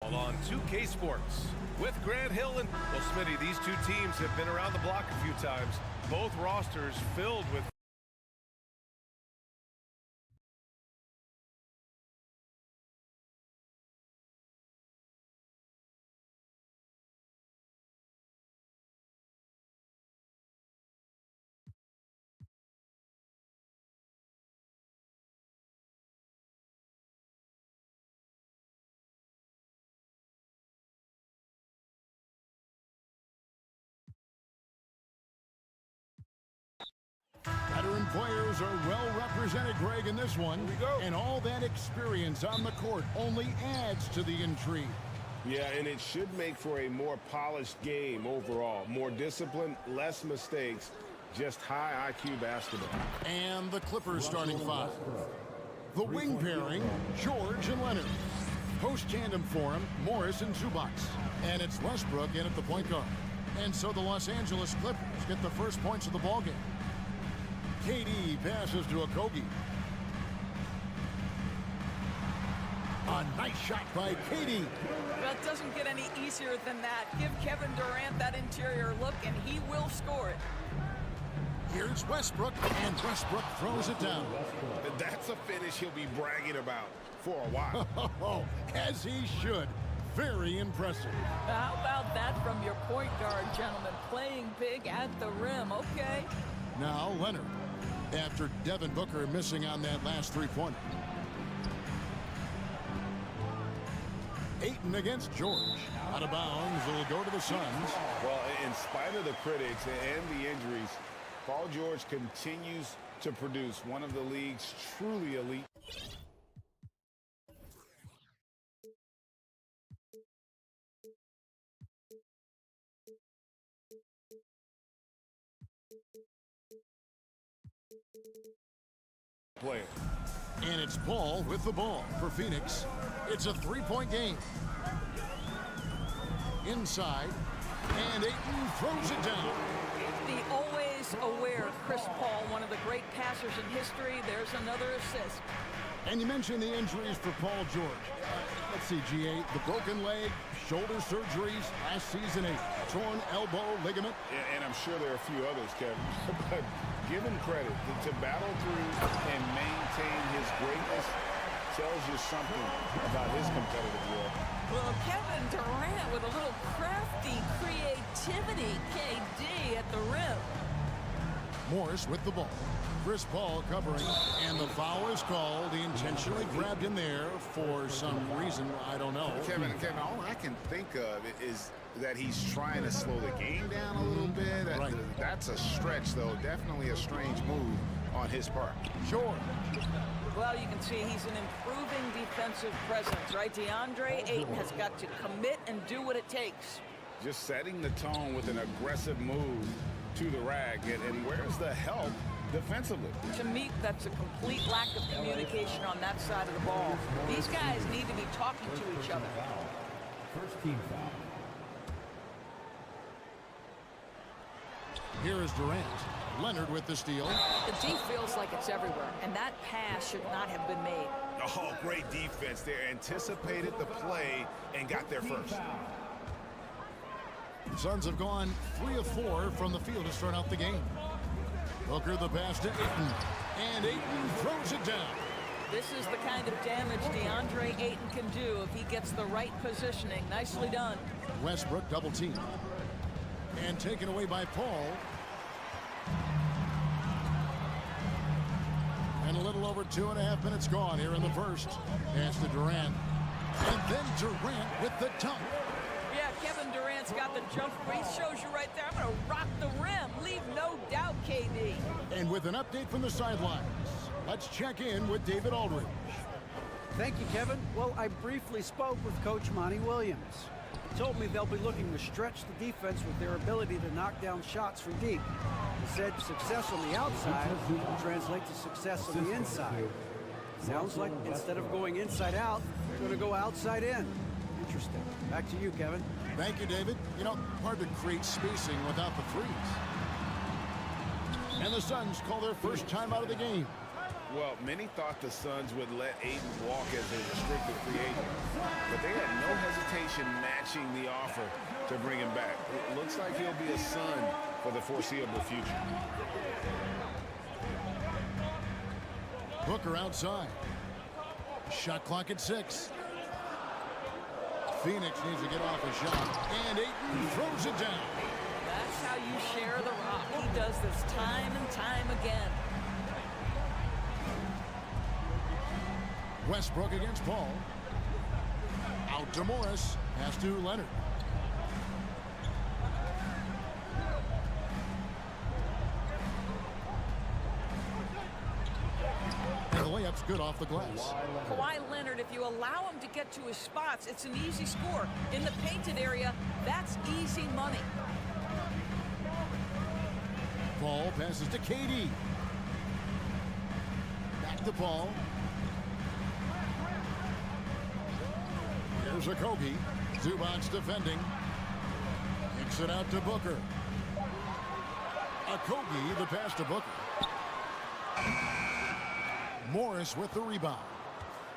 On 2K Sports with Grant Hill and well, Smitty, these two teams have been around the block a few times. Both rosters filled with Veteran players are well represented, Greg, in this one. Here we go. And all that experience on the court only adds to the intrigue. Yeah, and it should make for a more polished game overall. More discipline, less mistakes, just high IQ basketball. And the Clippers starting five. The wing pairing, George and Leonard. Post tandem for him, Morris and Zubac. And it's Westbrook in at the point guard. And so the Los Angeles Clippers get the first points of the ballgame. KD passes to Okogie. A nice shot by KD. Well, it doesn't get any easier than that. Give Kevin Durant that interior look, and he will score it. Here's Westbrook, and Westbrook throws it down. That's a finish he'll be bragging about for a while. As he should. Very impressive. How about that from your point guard, gentlemen? Playing big at the rim, okay? Now Leonard, after Devin Booker missing on that last three-pointer. Ayton against George. Out of bounds, it'll go to the Suns. Well, in spite of the critics and the injuries, Paul George continues to produce one of the league's truly elite. Player. And it's Paul with the ball for Phoenix. It's a three-point game. Inside, and Ayton throws it down. The always aware Chris Paul, one of the great passers in history. There's another assist. And you mentioned the injuries for Paul George. Let's see, G8, the broken leg, shoulder surgeries, last season a torn elbow ligament. And I'm sure there are a few others, Kevin. But give him credit. To battle through and maintain his greatness tells you something about his competitive work. Well, Kevin Durant with a little crafty creativity. KD at the rim. Morris with the ball. Chris Paul covering, and the foul is called. He intentionally grabbed him there for some reason. I don't know. Kevin, all I can think of is that he's trying to slow the game down a little bit. Right. That's a stretch, though. Definitely a strange move on his part. Sure. Well, you can see he's an improving defensive presence, right? DeAndre Ayton has got to commit and do what it takes. Just setting the tone with an aggressive move to the rack. And where's the help defensively? To me, that's a complete lack of communication on that side of the ball. These guys need to be talking to each other. First team foul. Here is Durant. Leonard with the steal. The D feels like it's everywhere, and that pass should not have been made. Oh, great defense there. Anticipated the play and got there first. The Suns have gone 3 of 4 from the field to start out the game. Booker the pass to Ayton, and Ayton throws it down. This is the kind of damage DeAndre Ayton can do if he gets the right positioning. Nicely done. Westbrook double team. And taken away by Paul. And a little over 2.5 minutes gone here in the first. Pass to Durant. And then Durant with the dunk. Yeah, Kevin Durant's got the jump free. Shows you right there. I'm going to rock the rim. Leave no doubt, KD. And with an update from the sidelines, let's check in with David Aldridge. Thank you, Kevin. Well, I briefly spoke with Coach Monty Williams. He told me they'll be looking to stretch the defense with their ability to knock down shots from deep. He said success on the outside will translate to success on the inside. Sounds like instead of going inside out, they're going to go outside in. Interesting. Back to you, Kevin. Thank you, David. You know, hard to create spacing without the threes. And the Suns call their first time out of the game. Well, many thought the Suns would let Ayton walk as a restricted free agent, but they had no hesitation matching the offer to bring him back. It looks like he'll be a Sun for the foreseeable future. Booker outside. Shot clock at 6. Phoenix needs to get off a shot, and Ayton throws it down. That's how you share the rock. He does this time and time again. Westbrook against Paul. Out to Morris. Pass to Leonard. And the layup's good off the glass. Kawhi Leonard, if you allow him to get to his spots, it's an easy score. In the painted area, that's easy money. Paul passes to KD. Back to Paul. Here's Okogie. Zubac's defending. Kicks it out to Booker. Okogie, the pass to Booker. Morris with the rebound.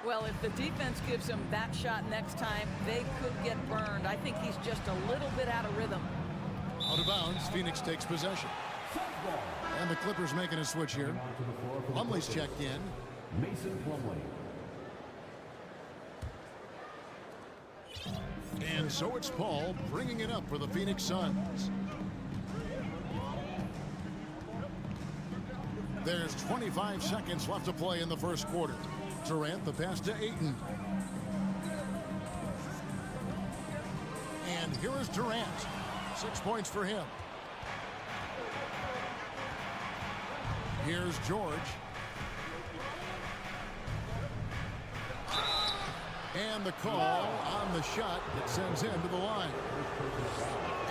Well, if the defense gives him that shot next time, they could get burned. I think he's just a little bit out of rhythm. Out of bounds, Phoenix takes possession. And the Clippers making a switch here. Plumlee's checked in. Mason Plumlee. And so it's Paul bringing it up for the Phoenix Suns. There's 25 seconds left to play in the first quarter. Durant, the pass to Ayton. And here is Durant. 6 points for him. Here's George. And the call on the shot that sends him to the line.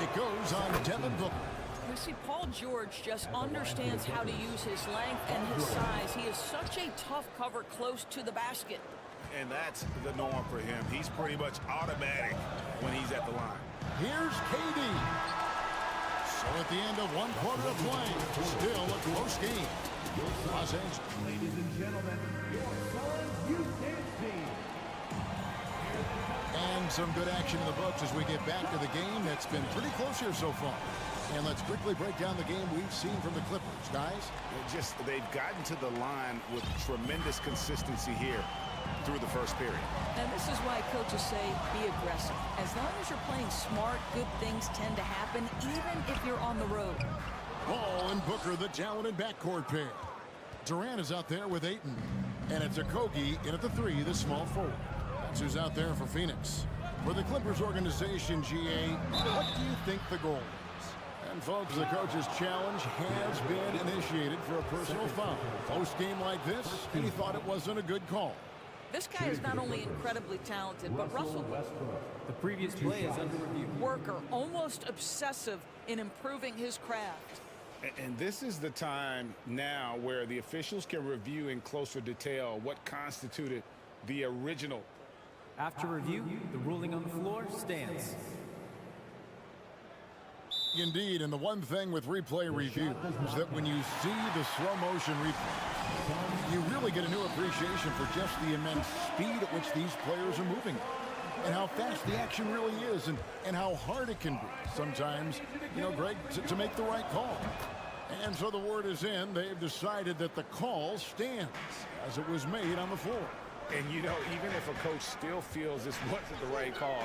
It goes on Devin Booker. You see, Paul George just understands how to use his length and his size. He is such a tough cover close to the basket. And that's the norm for him. He's pretty much automatic when he's at the line. Here's KD. So at the end of one quarter of play, still a close game. Los Angeles. Ladies and gentlemen, your Suns U.K. team. And some good action in the books as we get back to the game that's been pretty close here so far. And let's quickly break down the game we've seen from the Clippers, guys. They've gotten to the line with tremendous consistency here through the first period. And this is why coaches say be aggressive. As long as you're playing smart, good things tend to happen, even if you're on the road. Paul and Booker, the talented backcourt pair. Durant is out there with Ayton. And it's Okogie in at the 3, the small forward. That's who's out there for Phoenix. For the Clippers organization, GA, what do you think the goal is? And folks, the coach's challenge has been initiated for a personal foul. Post-game like this, and he thought it wasn't a good call. This guy is not only incredibly talented, but Russell Westbrook. The previous play is under review. Worker, almost obsessive in improving his craft. And this is the time now where the officials can review in closer detail what constituted the original. After review, the ruling on the floor stands. Indeed, and the one thing with replay review is that when you see the slow motion replay, you really get a new appreciation for just the immense speed at which these players are moving and how fast the action really is and how hard it can be sometimes, you know, Greg, to make the right call. And so the word is in. They've decided that the call stands as it was made on the floor. And, you know, even if a coach still feels this wasn't the right call,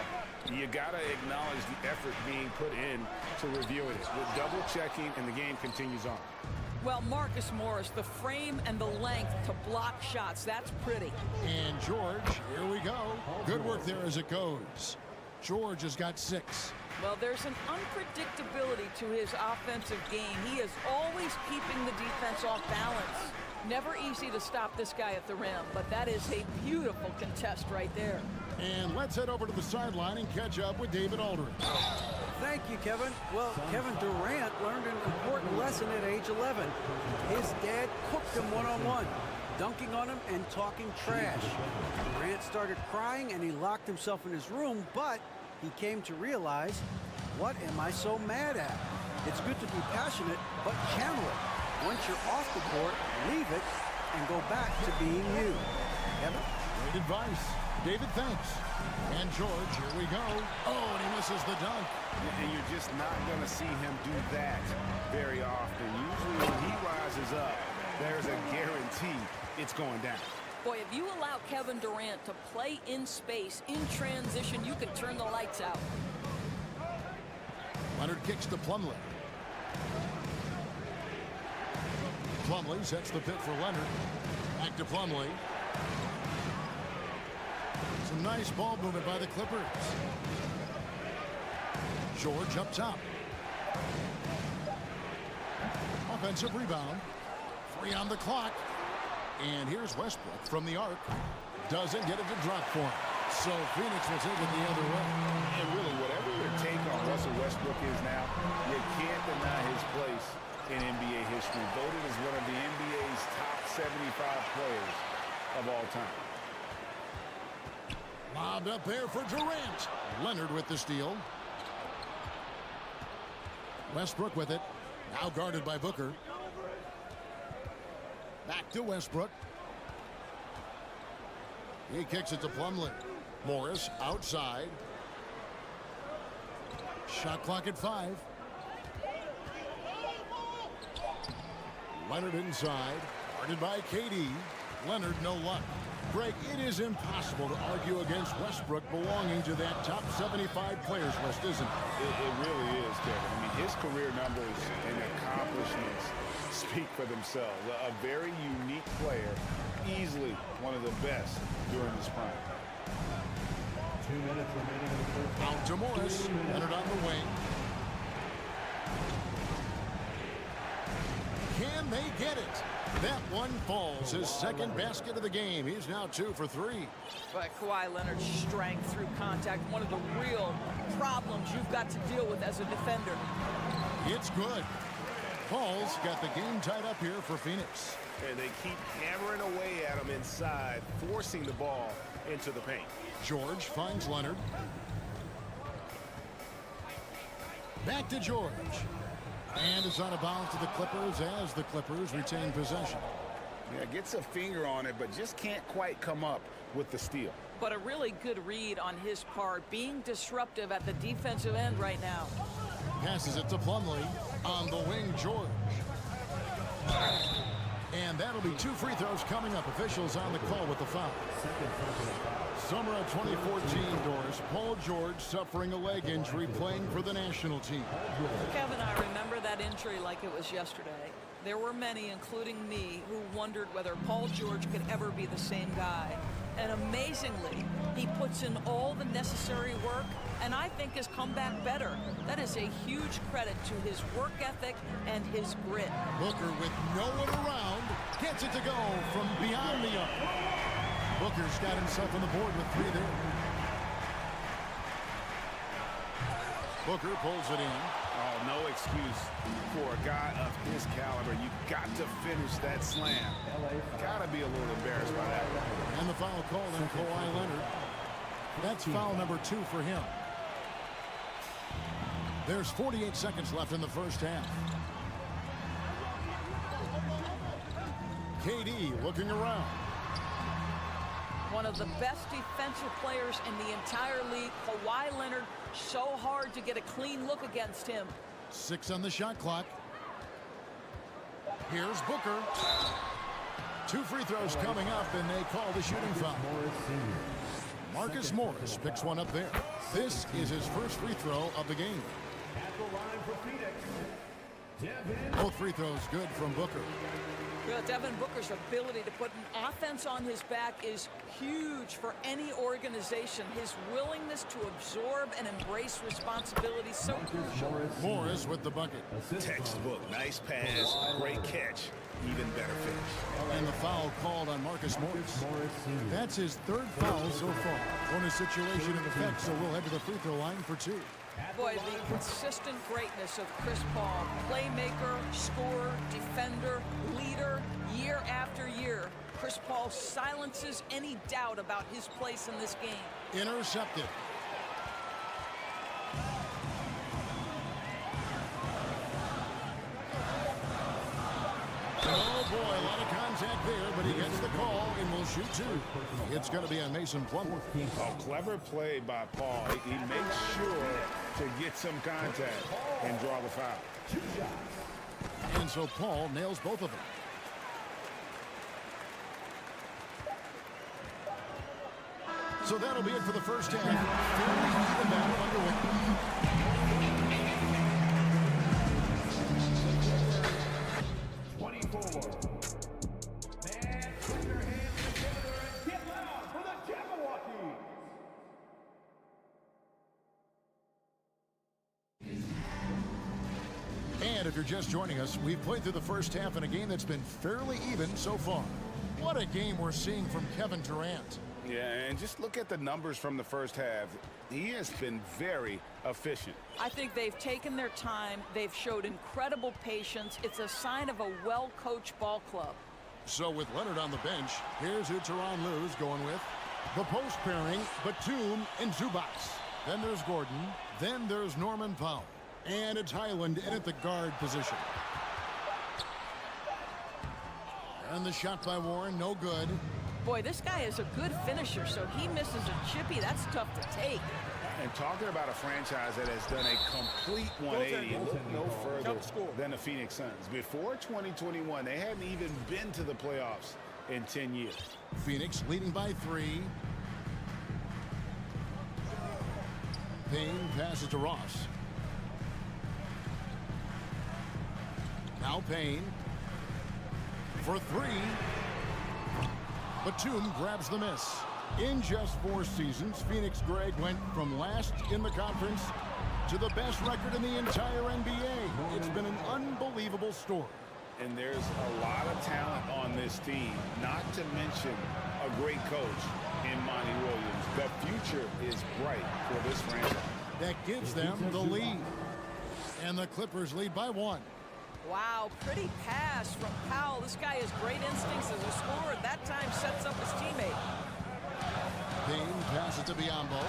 you got to acknowledge the effort being put in to reviewing it. With double checking, and the game continues on. Well, Marcus Morris, the frame and the length to block shots, that's pretty. And George, here we go. Good work there as it goes. George has got 6. Well, there's an unpredictability to his offensive game. He is always keeping the defense off balance. Never easy to stop this guy at the rim, but that is a beautiful contest right there. And let's head over to the sideline and catch up with David Aldridge. Thank you, Kevin. Well, Kevin Durant learned an important lesson at age 11. His dad cooked him one-on-one, dunking on him and talking trash. Durant started crying and he locked himself in his room, but he came to realize, what am I so mad at? It's good to be passionate, but channel it. Once you're off the court, leave it and go back to being you. Kevin? Great advice. David, thanks. And George, here we go. Oh, and he misses the dunk. And you're just not going to see him do that very often. Usually when he rises up, there's a guarantee it's going down. Boy, if you allow Kevin Durant to play in space, in transition, you can turn the lights out. Leonard kicks to Plumlee. Plumlee sets the pick for Leonard. Back to Plumlee. Some nice ball movement by the Clippers. George up top. Offensive rebound. 3 on the clock. And here's Westbrook from the arc. Doesn't get it to drop for him. So Phoenix will take it the other way. And really, whatever your take on Russell Westbrook is now, you can't deny his place in NBA history. Voted as one of the NBA's top 75 players of all time. Lobbed up there for Durant. Leonard with the steal. Westbrook with it. Now guarded by Booker. Back to Westbrook. He kicks it to Plumlee. Morris outside. Shot clock at 5. Leonard inside. Guarded by KD. Leonard no luck. Greg, it is impossible to argue against Westbrook belonging to that top 75 players list, isn't it? It really is, Kevin. I mean, his career numbers and accomplishments speak for themselves. A very unique player, easily one of the best during his prime. 2 minutes remaining in the first. Out to Morris. Leonard on the wing. Can they get it? That one falls. His second basket of the game. He's now 2 for 3. But Kawhi Leonard's strength through contact, one of the real problems you've got to deal with as a defender. It's good. Paul's got the game tied up here for Phoenix. And they keep hammering away at him inside, forcing the ball into the paint. George finds Leonard. Back to George. And it's out of bounds to the Clippers as the Clippers retain possession. Yeah, gets a finger on it, but just can't quite come up with the steal. But a really good read on his part, being disruptive at the defensive end right now. Passes it to Plumlee. On the wing, George. And that'll be 2 free throws coming up. Officials on the call with the foul. Summer of 2014, Doris. Paul George suffering a leg injury playing for the national team. Kevin, I remember that injury like it was yesterday. There were many, including me, who wondered whether Paul George could ever be the same guy. And amazingly, he puts in all the necessary work and I think has come back better. That is a huge credit to his work ethic and his grit. Booker with no one around gets it to go from beyond the arc. Booker's got himself on the board with 3 there. Booker pulls it in. Oh, no excuse for a guy of his caliber. You got to finish that slam. Gotta be a little embarrassed by that. And the foul called on Kawhi Leonard. That's foul number 2 for him. There's 48 seconds left in the first half. KD looking around. One of the best defensive players in the entire league. Kawhi Leonard, so hard to get a clean look against him. 6 on the shot clock. Here's Booker. 2 free throws coming up, and they call the shooting foul. Marcus Morris picks one up there. This is his first free throw of the game. At the line for Phoenix, Devin. Both free throws good from Booker. Well, Devin Booker's ability to put an offense on his back is huge for any organization. His willingness to absorb and embrace responsibility so crucial. Morris with the bucket. Textbook, nice pass, great catch, even better finish. And the foul called on Marcus Morris. That's his 3rd foul so far. Bonus situation in effect, so we'll head to the free throw line for 2. Boy, the consistent greatness of Chris Paul, playmaker, scorer, defender, leader, year after year. Chris Paul silences any doubt about his place in this game. Intercepted. Oh boy, a lot of contact. contact there, but he gets the call and will shoot two. It's going to be on Mason Plumlee. Oh, clever play by Paul. He makes sure to get some contact and draw the foul. And so Paul nails both of them. So that'll be it for the first half. Fairly even battle underway. And if you're just joining us, we've played through the first half in a game that's been fairly even so far. What a game we're seeing from Kevin Durant. Yeah, and just look at the numbers from the first half. He has been very efficient. I think they've taken their time. They've showed incredible patience. It's a sign of a well-coached ball club. So with Leonard on the bench, here's who Tyronn Lue's going with. The post pairing, Batum and Zubac. Then there's Gordon. Then there's Norman Powell. And it's Highland in at the guard position. And the shot by Warren, no good. Boy, this guy is a good finisher, so he misses a chippy. That's tough to take. And talking about a franchise that has done a complete 180 and look no further than the Phoenix Suns. Before 2021, they hadn't even been to the playoffs in 10 years. Phoenix leading by 3. Payne passes to Ross. Now Payne for 3. Batum grabs the miss. In just 4 seasons, Phoenix, Greg, went from last in the conference to the best record in the entire NBA. It's been an unbelievable story. And there's a lot of talent on this team, not to mention a great coach in Monty Williams. The future is bright for this franchise. That gives them the lead. And the Clippers lead by 1. Wow, pretty pass from Powell. This guy has great instincts as a scorer. That time sets up his teammate. Payne passes to Biyombo,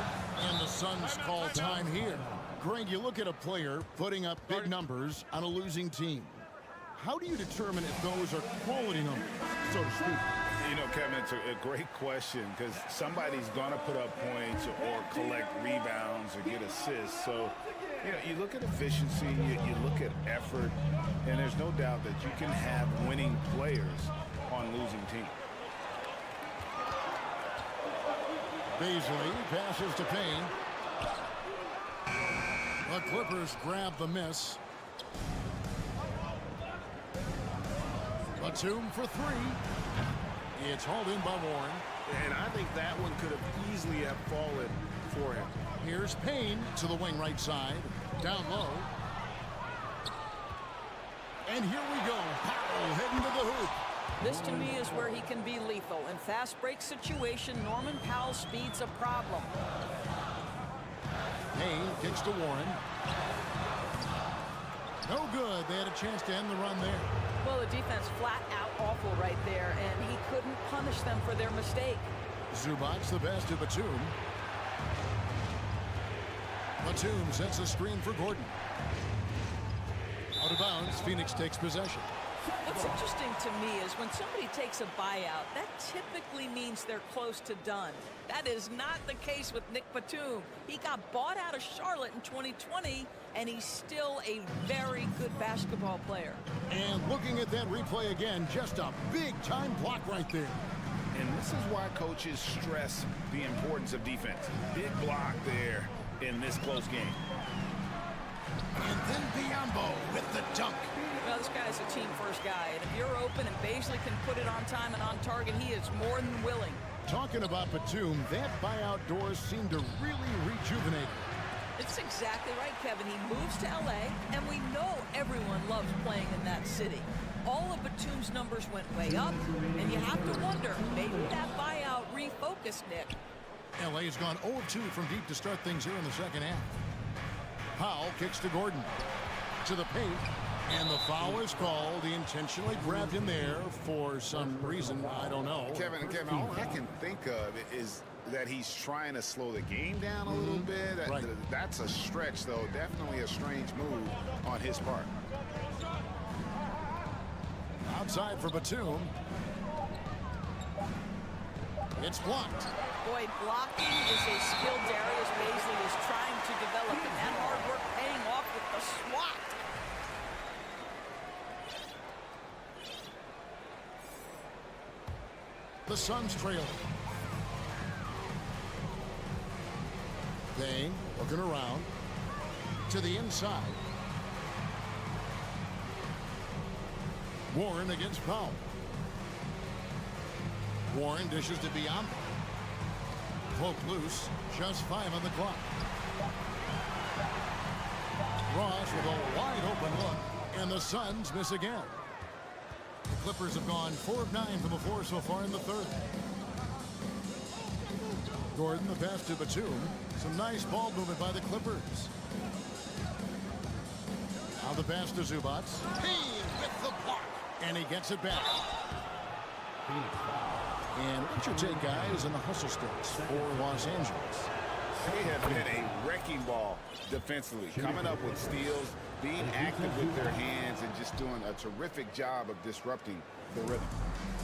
and the Suns call time here. Greg, you look at a player putting up big numbers on a losing team. How do you determine if those are quality numbers, so to speak? You know, Kevin, it's a great question because somebody's going to put up points or collect rebounds or get assists. So, you know, you look at efficiency, you look at effort, and there's no doubt that you can have winning players on losing teams. Beasley passes to Payne. The Clippers grab the miss. Batum for 3. It's hauled in by Warren. And I think that one could have easily have fallen for him. Here's Payne to the wing right side. Down low. And here we go. Powell heading to the hoop. This, to me, is where he can be lethal. In fast break situation, Norman Powell's speed's a problem. Payne kicks to Warren. No good. They had a chance to end the run there. Well, the defense flat out awful right there, and he couldn't punish them for their mistake. Zubac the best to Batum. Batum sets a screen for Gordon. Out of bounds, Phoenix takes possession. What's interesting to me is when somebody takes a buyout, that typically means they're close to done. That is not the case with Nick Batum. He got bought out of Charlotte in 2020, and he's still a very good basketball player. And looking at that replay again, just a big-time block right there. And this is why coaches stress the importance of defense. Big block there in this close game. And then Biyombo with the dunk. Well, this guy's a team-first guy, and if you're open and Beasley can put it on time and on target, he is more than willing. Talking about Batum, that buyout doors seem to really rejuvenate. It's exactly right, Kevin. He moves to L.A., and we know everyone loves playing in that city. All of Batum's numbers went way up, and you have to wonder, maybe that buyout refocused Nick. L.A.'s gone 0-2 from deep to start things here in the second half. Powell kicks to Gordon. To the paint. And the foul is called. He intentionally grabbed him there for some reason. I don't know. Kevin, all I can think of is that he's trying to slow the game down a little bit. Right. That's a stretch, though. Definitely a strange move on his part. Outside for Batum. It's blocked. Boy, blocking is a skill Darius Baisley is trying to develop, and that hard work paying off with the swat. The Suns trail. Payne looking around to the inside. Warren against Powell. Warren dishes to Biombo. Cloak loose, just 5 on the clock. Ross with a wide open look, and the Suns miss again. The Clippers have gone 4 of 9 from the floor so far in the third. Gordon, the pass to Batum. Some nice ball movement by the Clippers. Now the pass to Zubac. Payne with the block, and he gets it back. And what's your take, guys, in the hustle sticks for Los Angeles? They have been a wrecking ball defensively, coming up with steals, being active with their hands, and just doing a terrific job of disrupting the rhythm.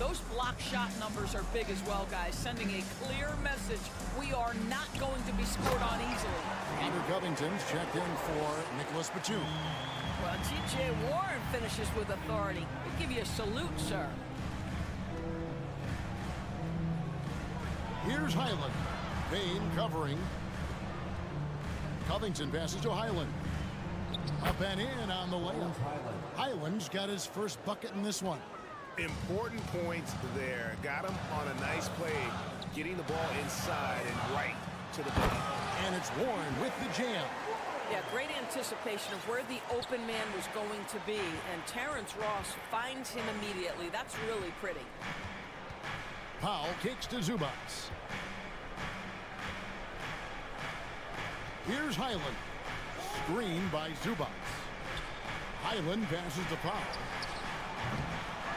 Those block shot numbers are big as well, guys, sending a clear message. We are not going to be scored on easily. Andrew Covington's checked in for Nicholas Batum. Well, T.J. Warren finishes with authority. We give you a salute, sir. Here's Highland. Payne covering. Covington passes to Highland. Up and in on the layup. Highland's got his first bucket in this one. Important points there. Got him on a nice play, getting the ball inside and right to the bucket. And it's Warren with the jam. Yeah, great anticipation of where the open man was going to be, and Terrence Ross finds him immediately. That's really pretty. Powell kicks to Zubac. Here's Highland. Screen by Zubac. Highland passes to Powell.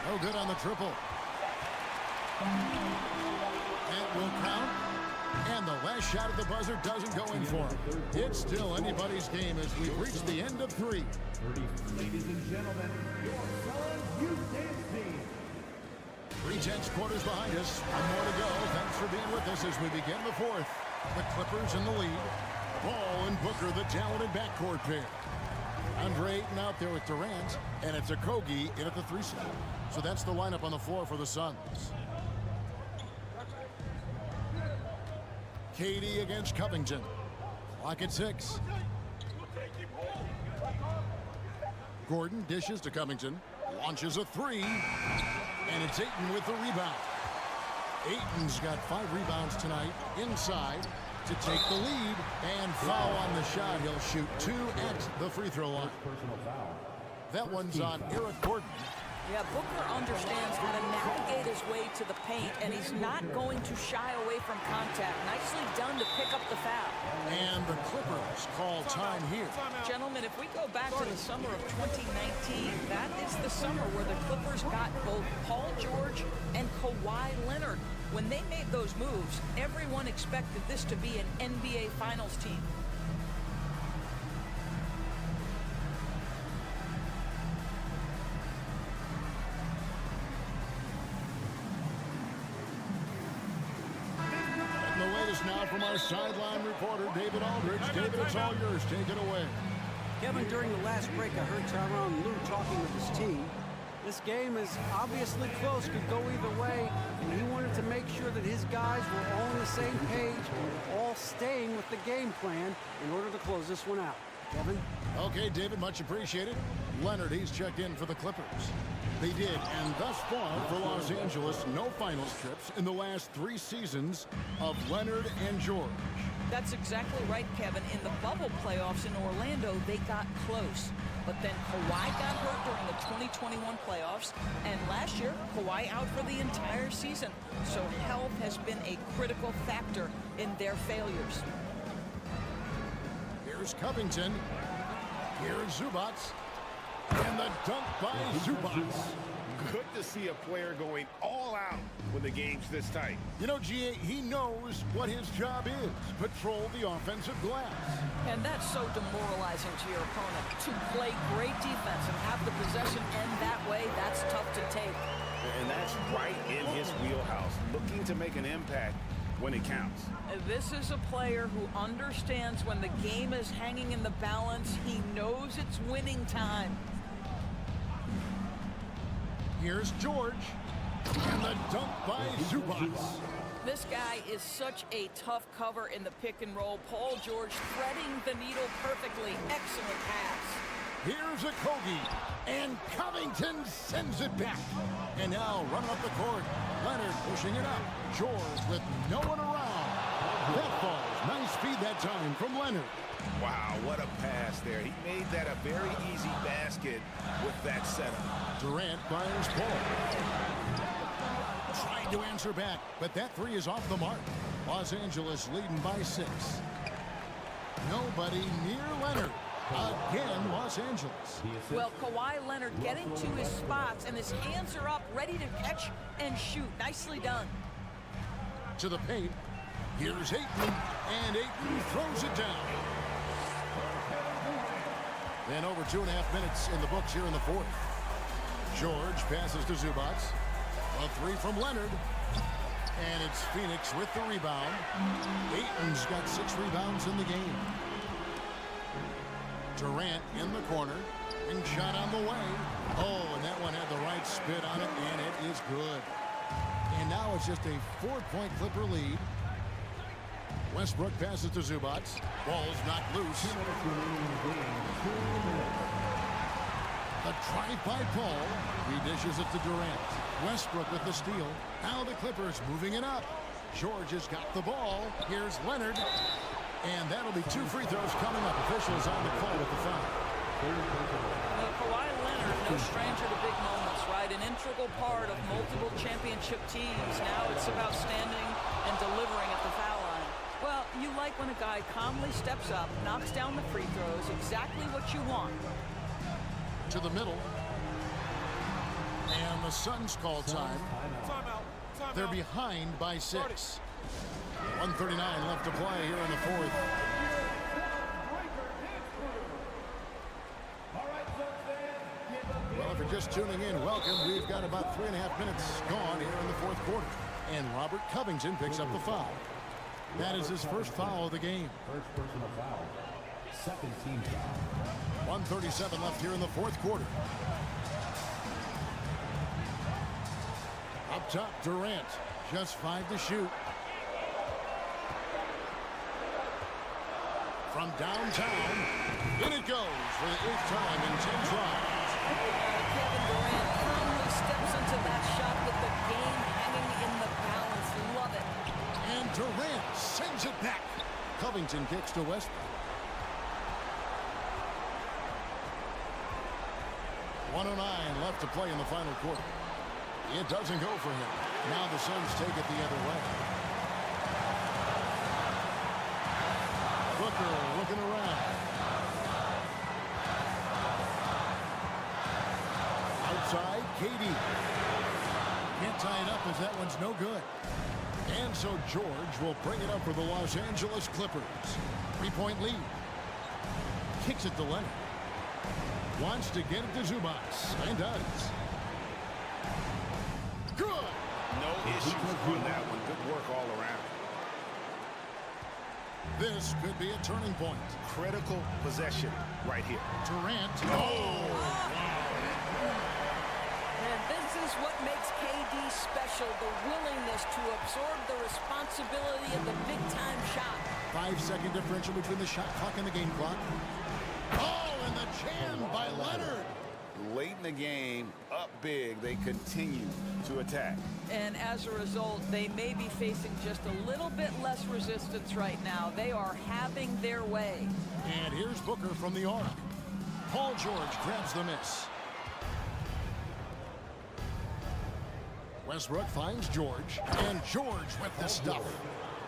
No good on the triple. That will count. And the last shot at the buzzer doesn't go in for him. It's still anybody's game as we've reached the end of 3. Ladies and gentlemen, your Suns youth dance team. 3 tenths quarters behind us. 1 more to go. Thanks for being with us as we begin the 4th. The Clippers in the lead. Ball and Booker, the talented backcourt pair. Andre Ayton out there with Durant, and it's Okogie in at the 3 slot. So that's the lineup on the floor for the Suns. KD against Covington. Clock at 6. Gordon dishes to Covington. Launches a 3. And it's Ayton with the rebound. Ayton's got 5 rebounds tonight inside to take the lead. And foul on the shot. He'll shoot 2 at the free throw line. That one's on Eric Gordon. Yeah, Booker understands how to navigate his way to the paint, and he's not going to shy away from contact. Nicely done to pick up the foul. And the Clippers call time here. Gentlemen, if we go back to the summer of 2019, that is the summer where the Clippers got both Paul George and Kawhi Leonard. When they made those moves, everyone expected this to be an NBA Finals team. Now from our sideline reporter, David Aldridge. David, it's all yours. Take it away. Kevin, during the last break, I heard Tyronn Lue talking with his team. This game is obviously close, could go either way, and he wanted to make sure that his guys were all on the same page, all staying with the game plan in order to close this one out. Kevin? Okay, David, much appreciated. Leonard, he's checked in for the Clippers. They did, and thus far for Los Angeles, no finals trips in the last 3 seasons of Leonard and George. That's exactly right, Kevin. In the bubble playoffs in Orlando, they got close. But then Kawhi got hurt during the 2021 playoffs, and last year, Kawhi out for the entire season. So health has been a critical factor in their failures. Here's Covington. Here's Zubac. And the dunk by Zubats. Good to see a player going all out when the game's this tight. You know, GA, he knows what his job is. Patrol the offensive glass. And that's so demoralizing to your opponent. To play great defense and have the possession end that way, that's tough to take. And that's right in his wheelhouse, looking to make an impact when it counts. This is a player who understands when the game is hanging in the balance. He knows it's winning time. Here's George. And the dunk by Zubats. This guy is such a tough cover in the pick and roll. Paul George threading the needle perfectly. Excellent pass. Here's a Kogi. And Covington sends it back. And now running up the court. Leonard pushing it up. George with no one around. That falls. Nice feed that time from Leonard. Wow, what a pass there. He made that a very easy basket with that setup. Durant fires Paul. Trying to answer back, but that three is off the mark. Los Angeles leading by 6. Nobody near Leonard. Again, Los Angeles. Well, Kawhi Leonard getting to his spots, and his hands are up, ready to catch and shoot. Nicely done. To the paint. Here's Ayton, and Ayton throws it down. And over 2.5 minutes in the books here in the fourth. George passes to Zubats. A three from Leonard. And it's Phoenix with the rebound. Ayton's got 6 rebounds in the game. Durant in the corner. And shot on the way. Oh, and that one had the right spit on it, and it is good. And now it's just a 4-point Clipper lead. Westbrook passes to Zubats. Ball's knocked loose. A drive by Paul. He dishes it to Durant. Westbrook with the steal. Now the Clippers moving it up. George has got the ball. Here's Leonard. And that'll be 2 free throws coming up. Officials on the call with the foul. Kawhi Leonard, no stranger to big moments, right? An integral part of multiple championship teams. Now it's about standing and delivering at the foul line. Well, you like when a guy calmly steps up, knocks down the free throws, exactly what you want. To the middle. And the Suns call time. They're behind by 6. 1:39 left to play here in the fourth. Well, if you're just tuning in, welcome. We've got about 3.5 minutes gone here in the fourth quarter. And Robert Covington picks up the foul. That is his first foul of the game. First personal foul. Second team foul. 1:37 left here in the fourth quarter. Up top, Durant. Just 5 to shoot. From downtown, in it goes for the 8th time in 10 tries. Kevin Durant calmly steps into that shot with the game hanging in the balance. Love it. And Durant sends it back. Covington kicks to Westbrook. 1:09 left to play in the final quarter. It doesn't go for him. Now the Suns take it the other way. Booker looking around. Outside, KD. Can't tie it up as that one's no good. And so George will bring it up for the Los Angeles Clippers. 3-point lead. Kicks it to Leonard. Wants to get it to Zubats. And does. Good. No issues on that one. Good work all around. This could be a turning point. Critical possession right here. Durant. Oh! And this is what makes KD special, the willingness to absorb the responsibility of the big-time shot. 5-second differential between the shot clock and the game clock. Oh, and the jam by Leonard. Late in the game, up big, they continue to attack. And as a result, they may be facing just a little bit less resistance right now. They are having their way. And here's Booker from the arc. Paul George grabs the miss. Westbrook finds George, and George with the stuff.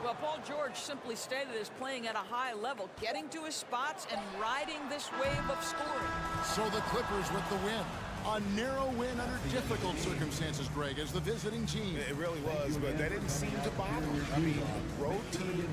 Well, Paul George simply stated as playing at a high level, getting to his spots and riding this wave of scoring. So the Clippers with the win. A narrow win under difficult circumstances, Greg, as the visiting team. It really was, but that didn't seem to bother him. I mean, road team.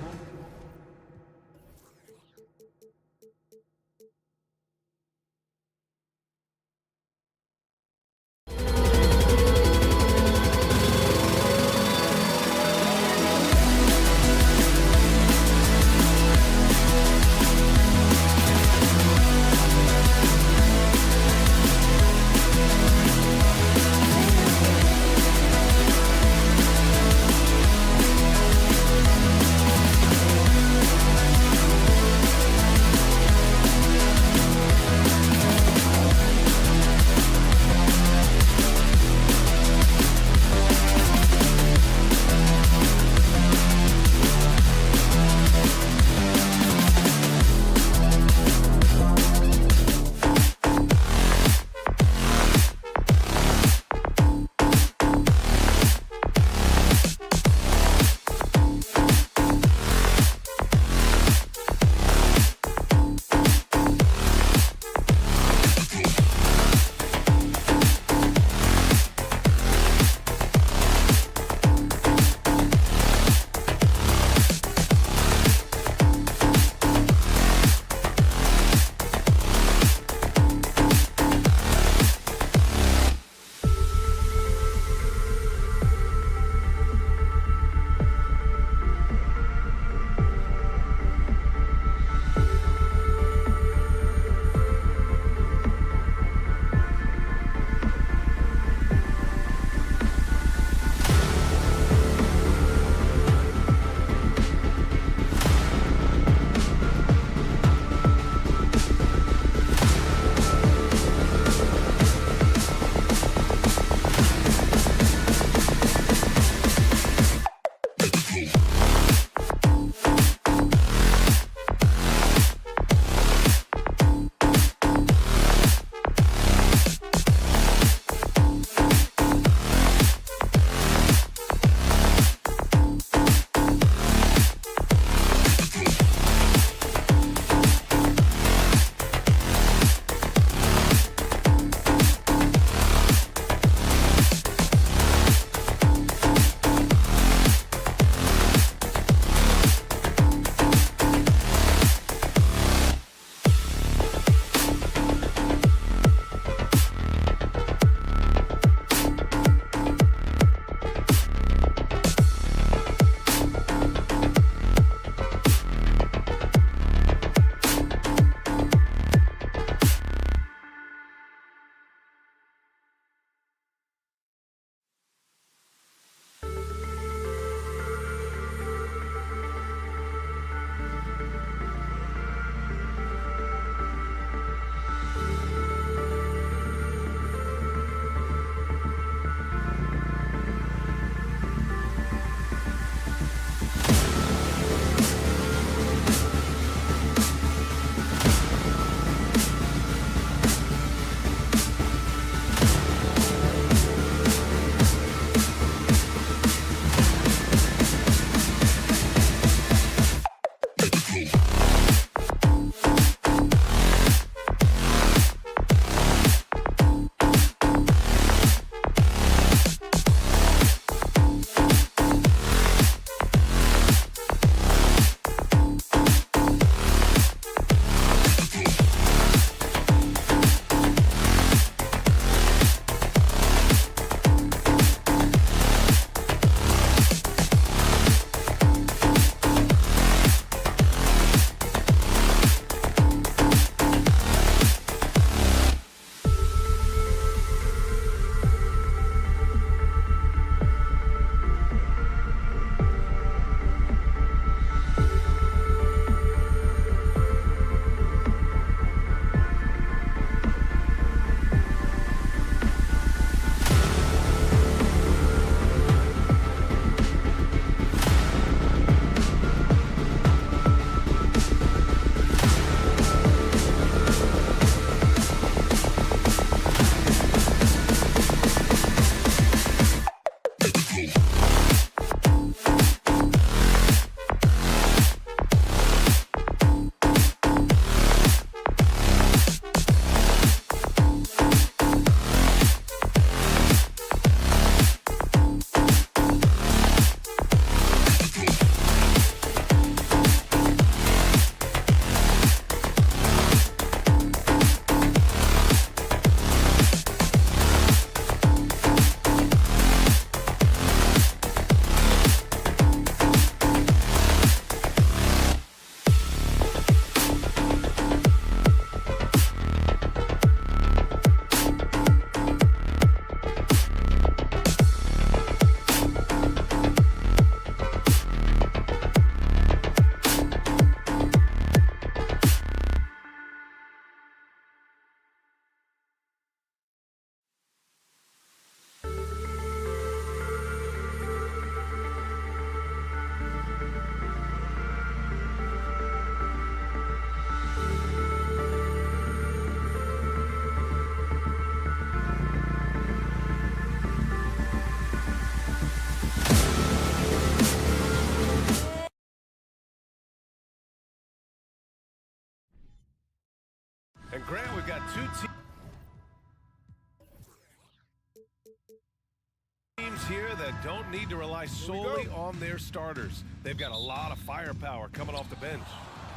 here that don't need to rely solely on their starters. They've got a lot of firepower coming off the bench.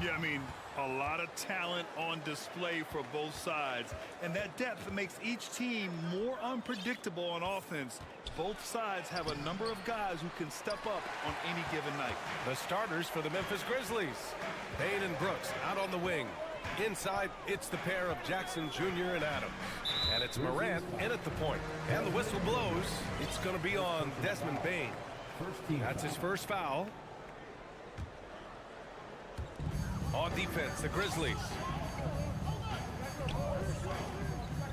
Yeah, I mean, a lot of talent on display for both sides. And that depth makes each team more unpredictable on offense. Both sides have a number of guys who can step up on any given night. The starters for the Memphis Grizzlies. Bain and Brooks out on the wing. Inside, it's the pair of Jackson Jr. and Adams. And it's Morant in at the point. And the whistle blows. It's going to be on Desmond Bain. That's his first foul. On defense, the Grizzlies.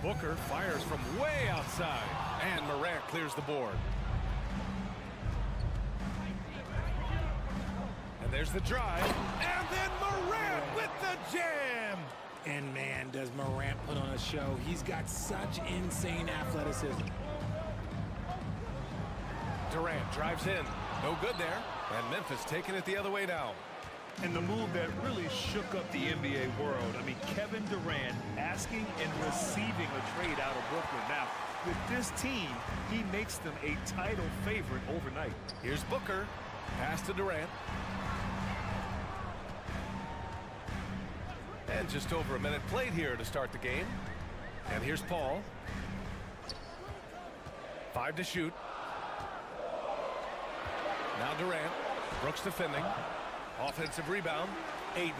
Booker fires from way outside. And Morant clears the board. And there's the drive. And then Morant with the jam. And man, does Morant put on a show. He's got such insane athleticism. Durant drives in. No good there. And Memphis taking it the other way now. And the move that really shook up the NBA world. I mean, Kevin Durant asking and receiving a trade out of Brooklyn. Now, with this team, he makes them a title favorite overnight. Here's Booker. Pass to Durant. And just over a minute played here to start the game. And here's Paul. 5 to shoot. Now Durant. Brooks defending. Offensive rebound. Ayton.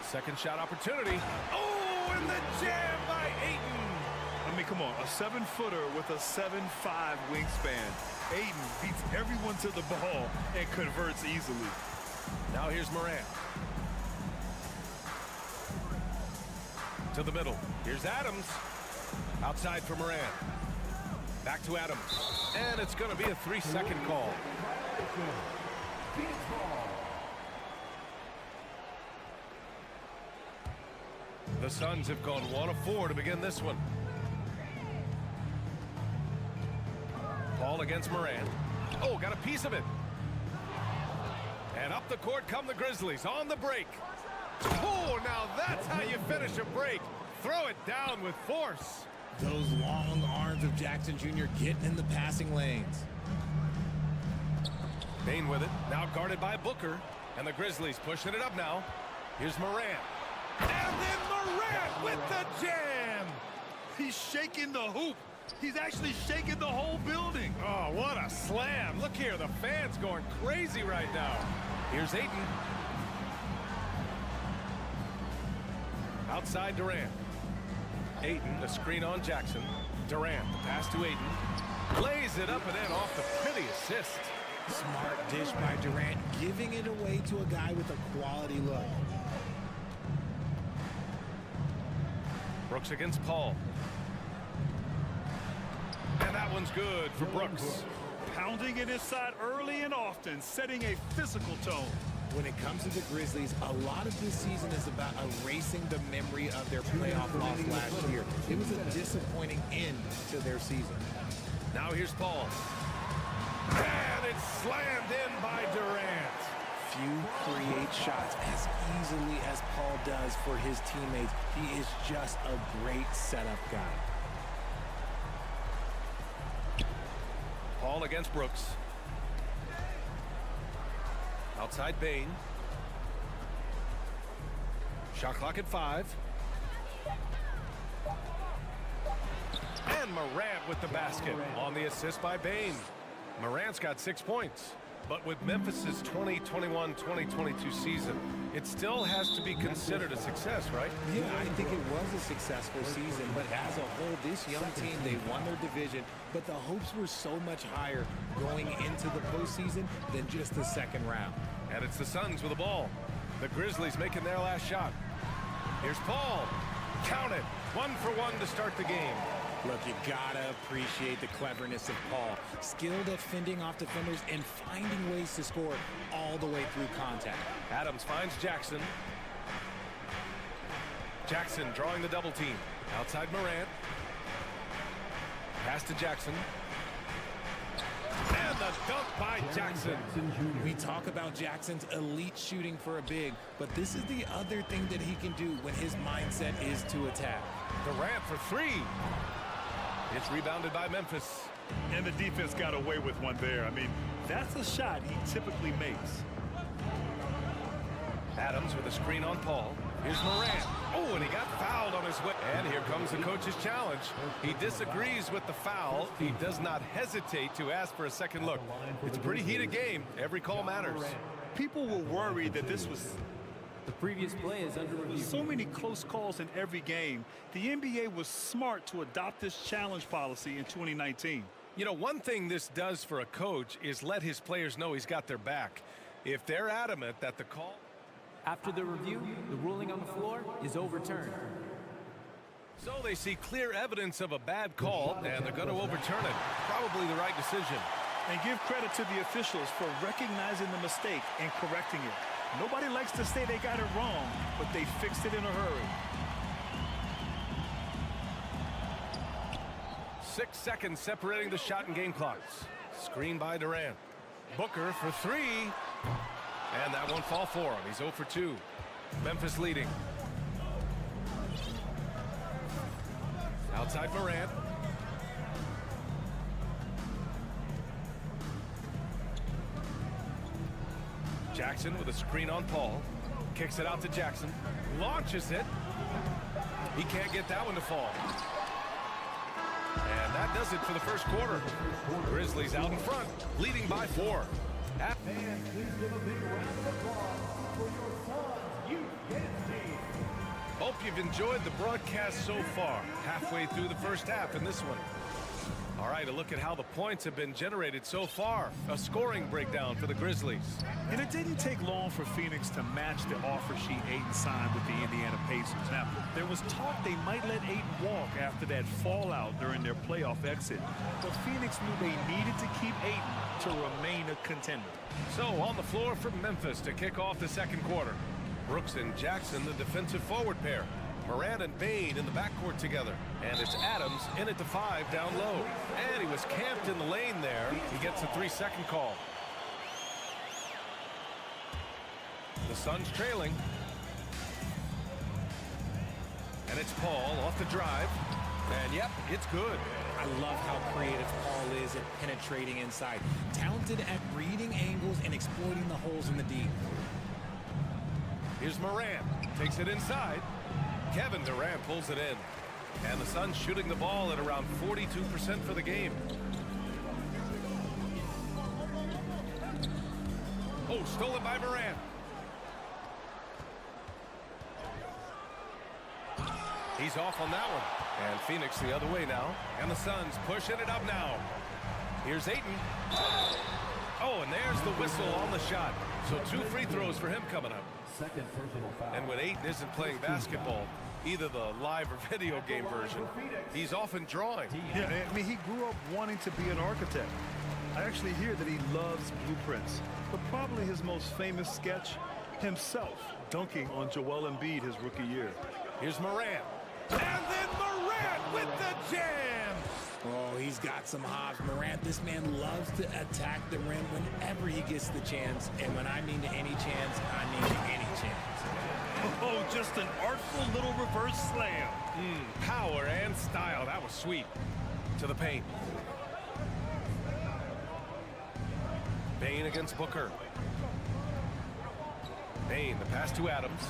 Second shot opportunity. Oh, and the jam by Ayton. I mean, come on, a 7-footer with a 7'5" wingspan. Ayton beats everyone to the ball and converts easily. Now here's Morant. To the middle. Here's Adams. Outside for Morant. Back to Adams. And it's going to be a 3-second call. The Suns have gone 1 of 4 to begin this one. Ball against Morant. Oh, got a piece of it. And up the court come the Grizzlies on the break. Oh, now that's how you finish a break. Throw it down with force. Those long arms of Jackson Jr. getting in the passing lanes. Bain with it. Now guarded by Booker. And the Grizzlies pushing it up now. Here's Morant. And then Morant with the jam. He's shaking the hoop. He's actually shaking the whole building. Oh, what a slam. Look here, the fans going crazy right now. Here's Ayton. Outside Durant. Ayton, the screen on Jackson. Durant, the pass to Ayton. Lays it up and in off the pretty assist. Smart dish by Durant, giving it away to a guy with a quality look. Brooks against Paul. And that one's good for Brooks. Pounding it inside early and often, setting a physical tone. When it comes to the Grizzlies, a lot of this season is about erasing the memory of their playoff loss last year. It was a disappointing end to their season. Now here's Paul. And it's slammed in by Durant. Few create shots as easily as Paul does for his teammates. He is just a great setup guy. Paul against Brooks. Outside Bain. Shot clock at 5. And Morant with the basket on the assist by Bain. Morant's got 6 points. But with Memphis's 2021-2022 season, it still has to be considered a success, right? Yeah, I think it was a successful season, but as a whole, this young team, they won their division, but the hopes were so much higher going into the postseason than just the second round. And it's the Suns with the ball. The Grizzlies making their last shot. Here's Paul. Count it. 1 for 1 to start the game. Look, you gotta appreciate the cleverness of Paul. Skilled at fending off defenders and finding ways to score all the way through contact. Adams finds Jackson. Jackson drawing the double team. Outside Morant. Pass to Jackson. And the dunk by Jackson. We talk about Jackson's elite shooting for a big, but this is the other thing that he can do when his mindset is to attack. Durant for 3. It's rebounded by Memphis. And the defense got away with one there. I mean, that's a shot he typically makes. Adams with a screen on Paul. Here's Morant. Oh, and he got fouled on his way. And here comes the coach's challenge. He disagrees with the foul. He does not hesitate to ask for a second look. It's a pretty heated game. Every call matters. People were worried that this was The previous play is under review. so many close calls in every game. The NBA was smart to adopt this challenge policy in 2019. You know, one thing this does for a coach is let his players know he's got their back. If they're adamant that the call... After the review, the ruling on the floor is overturned. So they see clear evidence of a bad call, and they're going to overturn it. Probably the right decision. And give credit to the officials for recognizing the mistake and correcting it. Nobody likes to say they got it wrong, but they fixed it in a hurry. 6 seconds separating the shot and game clocks. Screen by Durant. Booker for three. And that won't fall for him. He's 0 for 2. Memphis leading. Outside Morant. Jackson with a screen on Paul. Kicks it out to Jackson. Launches it. He can't get that one to fall. And that does it for the first quarter. Grizzlies out in front, leading by 4. And please give a big round of applause for your son's youth dance team. Hope you've enjoyed the broadcast so far. Halfway through the first half in this one. All right, a look at how the points have been generated so far. A scoring breakdown for the Grizzlies. And it didn't take long for Phoenix to match the offer sheet Ayton signed with the Indiana Pacers. Now, there was talk they might let Ayton walk after that fallout during their playoff exit. But Phoenix knew they needed to keep Ayton to remain a contender. So on the floor for Memphis to kick off the second quarter. Brooks and Jackson, the defensive forward pair. Morant and Bane in the backcourt together. And it's Adams in at the 5 down low. And he was camped in the lane there. He gets a 3-second call. The Suns trailing. And it's Paul off the drive. And yep, it's good. I love how creative Paul is at penetrating inside. Talented at reading angles and exploiting the holes in the D. Here's Morant. Takes it inside. Kevin Durant pulls it in. And the Suns shooting the ball at around 42% for the game. Oh, stolen by Morant. He's off on that one. And Phoenix the other way now. And the Suns pushing it up now. Here's Ayton. Oh, and there's the whistle on the shot. So 2 free throws for him coming up. Second personal foul. And when Ayton isn't playing basketball, either the live or video game version, he's often drawing. Yeah, I mean, he grew up wanting to be an architect. I actually hear that he loves blueprints. But probably his most famous sketch, himself dunking on Joel Embiid his rookie year. Here's Morant. And then Morant with the jam. Oh, he's got some hops. Morant, this man loves to attack the rim whenever he gets the chance. And when I mean any chance, I mean any chance. Oh, just an artful little reverse slam. Power and style. That was sweet. To the paint. Bane against Booker. Bane, the pass to Adams.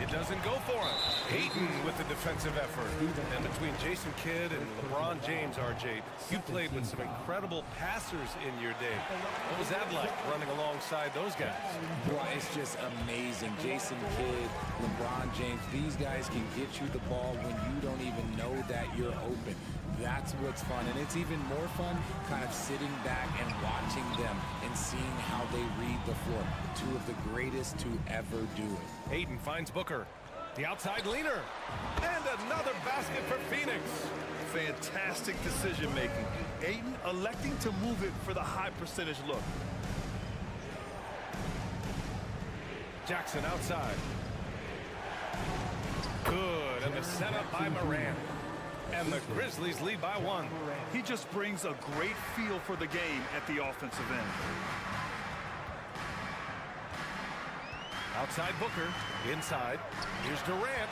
It doesn't go for him. Ayton with the defensive effort. And between Jason Kidd and LeBron James, RJ, you played with some incredible passers in your day. What was that like, running alongside those guys? Well, it's just amazing. Jason Kidd, LeBron James, these guys can get you the ball when you don't even know that you're open. That's what's fun. And it's even more fun kind of sitting back and watching them and seeing how they read the floor. 2 of the greatest to ever do it. Ayton finds Booker. The outside leaner. And another basket for Phoenix. Fantastic decision making. Ayton electing to move it for the high percentage look. Jackson outside. Good. And the setup by Morant. And the Grizzlies lead by 1. He just brings a great feel for the game at the offensive end. Outside Booker. Inside. Here's Durant.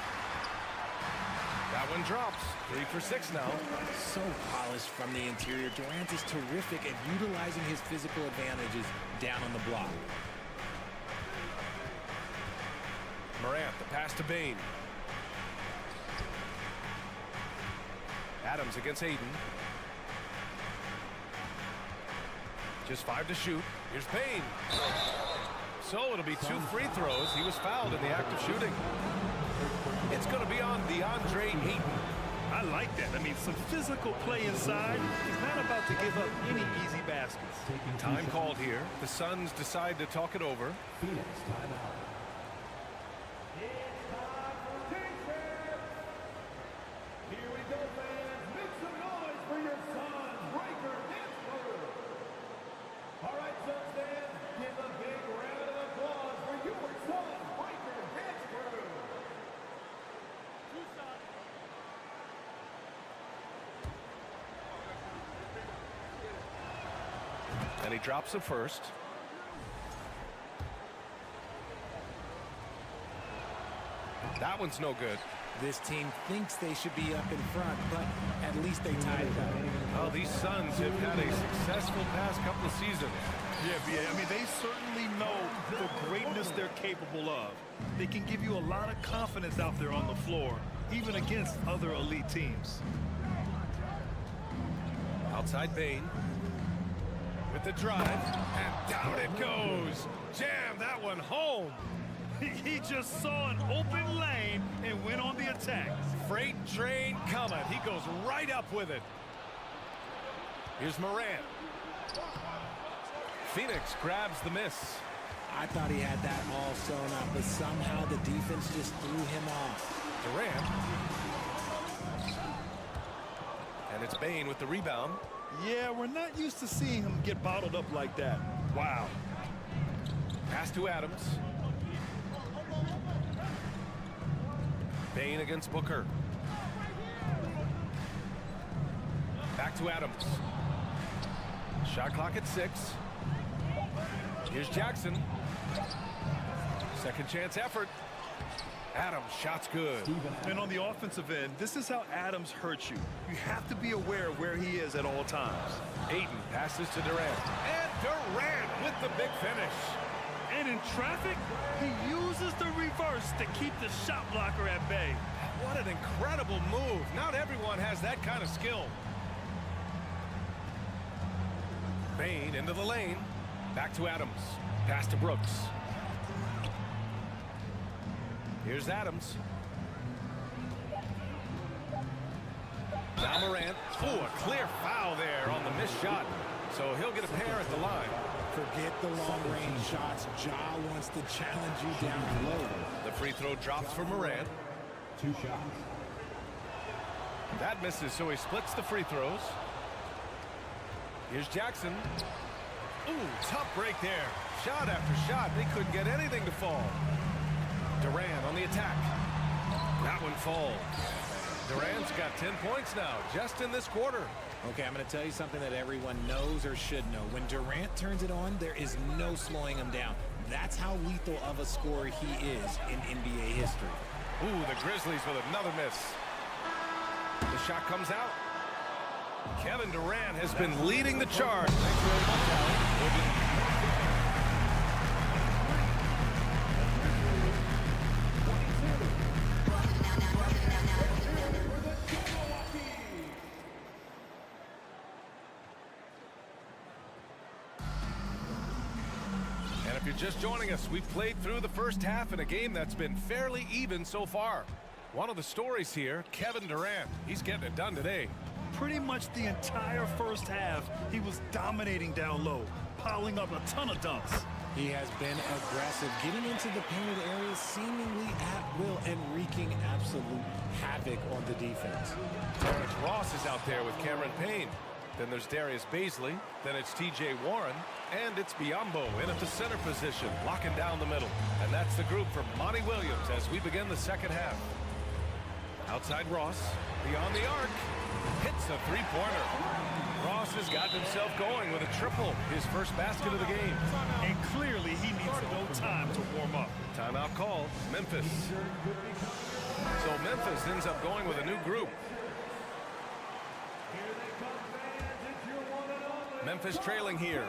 That That one drops. 3 for 6 now. So polished from the interior. Durant is terrific at utilizing his physical advantages down on the block. Morant, the pass to Bane. Adams against Aiden. Just 5 to shoot. Here's Bane. So it'll be 2 free throws. He was fouled in the act of shooting. It's going to be on DeAndre Ayton. I like that. I mean, some physical play inside. He's not about to give up any easy baskets. Time called here. The Suns decide to talk it over. Phoenix timeout. It's time for defense. Here we go, fans. Make some noise for your Suns. Breaker dance crew. All right, Suns fans, give a big round of applause for your Suns Breaker dance crew. And he drops the first. That one's no good. This team thinks they should be up in front, but at least they tied it up. Well, these Suns have had a successful past couple of seasons. Yeah, I mean, they certainly know the greatness they're capable of. They can give you a lot of confidence out there on the floor, even against other elite teams. Outside Bane. With the drive, and down it goes. Jam that one home. He just saw an open lane and went on the attack. Freight train coming. He goes right up with it. Here's Morant. Phoenix grabs the miss. I thought he had that all sewn up, but somehow the defense just threw him off. Durant. And it's Bane with the rebound. Yeah, we're not used to seeing him get bottled up like that. Wow. Pass to Adams. Bane against Booker. Back to Adams. Shot clock at 6. Here's Jackson. Second chance effort. Adams, shot's good. And on the offensive end, this is how Adams hurts you. You have to be aware of where he is at all times. Ayton passes to Durant. And Durant with the big finish. And in traffic, he uses the reverse to keep the shot blocker at bay. What an incredible move. Not everyone has that kind of skill. Bane into the lane. Back to Adams. Pass to Brooks. Here's Adams. Now Morant. Oh, a clear foul there on the missed shot. So he'll get a pair at the line. Forget the long-range shots. Ja wants to challenge you down low. The free throw drops for Morant. 2 shots. That misses, so he splits the free throws. Here's Jackson. Ooh, tough break there. Shot after shot. They couldn't get anything to fall. Durant on the attack. That one falls. Durant's got 10 points now, just in this quarter. Okay, I'm going to tell you something that everyone knows or should know. When Durant turns it on, there is no slowing him down. That's how lethal of a scorer he is in NBA history. Ooh, the Grizzlies with another miss. The shot comes out. Kevin Durant has been leading the charge. Thanks very much, Allen. And if you're just joining us, we've played through the first half in a game that's been fairly even so far. One of the stories here, Kevin Durant. He's getting it done today. Pretty much the entire first half, he was dominating down low, piling up a ton of dunks. He has been aggressive, getting into the painted areas seemingly at will and wreaking absolute havoc on the defense. Terrence Ross is out there with Cameron Payne. Then there's Darius Baisley. Then it's T.J. Warren. And it's Biyombo in at the center position, locking down the middle. And that's the group from Monty Williams as we begin the second half. Outside Ross, beyond the arc, hits a three-pointer. Ross has gotten himself going with a triple, his first basket of the game. And clearly he needs no time to warm up. Timeout called, Memphis. So Memphis ends up going with a new group. Memphis trailing here.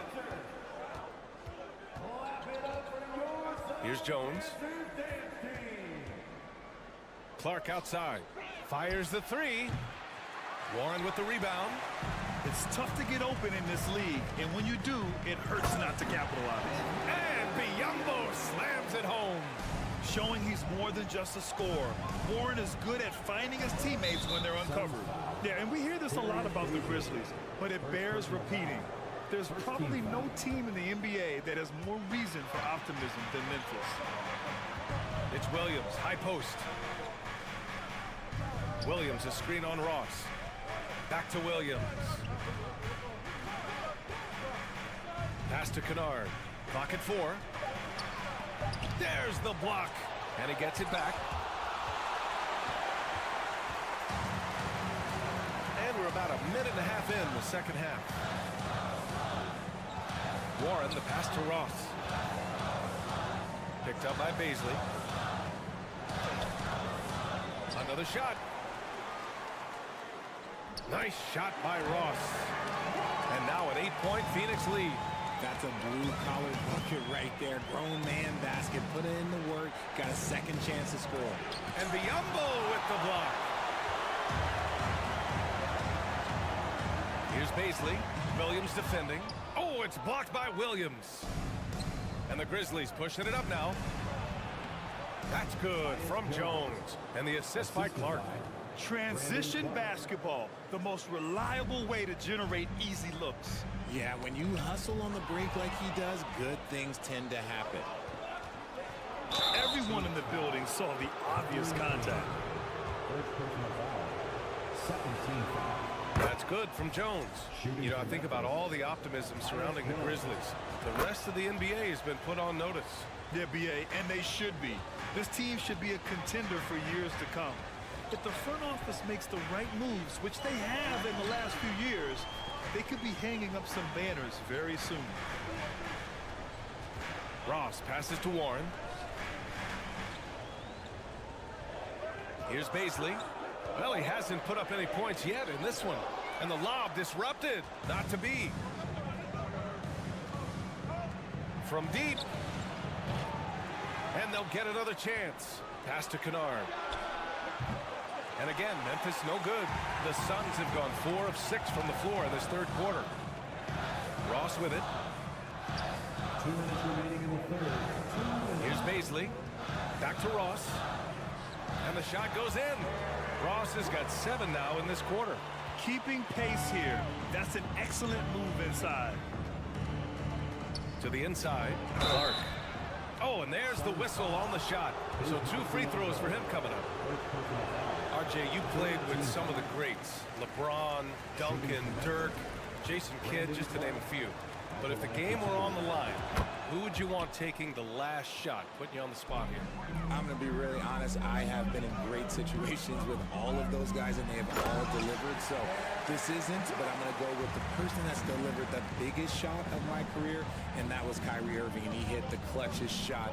Here's Jones. Clark outside. Fires the three. Warren with the rebound. It's tough to get open in this league, and when you do, it hurts not to capitalize. And Biyombo slams it home. Showing he's more than just a scorer. Warren is good at finding his teammates when they're uncovered. Yeah, and we hear this a lot about the Grizzlies, but it bears repeating. There's probably no team in the NBA that has more reason for optimism than Memphis. It's Williams, high post. Williams, a screen on Ross. Back to Williams. Pass to Kennard. Clock at 4. There's the block. And he gets it back. And we're about a minute and a half in the second half. Warren, the pass to Ross. Picked up by Baisley. Another shot. Nice shot by Ross. And now an 8-point Phoenix lead. That's a blue-collar bucket right there. Grown man basket. Put in the work. Got a second chance to score. And Biyombo with the block. Here's Baisley. Williams defending. Oh, it's blocked by Williams. And the Grizzlies pushing it up now. That's good from Jones. And the assist by Clark. Transition basketball, the most reliable way to generate easy looks. Yeah, when you hustle on the break like he does, good things tend to happen. Everyone in the building saw the obvious contact. That's good from Jones. You know, I think about all the optimism surrounding the Grizzlies. The rest of the NBA has been put on notice. Yeah, BA, and they should be. This team should be a contender for years to come. If the front office makes the right moves, which they have in the last few years, they could be hanging up some banners very soon. Ross passes to Warren. Here's Baisley. Well, he hasn't put up any points yet in this one. And the lob disrupted. Not to be. From deep. And they'll get another chance. Pass to Kennard. And again, Memphis no good. The Suns have gone 4 of 6 from the floor in this third quarter. Ross with it. 2 minutes remaining in the third. Here's Baisley. Back to Ross. And the shot goes in. Ross has got 7 now in this quarter. Keeping pace here. That's an excellent move inside. To the inside, Clark. Oh, and there's the whistle on the shot. So 2 free throws for him coming up. RJ, you played with some of the greats. LeBron, Duncan, Dirk, Jason Kidd, just to name a few. But if the game were on the line, who would you want taking the last shot? Putting you on the spot here. I'm going to be really honest. I have been in great situations with all of those guys, and they have all delivered. So this isn't, but I'm going to go with the person that's delivered the biggest shot of my career, and that was Kyrie Irving, and he hit the clutchest shot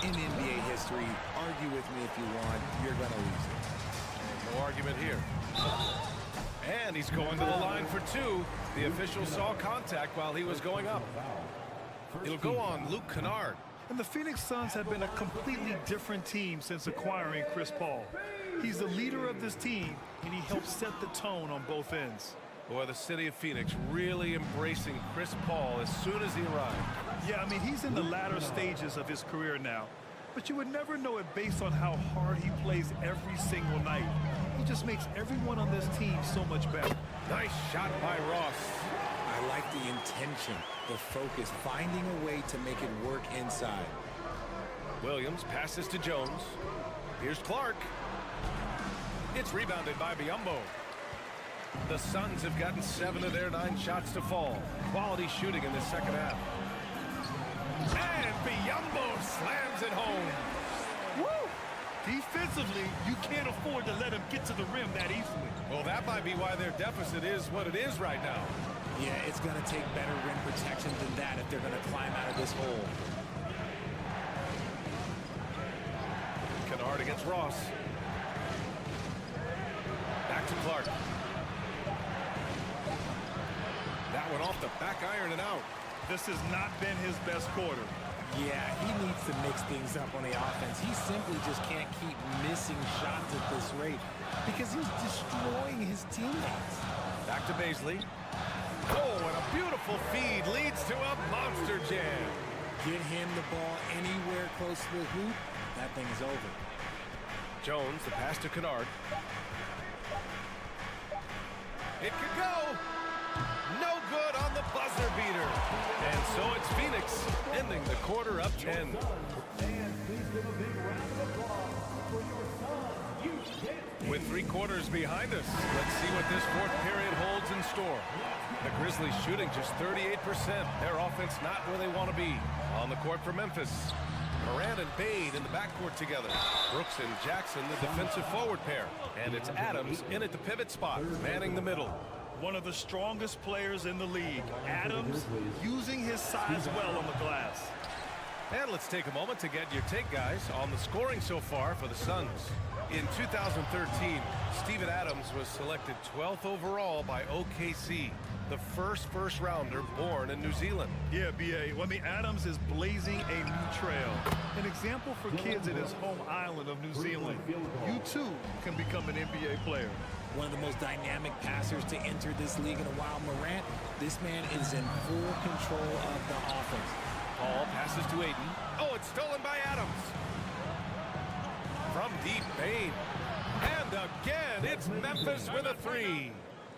in NBA history. Argue with me if you want. You're going to lose it. No argument here. And he's going to the line for 2. The official saw contact while he was going up. It'll go on Luke Kennard. And the Phoenix Suns have been a completely different team since acquiring Chris Paul. He's the leader of this team, and he helps set the tone on both ends. Boy, the city of Phoenix really embracing Chris Paul as soon as he arrived. Yeah, I mean, he's in the latter stages of his career now. But you would never know it based on how hard he plays every single night. He just makes everyone on this team so much better. Nice shot by Ross. I like the intention, the focus, finding a way to make it work inside. Williams passes to Jones. Here's Clark. It's rebounded by Biyombo. The Suns have gotten 7 of their 9 shots to fall. Quality shooting in the second half. And Biyombo slams it home. Woo! Defensively, you can't afford to let him get to the rim that easily. Well, that might be why their deficit is what it is right now. Yeah, it's going to take better rim protection than that if they're going to climb out of this hole. Kennard against Ross. Clark. That one off the back iron and out. This has not been his best quarter. Yeah, he needs to mix things up on the offense. He simply just can't keep missing shots at this rate because he's destroying his teammates. Back to Baisley. Oh, and a beautiful feed leads to a monster jam. Get him the ball anywhere close to the hoop, that thing's over. Jones, the pass to Kennard. It could go. No good on the buzzer beater. And so it's Phoenix, ending the quarter up 10. And please give a big round of applause for your son, Skijesss. With 3 quarters behind us, let's see what this fourth period holds in store. The Grizzlies shooting just 38%. Their offense not where they want to be. On the court for Memphis. Morant and Bade in the backcourt together. Brooks and Jackson, the defensive forward pair. And it's Adams in at the pivot spot, manning the middle. One of the strongest players in the league. Adams using his size well on the glass. And let's take a moment to get your take, guys, on the scoring so far for the Suns. In 2013, Steven Adams was selected 12th overall by OKC, the first rounder born in New Zealand. Yeah, B.A. Well, I mean, Adams is blazing a new trail. An example for kids in his home island of New Zealand. You, too, can become an NBA player. One of the most dynamic passers to enter this league in a while. Morant, this man is in full control of the offense. Paul passes to Aiden. Oh, it's stolen by Adams. From deep, Bane. And again, it's Memphis with a 3.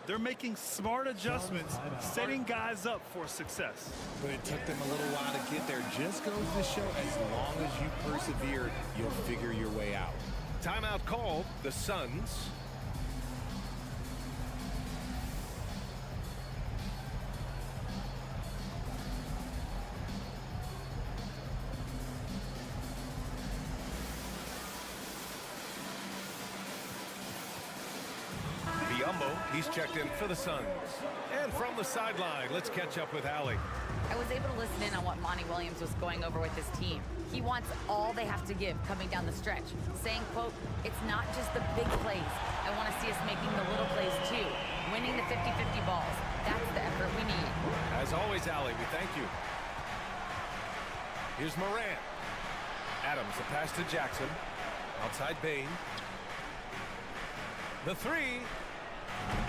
They're making smart adjustments, setting guys up for success. But it took them a little while to get there. Just goes to show, as long as you persevere, you'll figure your way out. Timeout called, the Suns. He's checked in for the Suns. And from the sideline, let's catch up with Allie. I was able to listen in on what Monty Williams was going over with his team. He wants all they have to give coming down the stretch, saying, quote, "It's not just the big plays. I want to see us making the little plays too, winning the 50-50 balls. That's the effort we need." As always, Allie, we thank you. Here's Morant. Adams, the pass to Jackson. Outside Bane. The 3.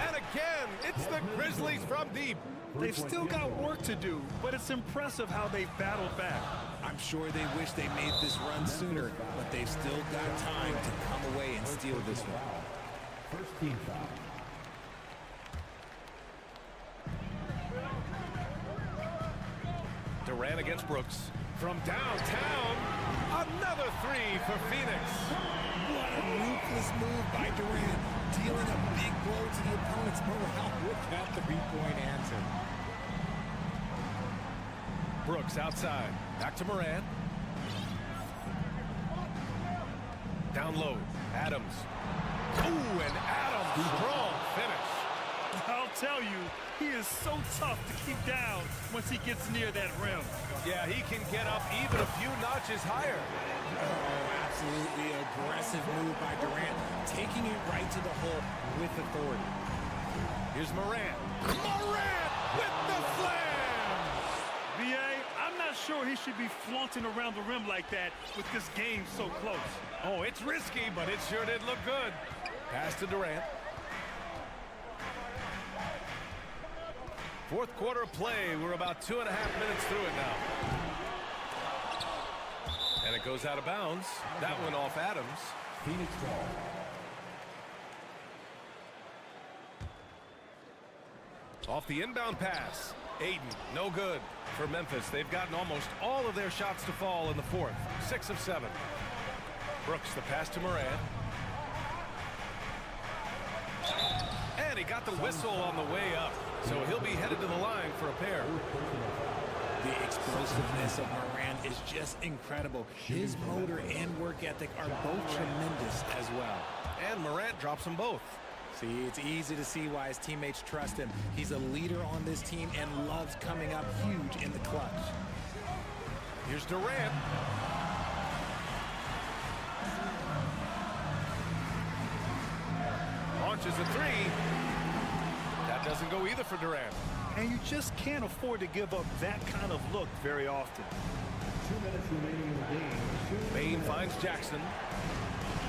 And again, it's the Grizzlies from deep. They've still got work to do, but it's impressive how they've battled back. I'm sure they wish they made this run sooner, but they've still got time to come away and steal this one. First team foul. Durant against Brooks. From downtown, another 3 for Phoenix. What a ruthless move by Durant, dealing a big blow to the opponent's morale with that three-point answer. Brooks outside. Back to Morant. Down low. Adams. Ooh, and Adams. Strong finish. I'll tell you, he is so tough to keep down once he gets near that rim. Yeah, he can get up even a few notches higher. Oh, absolutely aggressive move by Durant, taking it right to the hole with authority. Here's Morant. Morant with the slam! B.A., I'm not sure he should be flaunting around the rim like that with this game so close. Oh, it's risky, but it sure did look good. Pass to Durant. Fourth quarter of play. We're about 2.5 minutes through it now. And it goes out of bounds. That one off Adams. Phoenix ball. Off the inbound pass. Aiden, no good for Memphis. They've gotten almost all of their shots to fall in the fourth. 6 of 7. Brooks, the pass to Morant. And he got the whistle on the way up. So he'll be headed to the line for a pair. The explosiveness of Morant is just incredible. His motor and work ethic are both tremendous as well. And Morant drops them both. See, it's easy to see why his teammates trust him. He's a leader on this team and loves coming up huge in the clutch. Here's Durant. On launches a three. That doesn't go either for Durant. And you just can't afford to give up that kind of look very often. 2 minutes remaining in the game. Bain finds Jackson.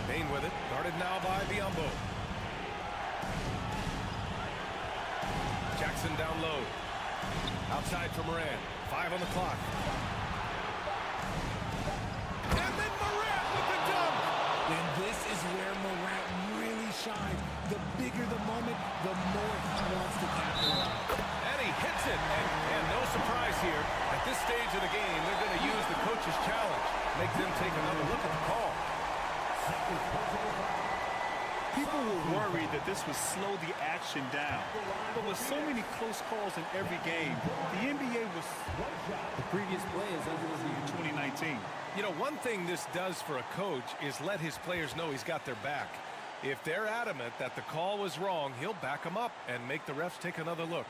Bain with it, guarded now by Biyombo. Jackson down low. Outside for Moran. 5 on the clock. And then Morant with the dunk! And this is where Morant really shines. The bigger the moment, the more he wants to capitalize. And he hits it. And no surprise here. At this stage of the game, they're going to use the coach's challenge. Make them take another look at the call. People were worried that this would slow the action down. But with so many close calls in every game, the NBA was... The previous play is under review. 2019. You know, one thing this does for a coach is let his players know he's got their back. If they're adamant that the call was wrong, he'll back them up and make the refs take another look.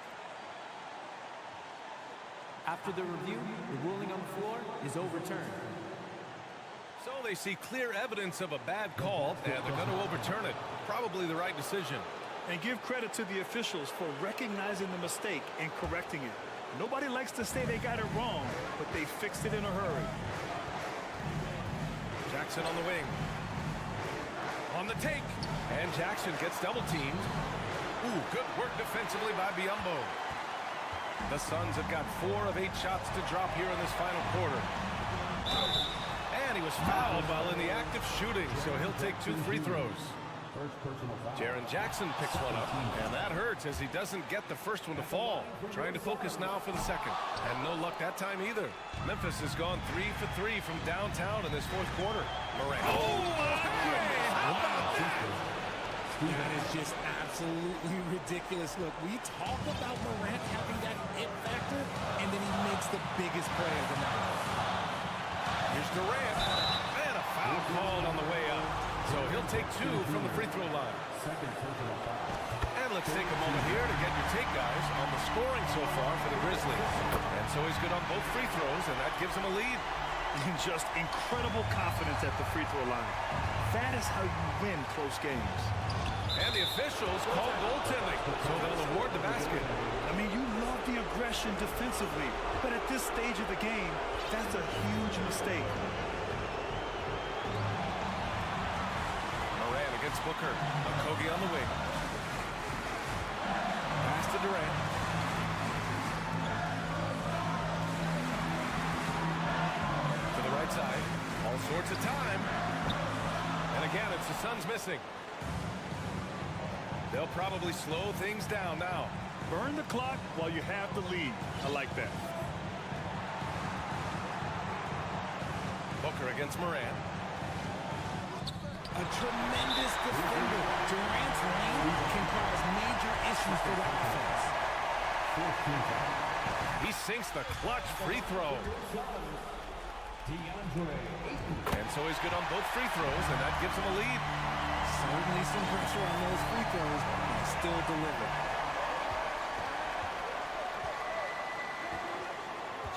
After the review, the ruling on the floor is overturned. So they see clear evidence of a bad call, and they're going to overturn it. Probably the right decision. And give credit to the officials for recognizing the mistake and correcting it. Nobody likes to say they got it wrong, but they fixed it in a hurry. Jackson on the wing. On the take. And Jackson gets double teamed. Ooh, good work defensively by Biyombo. The Suns have got 4 of 8 shots to drop here in this final quarter. And he was fouled while in the act of shooting, so he'll take 2 free throws. Jaren Jackson picks one up, and that hurts as he doesn't get the first one to fall. Trying to focus now for the second, and no luck that time either. Memphis has gone 3 for 3 from downtown in this 4th quarter. Morant. Oh, That is just absolutely ridiculous. Look, we talk about Morant having that it factor, and then he makes the biggest play of the night. Here's Durant, and a foul called on the way up. So he'll take 2 from the free throw line. And let's take a moment here to get your take, guys, on the scoring so far for the Grizzlies. And so he's good on both free throws, and that gives him a lead. And just incredible confidence at the free throw line. That is how you win close games. And the officials call goaltending, so they'll award the basket. I mean, you love the aggression defensively, but at this stage of the game, that's a huge mistake. Moran against Booker. Okogie on the wing. Pass to Durant. To the right side. All sorts of time. And again, it's the Suns missing. They'll probably slow things down now. Burn the clock while you have the lead. I like that. Booker against Moran. A tremendous defender. Durant's lane can cause major issues for the offense. He sinks the clutch free throw. And so he's good on both free throws, and that gives him a lead. Certainly some pressure on those free throws, but still deliver.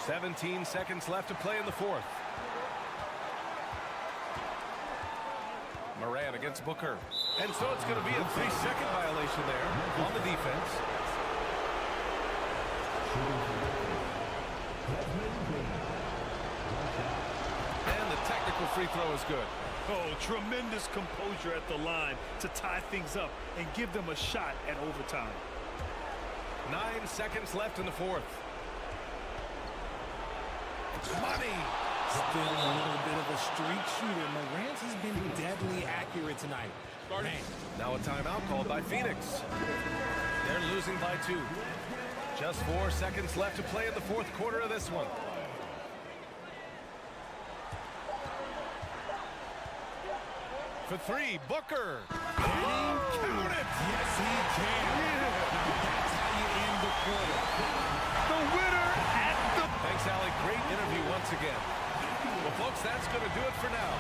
17 seconds left to play in the 4th. Moran against Booker. And so it's going to be a 3-second violation there on the defense. And the technical free throw is good. Oh, tremendous composure at the line to tie things up and give them a shot at overtime. 9 seconds left in the 4th. Money. Still a little bit of a streak shooter. Morant has been deadly accurate tonight. Man. Now a timeout called by Phoenix. They're losing by 2. Just 4 seconds left to play in the 4th quarter of this one. For 3, Booker. Can he count it? Yes, he can. That's how you end the quarter. The winner at the... Thanks, Allie. Great interview once again. Well, folks, that's going to do it for now.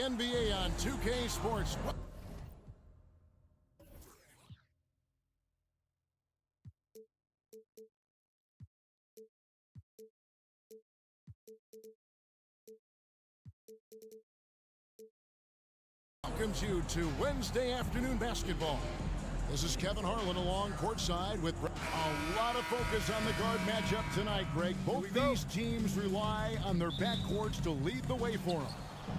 NBA on 2K Sports. Welcomes you to Wednesday afternoon basketball. This is Kevin Harlan along courtside with a lot of focus on the guard matchup tonight, Greg. Both these teams rely on their backcourts to lead the way for them.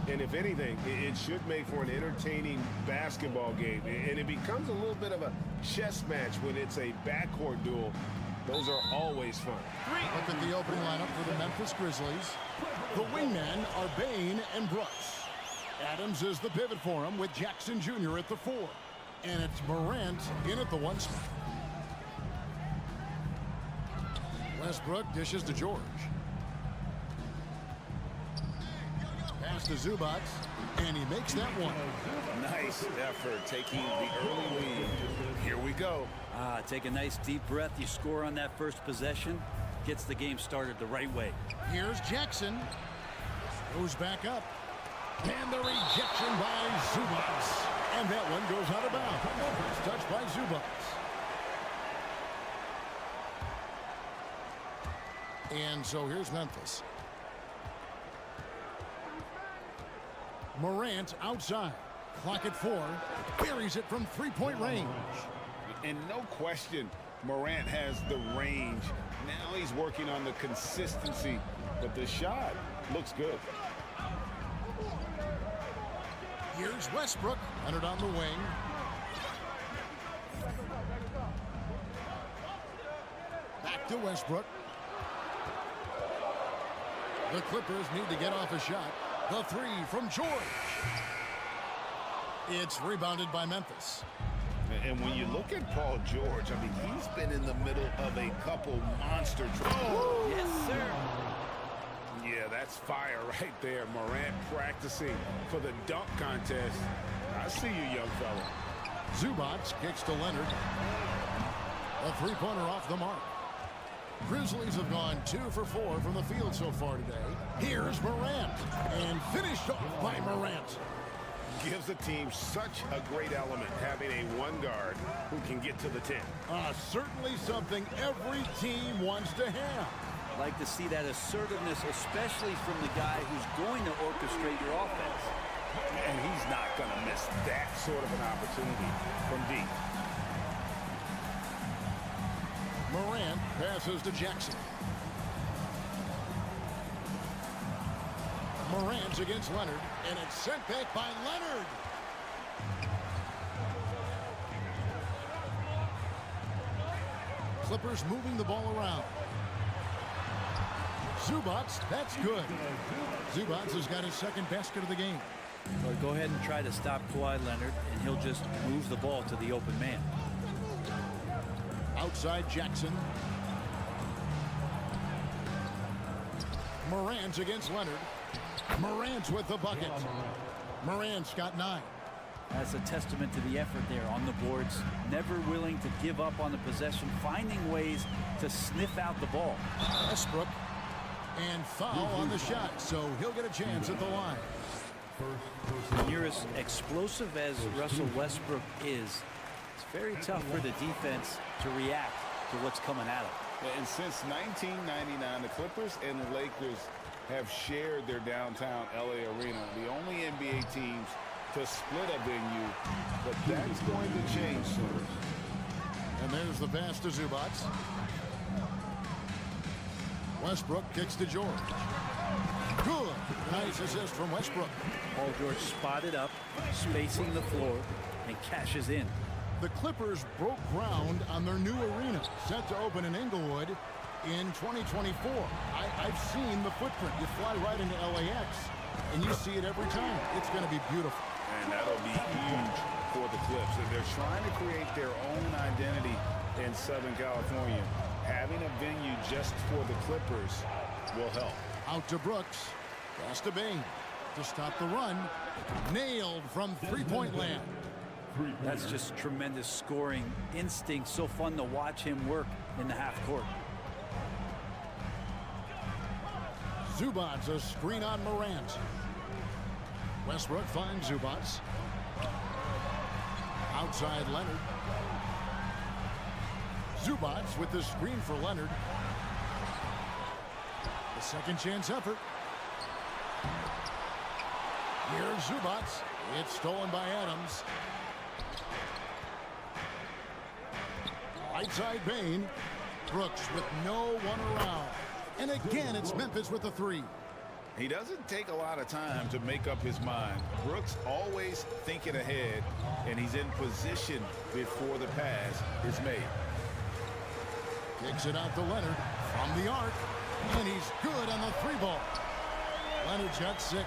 And if anything, it should make for an entertaining basketball game. And it becomes a little bit of a chess match when it's a backcourt duel. Those are always fun. Look at the opening lineup for the Memphis Grizzlies. The wingmen are Bain and Brooks. Adams is the pivot for him with Jackson Jr. at the 4. And it's Morant in at the 1 spot. Westbrook dishes to George. Pass to Zubac, and he makes that one. Nice effort taking the early lead. Here we go. Take a nice deep breath. You score on that first possession. Gets the game started the right way. Here's Jackson. Goes back up. And the rejection by Zubac. And that one goes out of bounds. It's touched by Zubac. And so here's Memphis. Morant outside. Clock at 4. Buries it from three-point range. And no question, Morant has the range. Now he's working on the consistency, but the shot looks good. Here's Westbrook. Leonard on the wing. Back to Westbrook. The Clippers need to get off a shot. The 3 from George. It's rebounded by Memphis. And when you look at Paul George, I mean, he's been in the middle of a couple monster tries. Yes, sir. Yeah, that's fire right there. Morant practicing for the dunk contest. I see you, young fella. Zubac kicks to Leonard. A three-pointer off the mark. Grizzlies have gone 2 for 4 from the field so far today. Here's Morant. And finished off by Morant. Gives the team such a great element having a one guard who can get to the 10. Certainly something every team wants to have. Like to see that assertiveness, especially from the guy who's going to orchestrate your offense. And he's not going to miss that sort of an opportunity from deep. Morant passes to Jackson. Morant's against Leonard, and it's sent back by Leonard. Clippers moving the ball around. Zubac, that's good. Zubac has got his second basket of the game. Well, go ahead and try to stop Kawhi Leonard, and he'll just move the ball to the open man. Outside Jackson. Morant's against Leonard. Morant's with the bucket. Morant's got 9. That's a testament to the effort there on the boards. Never willing to give up on the possession, finding ways to sniff out the ball. Westbrook. And foul on the shot, so he'll get a chance at the line. When you're as explosive as Russell Westbrook is, it's very tough for the defense to react to what's coming at them. And since 1999, the Clippers and the Lakers have shared their downtown LA arena, the only NBA teams to split a venue, but that's going to change soon. And there's the pass to Zubac. Westbrook kicks to George. Good. Nice assist from Westbrook. Paul George spotted up, spacing the floor, and cashes in. The Clippers broke ground on their new arena, set to open in Inglewood in 2024. I've seen the footprint. You fly right into LAX, and you see it every time. It's going to be beautiful. And that'll be huge for the Clips. They're trying to create their own identity in Southern California. Having a venue just for the Clippers will help. Out to Brooks. Pass to Bain to stop the run. Nailed from three-point land. That's just tremendous scoring instinct. So fun to watch him work in the half court. Zubac, a screen on Morant. Westbrook finds Zubats. Outside Leonard. Zubats with the screen for Leonard. The second chance effort. Here's Zubats. It's stolen by Adams. Right side Bain. Brooks with no one around. And again, it's Memphis with the three. He doesn't take a lot of time to make up his mind. Brooks always thinking ahead, and he's in position before the pass is made. Kicks it out to Leonard from the arc, and he's good on the three ball. Leonard's got 6.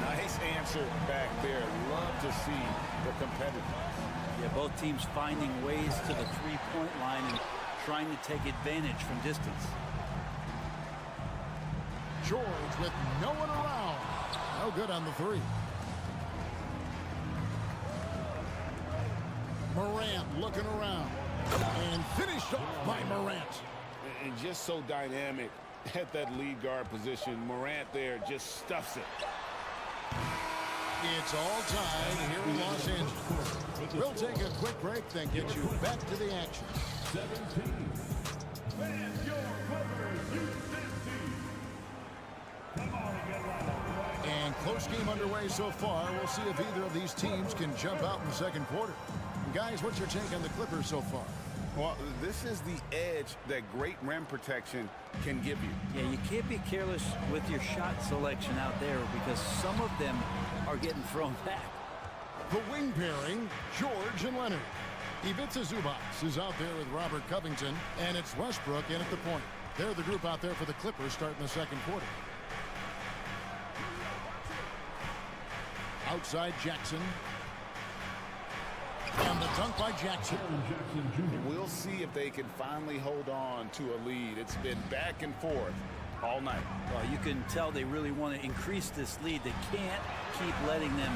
Nice answer back there. Love to see the competitiveness. Yeah, both teams finding ways to the three-point line and trying to take advantage from distance. George with no one around. No good on the three. Morant looking around. And finished off by Morant. And just so dynamic at that lead guard position. Morant there just stuffs it. It's all tied here in Los Angeles. We'll take a quick break, then get you back to the action. 17. And your Clippers, you 50. Come on and get right. And close game underway so far. We'll see if either of these teams can jump out in the second quarter. And guys, what's your take on the Clippers so far? Well, this is the edge that great rim protection can give you. Yeah, you can't be careless with your shot selection out there because some of them are getting thrown back. The wing pairing, George and Leonard. Ivica Zubats is out there with Robert Covington, and it's Westbrook in at the point. They're the group out there for the Clippers starting the second quarter. Outside Jackson. And the dunk by Jackson. We'll see if they can finally hold on to a lead. It's been back and forth all night. Well, you can tell they really want to increase this lead. They can't keep letting them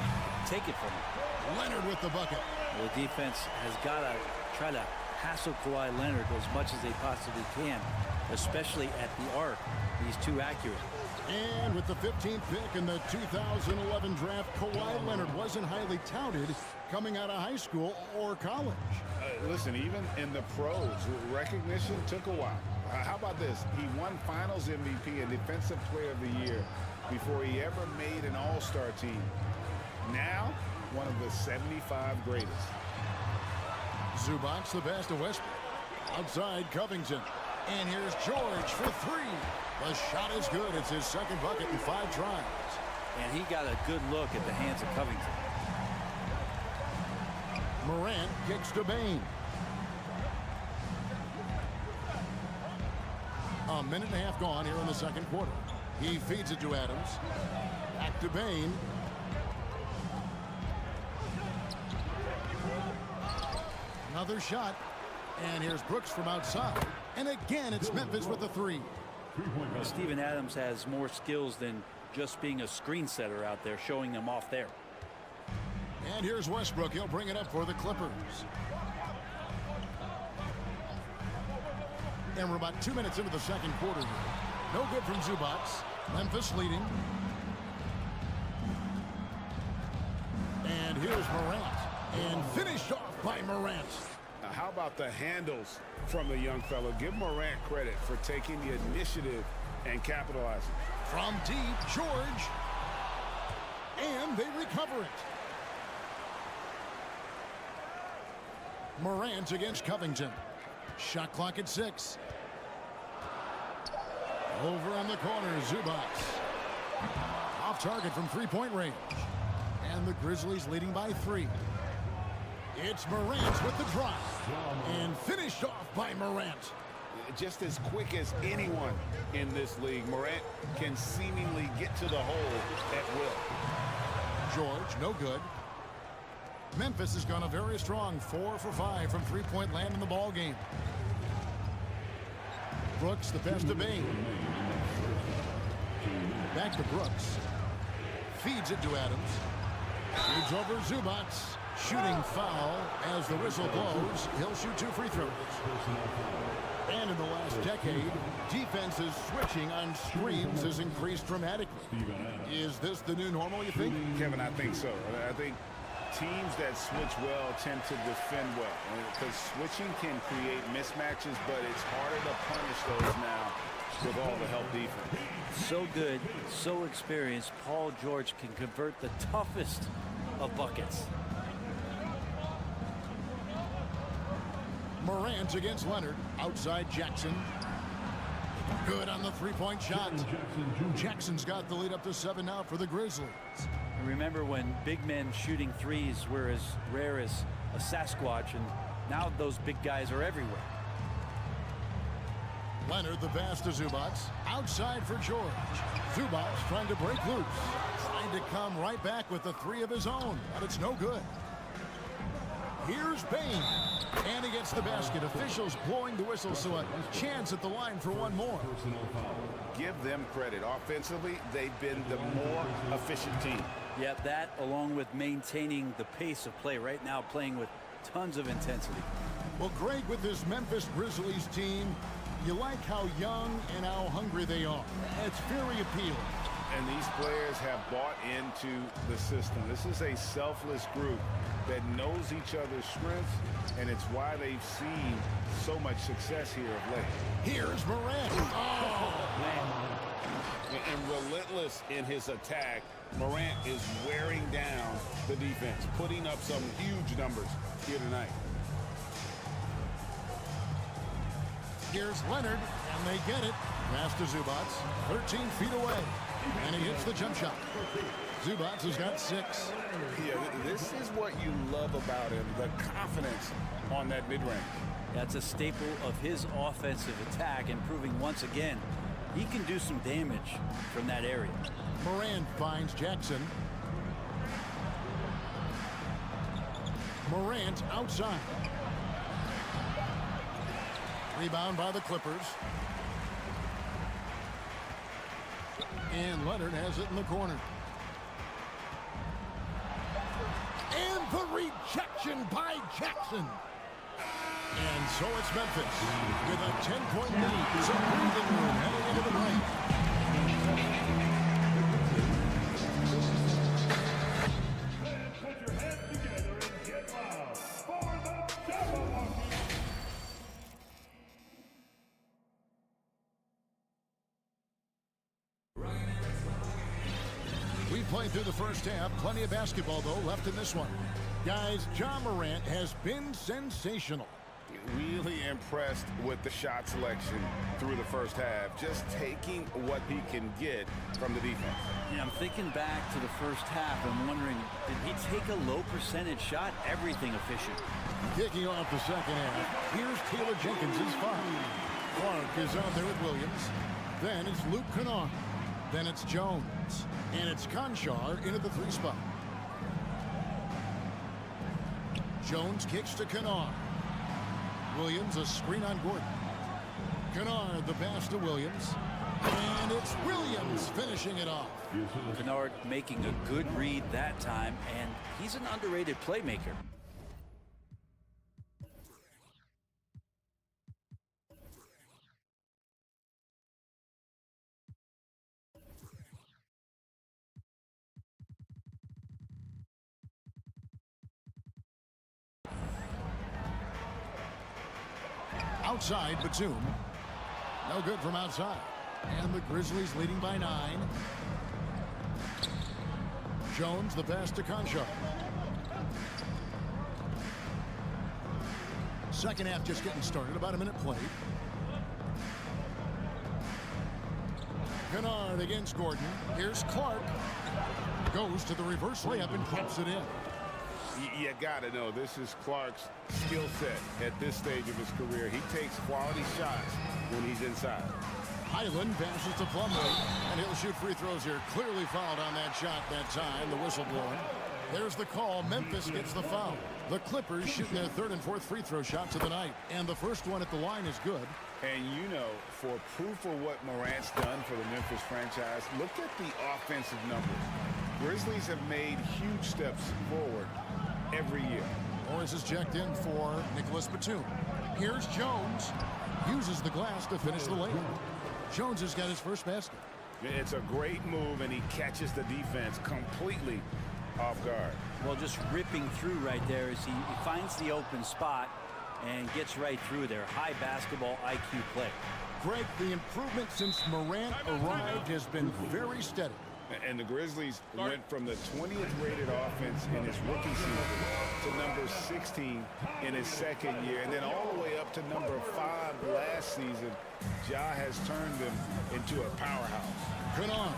take it from them. Leonard with the bucket. The defense has got to try to hassle Kawhi Leonard as much as they possibly can, especially at the arc. He's too accurate. And with the 15th pick in the 2011 draft, Kawhi Leonard wasn't highly touted coming out of high school or college. Listen, even in the pros, recognition took a while. How about this? He won Finals MVP and Defensive Player of the Year before he ever made an All-Star team. Now, one of the 75 greatest. Zubats the best of Westbrook. Outside Covington. And here's George for three. The shot is good. It's his second bucket in 5 tries. And he got a good look at the hands of Covington. Morant kicks to Bain. A minute and a half gone here in the second quarter. He feeds it to Adams. Back to Bain. Another shot. And here's Brooks from outside. And again, it's Memphis with the three. Well, Steven Adams has more skills than just being a screen setter out there, showing them off there. And here's Westbrook. He'll bring it up for the Clippers. And we're about 2 minutes into the second quarter here. No good from Zubats. Memphis leading. And here's Morant. And finished off by Morant. Now, how about the handles from the young fellow? Give Morant credit for taking the initiative and capitalizing. From deep, George. And they recover it. Morant against Covington. Shot clock at 6. Over on the corner, Zubats. Off target from three-point range. And the Grizzlies leading by 3. It's Morant with the drive. And finished off by Morant. Just as quick as anyone in this league, Morant can seemingly get to the hole at will. George, no good. Memphis has gone a very strong 4 for 5 from three-point land in the ball game. Brooks, the best of Bain. Back to Brooks. Feeds it to Adams. Feeds over Zubats. Shooting foul as the whistle blows. He'll shoot 2 free throws. And in the last decade, defenses switching on screens has increased dramatically. Is this the new normal, you think? Kevin, I think so. I think teams that switch well tend to defend well. Because switching can create mismatches, but it's harder to punish those now with all the help defense. So good, so experienced, Paul George can convert the toughest of buckets. Morant against Leonard. Outside Jackson. Good on the three-point shot. Jackson's got the lead up to 7 now for the Grizzlies. And remember when big men shooting threes were as rare as a Sasquatch, and now those big guys are everywhere. Leonard the pass to Zubac. Outside for George. Zubac trying to break loose. Trying to come right back with the 3 of his own, but it's no good. Here's Bain. And he gets the basket. Officials blowing the whistle, so a chance at the line for one more. Give them credit. Offensively, they've been the more efficient team. Yeah, that along with maintaining the pace of play right now, playing with tons of intensity. Well, Greg, with this Memphis Grizzlies team, you like how young and how hungry they are. It's very appealing. And these players have bought into the system. This is a selfless group that knows each other's strengths, and it's why they've seen so much success here of late. Here's Morant. Oh, and relentless in his attack, Morant is wearing down the defense, putting up some huge numbers here tonight. Here's Leonard, and they get it. Pass to Zubac, 13 feet away, and he hits the jump shot. Zubac has got 6. Yeah, this is what you love about him, the confidence on that mid-range. That's a staple of his offensive attack, and proving once again he can do some damage from that area. Morant finds Jackson. Morant outside. Rebound by the Clippers. And Leonard has it in the corner. And the rejection by Jackson. And so it's Memphis with a 10-point lead. Some breathing room heading into the break. Put your hands together and get loud for the Jabberwocky. We played through the first half. Plenty of basketball, though, left in this one. Guys, John Morant has been sensational. Really impressed with the shot selection through the first half. Just taking what he can get from the defense. Yeah, I'm thinking back to the first half. I'm wondering, did he take a low percentage shot? Everything efficient. Kicking off the second half, here's Taylor Jenkins' 5. Clark is out there with Williams. Then it's Luke Kennard. Then it's Jones. And it's Conchar into the 3 spot. Jones kicks to Kennard. Williams a screen on Gordon. Kennard the pass to Williams. And it's Williams finishing it off. Kennard making a good read that time, and he's an underrated playmaker. Outside, Batum. No good from outside. And the Grizzlies leading by 9. Jones, the pass to Conchar. Second half just getting started. About a minute played. Kennard against Gordon. Here's Clark. Goes to the reverse layup and drops it in. You got to know, this is Clark's skill set at this stage of his career. He takes quality shots when he's inside. Highland passes to Plumlee, and he'll shoot free throws here. Clearly fouled on that shot that time, the whistle blowing. There's the call. Memphis gets the foul. The Clippers shooting their 3rd and 4th free throw shots of the night, and the first one at the line is good. And you know, for proof of what Morant's done for the Memphis franchise, look at the offensive numbers. Grizzlies have made huge steps forward every year. Morris is checked in for Nicholas Batum. Here's Jones. Uses the glass to finish the layup. Jones has got his first basket. It's a great move, and he catches the defense completely off guard. Well, just ripping through right there as he finds the open spot and gets right through there. High basketball IQ play. Greg, the improvement since Morant arrived has been very steady. And the Grizzlies went from the 20th rated offense in his rookie season to number 16 in his second year, and then all the way up to number 5 last season. Ja has turned them into a powerhouse. Good on.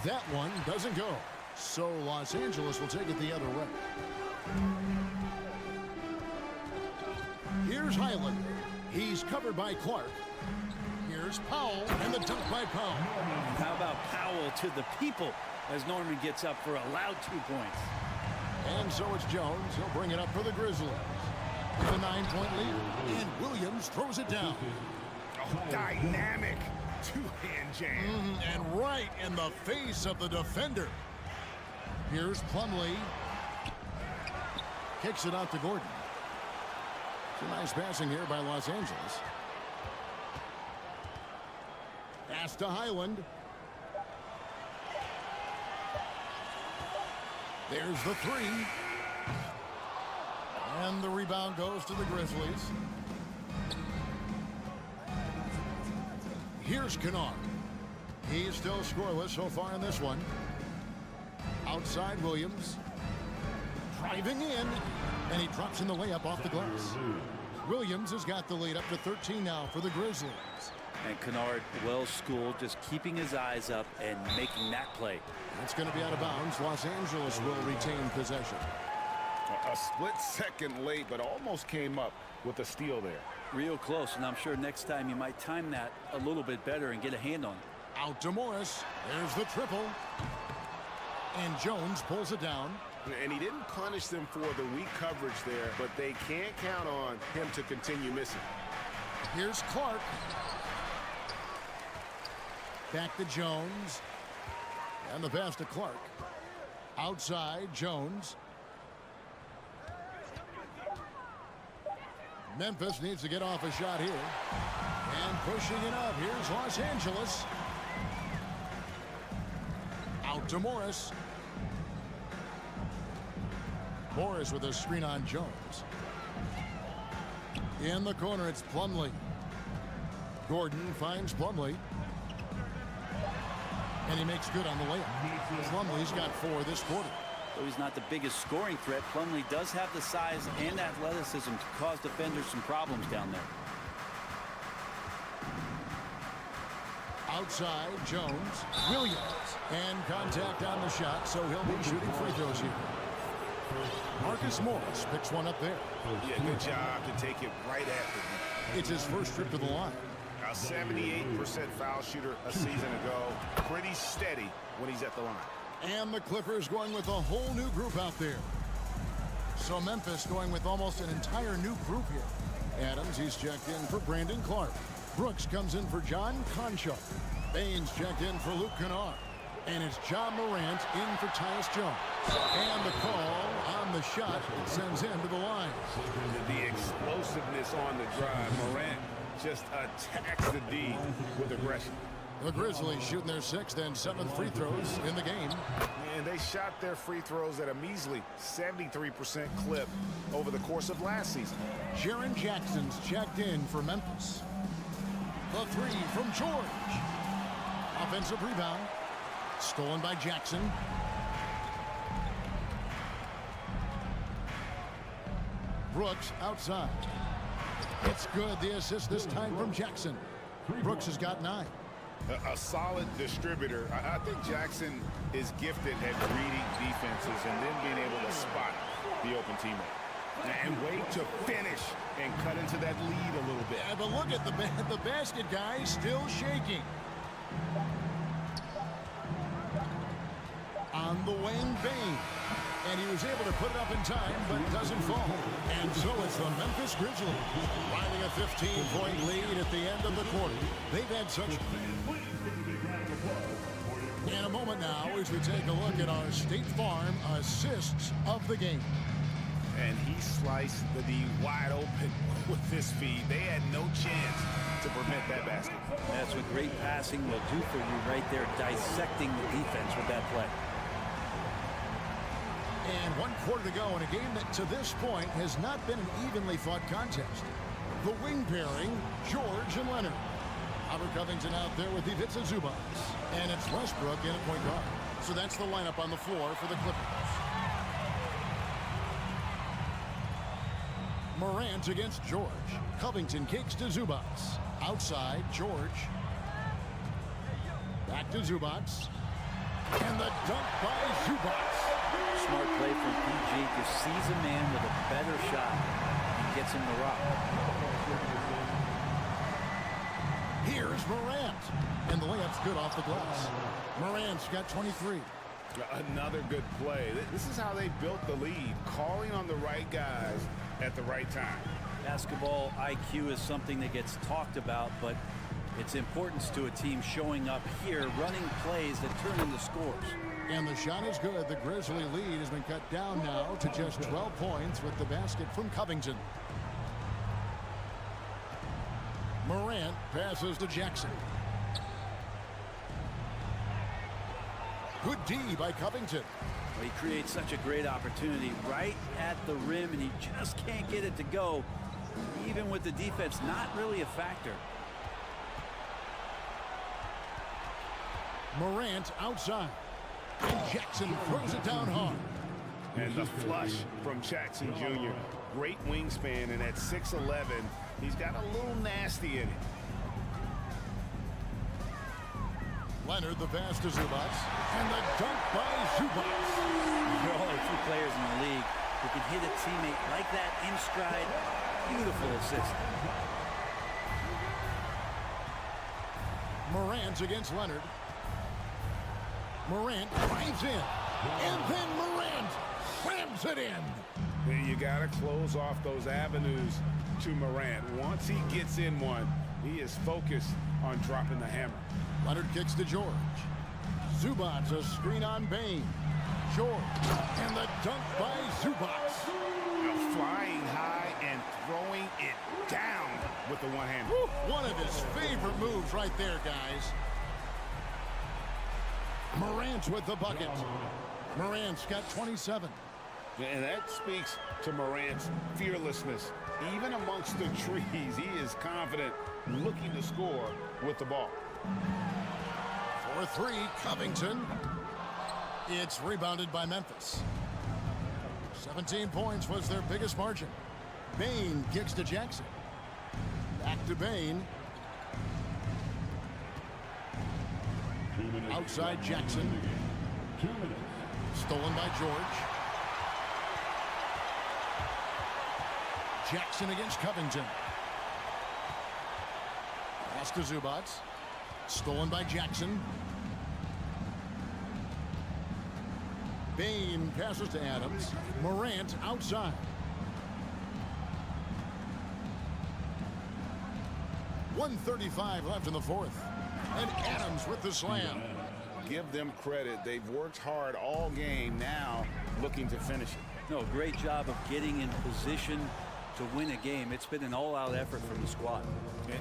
That one doesn't go. So Los Angeles will take it the other way. Here's Highland. He's covered by Clark. Here's Powell, and the dunk by Powell. How about Powell to the people as Norman gets up for a loud 2 points. And so it's Jones. He'll bring it up for the Grizzlies. With a 9-point lead. And Williams throws it down. Oh, dynamic two-hand jam. And right in the face of the defender. Here's Plumlee. Kicks it out to Gordon. Some nice passing here by Los Angeles. Pass to Highland. There's the three. And the rebound goes to the Grizzlies. Here's Kennard. He's still scoreless so far in this one. Outside Williams. Driving in. And he drops in the layup off the glass. Williams has got the lead up to 13 now for the Grizzlies. And Kennard, well schooled, just keeping his eyes up and making that play. That's going to be out of bounds. Los Angeles will retain possession. A split second late, but almost came up with a steal there. Real close, and I'm sure next time you might time that a little bit better and get a hand on it. Out to Morris. There's the triple. And Jones pulls it down. And he didn't punish them for the weak coverage there, but they can't count on him to continue missing. Here's Clark. Back to Jones. And the pass to Clark. Outside, Jones. Memphis needs to get off a shot here. And pushing it up. Here's Los Angeles. Out to Morris. Morris with a screen on Jones. In the corner, it's Plumlee. Gordon finds Plumlee. And he makes good on the layup. Plumlee's got 4 this quarter. Though he's not the biggest scoring threat, Plumlee does have the size and athleticism to cause defenders some problems down there. Outside, Jones. Williams. And contact on the shot, so he'll be shooting free throws here. Marcus Morris picks one up there. Yeah, good job to take it right after him. It's his first trip to the line. A 78% foul shooter a season ago. Pretty steady when he's at the line. And the Clippers going with a whole new group out there. So Memphis going with almost an entire new group here. Adams, he's checked in for Brandon Clark. Brooks comes in for John Conchar. Baines checked in for Luke Kennard. And it's John Morant in for Tyus Jones. And the call on the shot that sends him to the line. The explosiveness on the drive. Morant just attacks the D with aggression. The Grizzlies shooting their 6th and 7th free throws in the game. And they shot their free throws at a measly 73% clip over the course of last season. Jaren Jackson's checked in for Memphis. The 3 from George. Offensive rebound. Stolen by Jackson. Brooks outside. It's good. The assist this time from Jackson. Brooks has got 9. A solid distributor. I think Jackson is gifted at reading defenses and then being able to spot the open teammate. And wait to finish and cut into that lead a little bit. Yeah, but look at the basket guy still shaking. On the wing, Bane. And he was able to put it up in time, but doesn't fall. And so it's the Memphis Grizzlies riding a 15-point lead at the end of the quarter. They've had such... In a moment now, as we take a look at our State Farm assists of the game. And he sliced the D wide open with his feed. They had no chance to prevent that basket. That's what great passing will do for you right there, dissecting the defense with that play. And 1 quarter to go in a game that to this point has not been an evenly fought contest. The wing pairing, George and Leonard. Robert Covington out there with Ivica Zubac. And it's Westbrook in at point guard. So that's the lineup on the floor for the Clippers. Morant against George. Covington kicks to Zubac. Outside, George. Back to Zubac. And the dunk by Zubac. Smart play from PG. Just sees a man with a better shot and gets him the rock. Here's Morant. And the layup's good off the glass. Morant's got 23. Another good play. This is how they built the lead, calling on the right guys at the right time. Basketball IQ is something that gets talked about, but its importance to a team showing up here, running plays that turn into scores. And the shot is good. The Grizzly lead has been cut down now to just 12 points with the basket from Covington. Morant passes to Jackson. Good D by Covington. Well, he creates such a great opportunity right at the rim, and he just can't get it to go, even with the defense not really a factor. Morant outside. And Jackson throws it down hard. And the flush from Jackson Jr. Great wingspan, and at 6'11", he's got a little nasty in it. Leonard the pass to Zubac. And the dunk by Zubac. There are only 2 players in the league who can hit a teammate like that in stride. Beautiful assist. Morant against Leonard. Morant drives in. And then Morant slams it in. And you got to close off those avenues to Morant. Once he gets in one, he is focused on dropping the hammer. Leonard kicks to George. Zubac a screen on Bain. George. And the dunk by Zubac. Flying high and throwing it down with the one hand. One of his favorite moves right there, guys. Morant with the bucket. Morant's got 27. And that speaks to Morant's fearlessness. Even amongst the trees, he is confident, looking to score with the ball. For 3, Covington. It's rebounded by Memphis. 17 points was their biggest margin. Bain kicks to Jackson. Back to Bain. Outside Jackson. Stolen by George. Jackson against Covington. Pass to Zubac. Stolen by Jackson. Bain passes to Adams. Morant outside. .135 left in the fourth. And Adams with the slam. Give them credit. They've worked hard all game, now looking to finish it. No, great job of getting in position to win a game. It's been an all-out effort from the squad.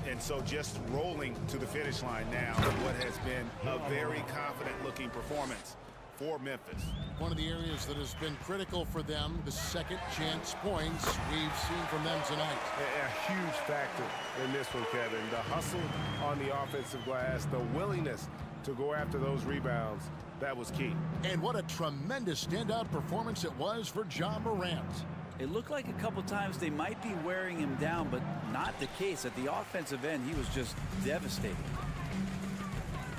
And so just rolling to the finish line now, what has been a very confident-looking performance for Memphis. One of the areas that has been critical for them, the second chance points we've seen from them tonight. A huge factor in this one, Kevin. The hustle on the offensive glass, the willingness to go after those rebounds, that was key. And what a tremendous standout performance it was for Ja Morant. It looked like a couple times they might be wearing him down, but not the case. At the offensive end, he was just devastating.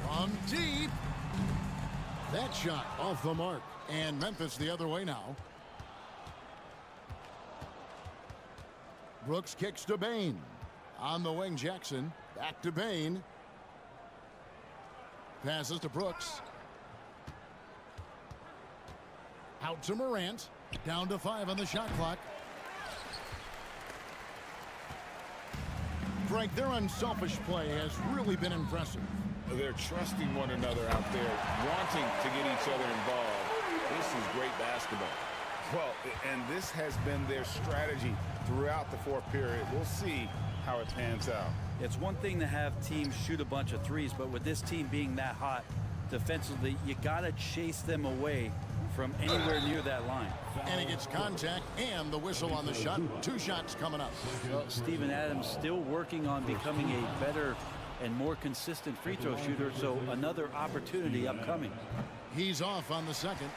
From deep. That shot off the mark. And Memphis the other way now. Brooks kicks to Bain. On the wing, Jackson. Back to Bain. Passes to Brooks. Out to Morant. Down to 5 on the shot clock. Frank, their unselfish play has really been impressive. They're trusting one another out there, wanting to get each other involved. This is great basketball. Well, and this has been their strategy throughout the fourth period. We'll see how it pans out. It's one thing to have teams shoot a bunch of threes, but with this team being that hot defensively, you got to chase them away from anywhere near that line. And he gets contact and the whistle on the shot. 2 shots coming up. Well, Steven Adams still working on becoming a better and more consistent free throw shooter, so another opportunity upcoming. He's off on the second.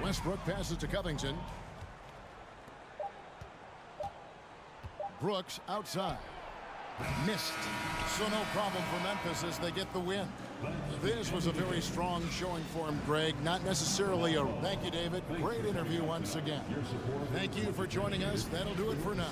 Westbrook passes to Covington. Brooks outside. Missed. So no problem for Memphis as they get the win. This was a very strong showing for him, Greg. Not necessarily a... Thank you, David. Great interview once again. Thank you for joining us. That'll do it for now.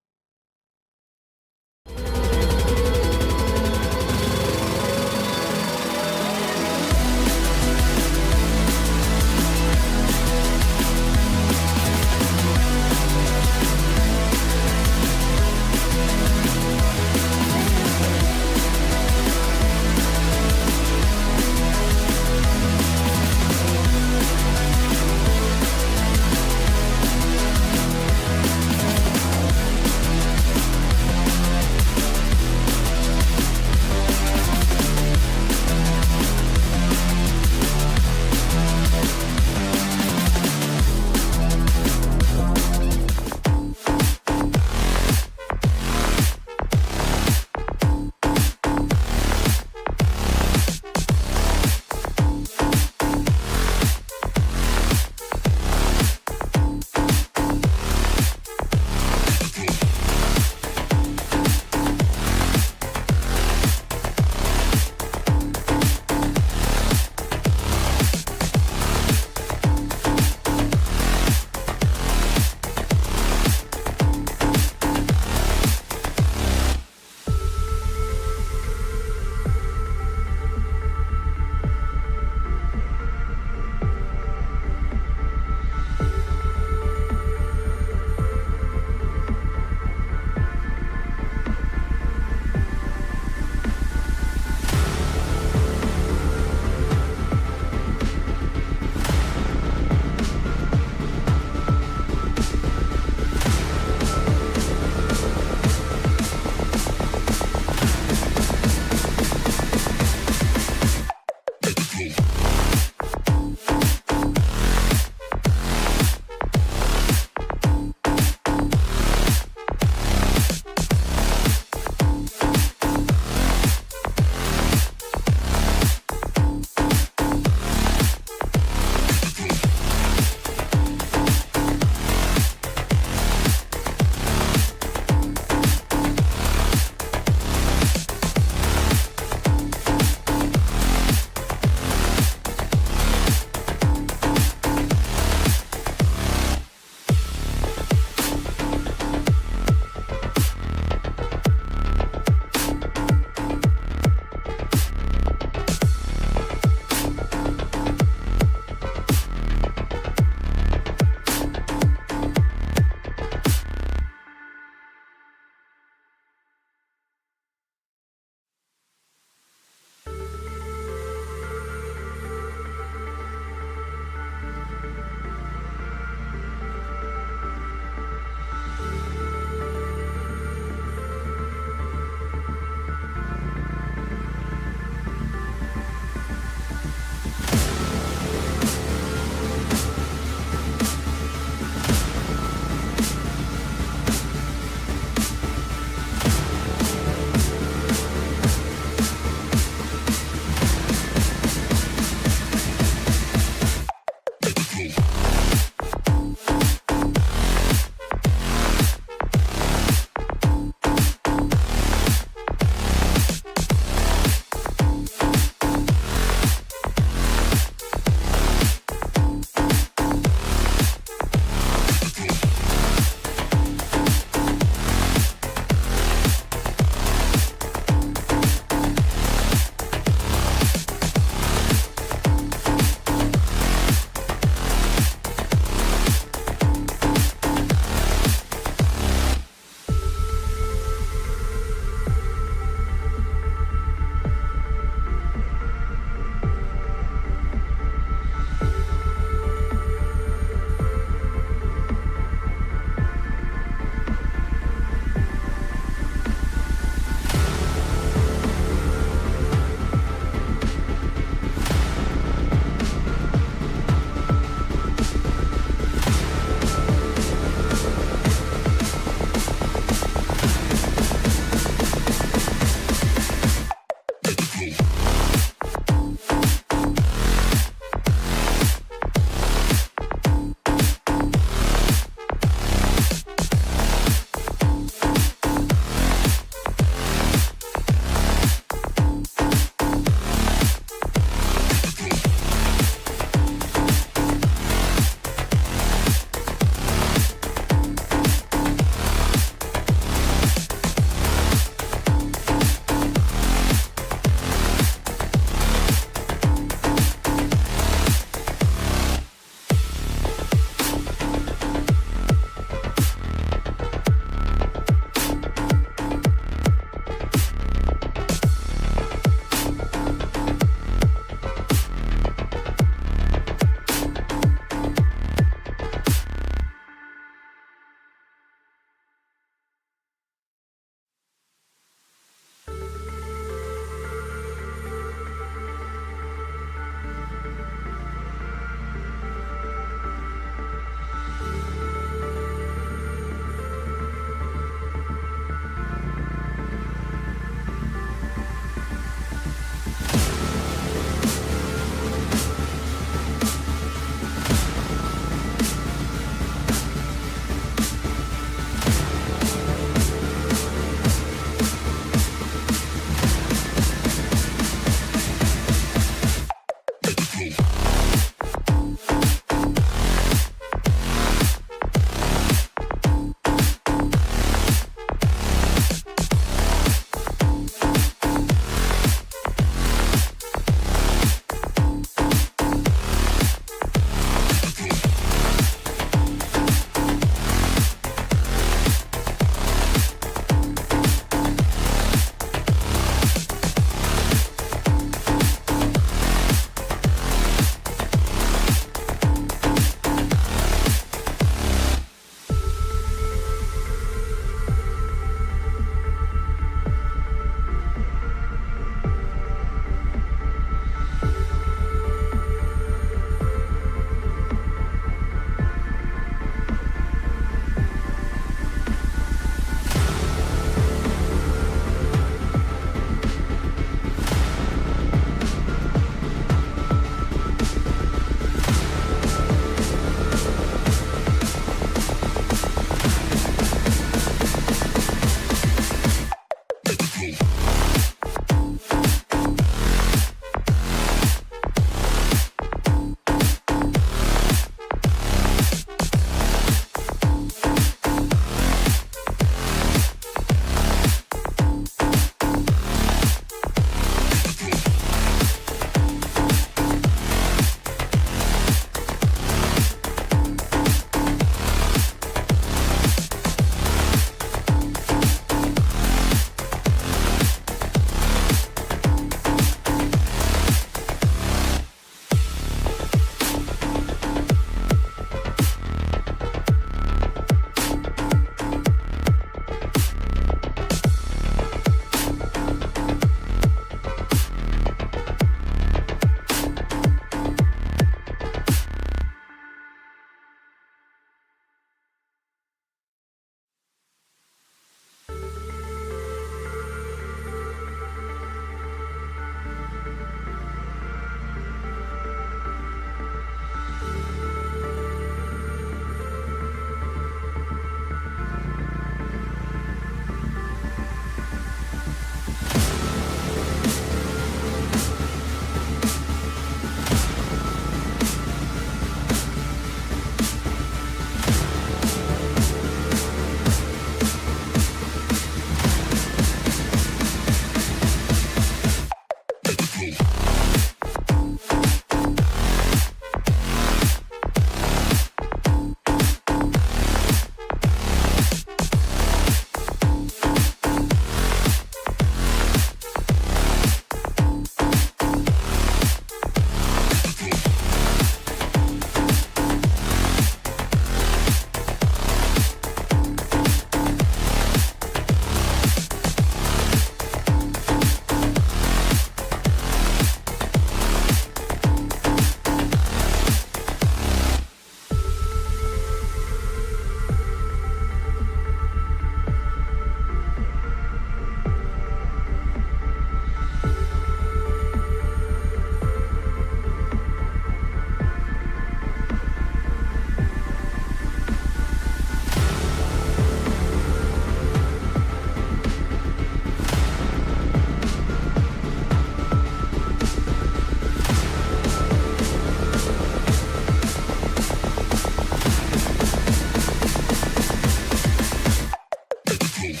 We've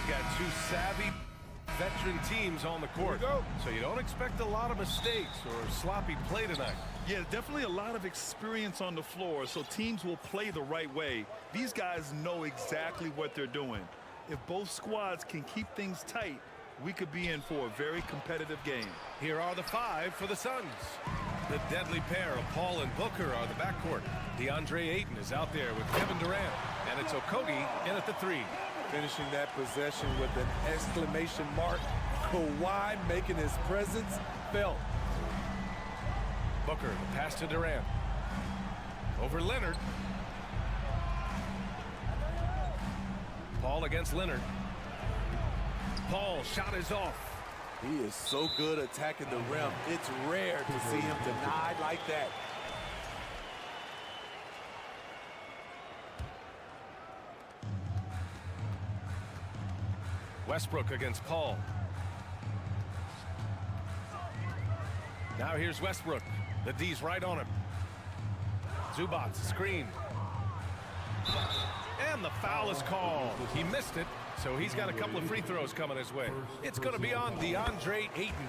got two savvy veteran teams on the court, so you don't expect a lot of mistakes or sloppy play tonight. Yeah, definitely a lot of experience on the floor, so teams will play the right way. These guys know exactly what they're doing. If both squads can keep things tight, we could be in for a very competitive game. Here are the five for the Suns. The deadly pair of Paul and Booker are the backcourt. DeAndre Ayton is out there with Kevin Durant, and it's Okogie in at the three. Finishing that possession with an exclamation mark. Kawhi making his presence felt. Booker, the pass to Durant. Over Leonard. Paul against Leonard. Paul, shot is off. He is so good attacking the rim. It's rare to see him denied like that. Westbrook against Paul. Now here's Westbrook. The D's right on him. Zubac, screen. And the foul is called. He missed it, so he's got a couple of free throws coming his way. It's going to be on DeAndre Ayton.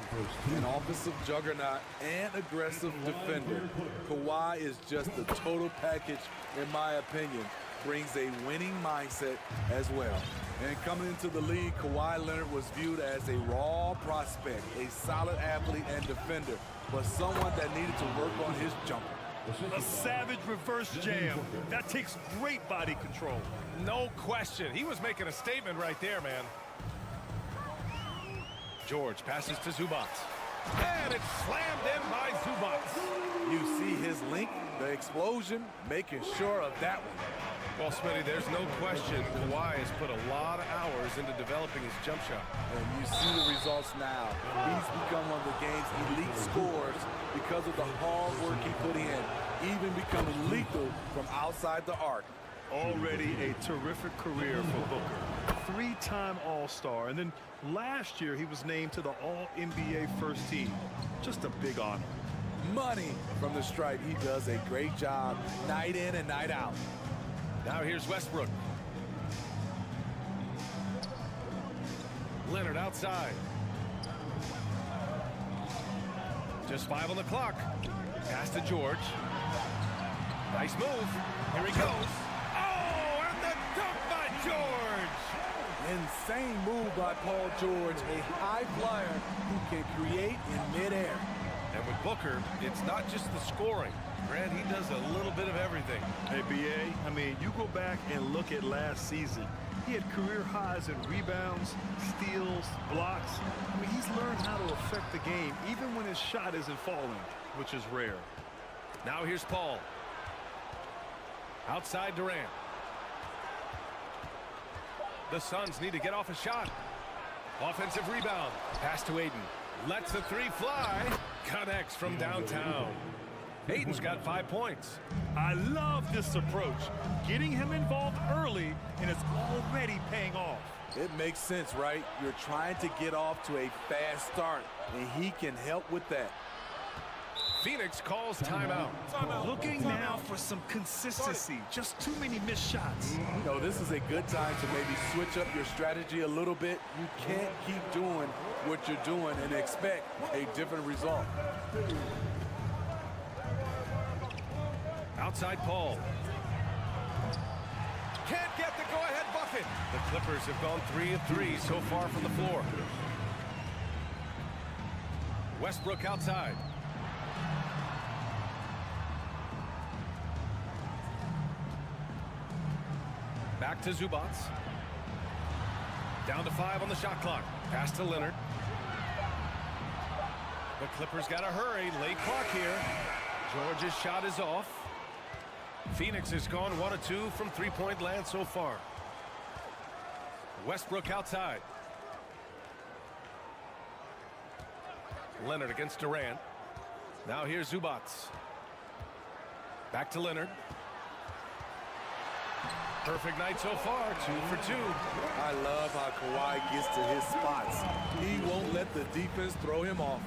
An offensive juggernaut and aggressive defender. Kawhi is just the total package, in my opinion. Brings a winning mindset as well. And coming into the league, Kawhi Leonard was viewed as a raw prospect, a solid athlete and defender, but someone that needed to work on his jumper. A savage reverse jam. That takes great body control. No question. He was making a statement right there, man. George passes to Zubac. And it's slammed in by Zubac. You see his link, the explosion, making sure of that one. Well, Smitty, there's no question Kawhi has put a lot of hours into developing his jump shot. And you see the results now. He's become one of the game's elite scorers because of the hard work he put in, even becoming lethal from outside the arc. Already a terrific career for Booker. Three-time All-Star, and then last year he was named to the All-NBA first team. Just a big honor. Money from the stripe. He does a great job night in and night out. Now here's Westbrook. Leonard outside. Just 5 on the clock. Pass to George. Nice move. Here he goes. Oh, and the dunk by George. Insane move by Paul George, a high flyer who can create in midair. And with Booker, it's not just the scoring. Grant, he does a little bit of everything. Hey, B.A., I mean, you go back and look at last season. He had career highs in rebounds, steals, blocks. I mean, he's learned how to affect the game, even when his shot isn't falling, which is rare. Now here's Paul. Outside Durant. The Suns need to get off a shot. Offensive rebound. Pass to Ayton. Lets the three fly. Connects from downtown. Ayton's got 5 points. I love this approach. Getting him involved early, and it's already paying off. It makes sense, right? You're trying to get off to a fast start, and he can help with that. Phoenix calls timeout. Looking now for some consistency. Just too many missed shots. You know, this is a good time to maybe switch up your strategy a little bit. You can't keep doing what you're doing and expect a different result. Outside Paul. Can't get the go-ahead bucket. The Clippers have gone 3 of 3 so far from the floor. Westbrook outside. Back to Zubac. Down to 5 on the shot clock. Pass to Leonard. The Clippers got to hurry. Late clock here. George's shot is off. Phoenix has gone 1 of 2 from three-point land so far. Westbrook outside. Leonard against Durant. Now here's Zubac. Back to Leonard. Perfect night so far, 2 for 2. I love how Kawhi gets to his spots. He won't let the defense throw him off.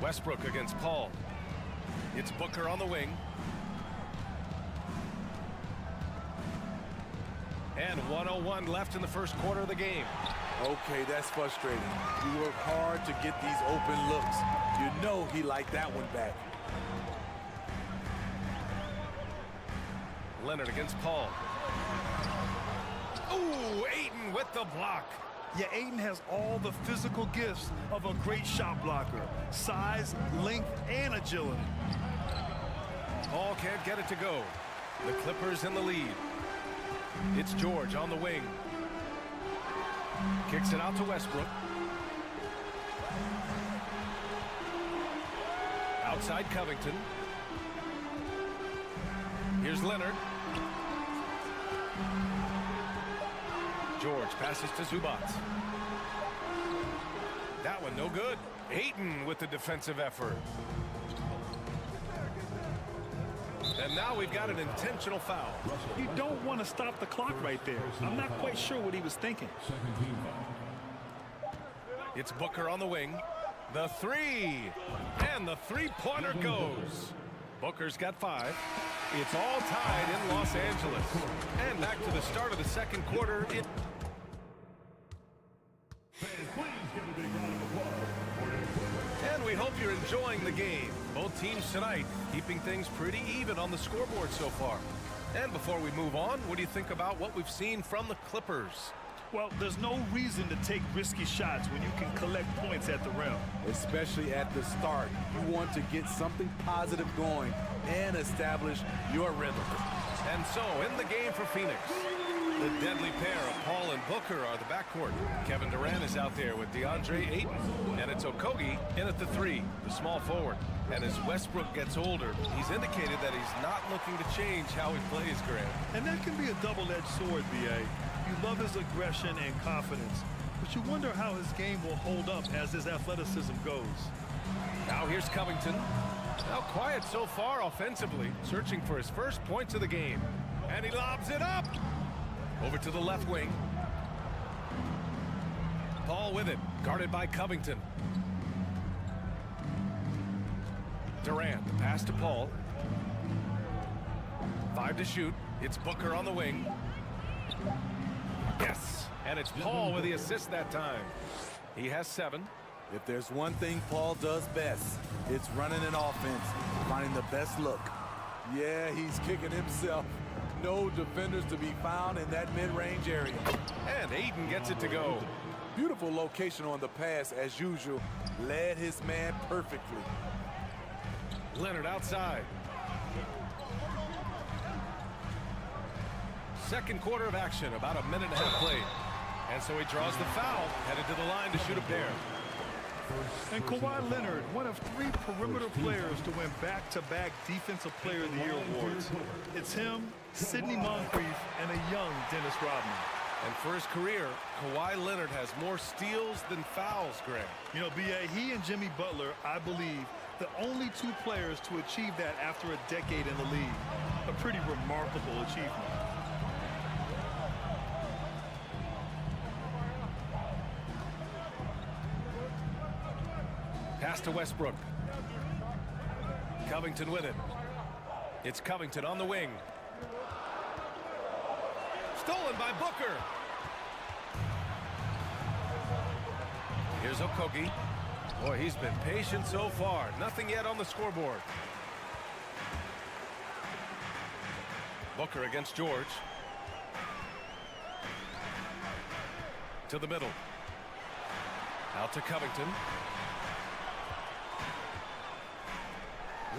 Westbrook against Paul. It's Booker on the wing. And 1:01 left in the first quarter of the game. Okay, that's frustrating. You work hard to get these open looks. You know he liked that one back. Leonard against Paul. Ooh, Ayton with the block. Yeah, Ayton has all the physical gifts of a great shot blocker. Size, length, and agility. Paul can't get it to go. The Clippers in the lead. It's George on the wing. Kicks it out to Westbrook. Outside Covington. Here's Leonard. George passes to Zubac. That one no good. Ayton with the defensive effort. And now we've got an intentional foul. You don't want to stop the clock right there. I'm not quite sure what he was thinking. It's Booker on the wing. The three. And the three-pointer goes. Booker's got 5. It's all tied in Los Angeles. And back to the start of the second quarter. And we hope you're enjoying the game. Both teams tonight keeping things pretty even on the scoreboard so far. And before we move on, what do you think about what we've seen from the Clippers? Well, there's no reason to take risky shots when you can collect points at the rim. Especially at the start. You want to get something positive going and establish your rhythm. And so, in the game for Phoenix, the deadly pair of Paul and Booker are the backcourt. Kevin Durant is out there with DeAndre Ayton. And it's Okogie in at the 3, the small forward. And as Westbrook gets older, he's indicated that he's not looking to change how he plays, Grant. And that can be a double-edged sword, B.A. You love his aggression and confidence, but you wonder how his game will hold up as his athleticism goes. Now here's Covington. Now quiet so far offensively, searching for his first points of the game. And he lobs it up. Over to the left wing. Paul with it, guarded by Covington. Durant, the pass to Paul. 5 to shoot. It's Booker on the wing. Yes, and it's Paul with the assist that time. He has 7. If there's one thing Paul does best, it's running an offense, finding the best look. Yeah, he's kicking himself. No defenders to be found in that mid-range area. And Ayton gets it to go. Beautiful location on the pass as usual. Led his man perfectly. Leonard outside. Second quarter of action, about a minute and a half played. And so he draws the foul, headed to the line to shoot a pair. And Kawhi Leonard, one of 3 perimeter players to win back-to-back Defensive Player of the Year awards. It's him, Sidney Moncrief, and a young Dennis Rodman. And for his career, Kawhi Leonard has more steals than fouls, Greg. You know, B.A., he and Jimmy Butler, I believe, the only 2 players to achieve that after a decade in the league. A pretty remarkable achievement. Pass to Westbrook. Covington with it. It's Covington on the wing. Stolen by Booker. Here's Okogie. Boy, he's been patient so far. Nothing yet on the scoreboard. Booker against George. To the middle. Out to Covington.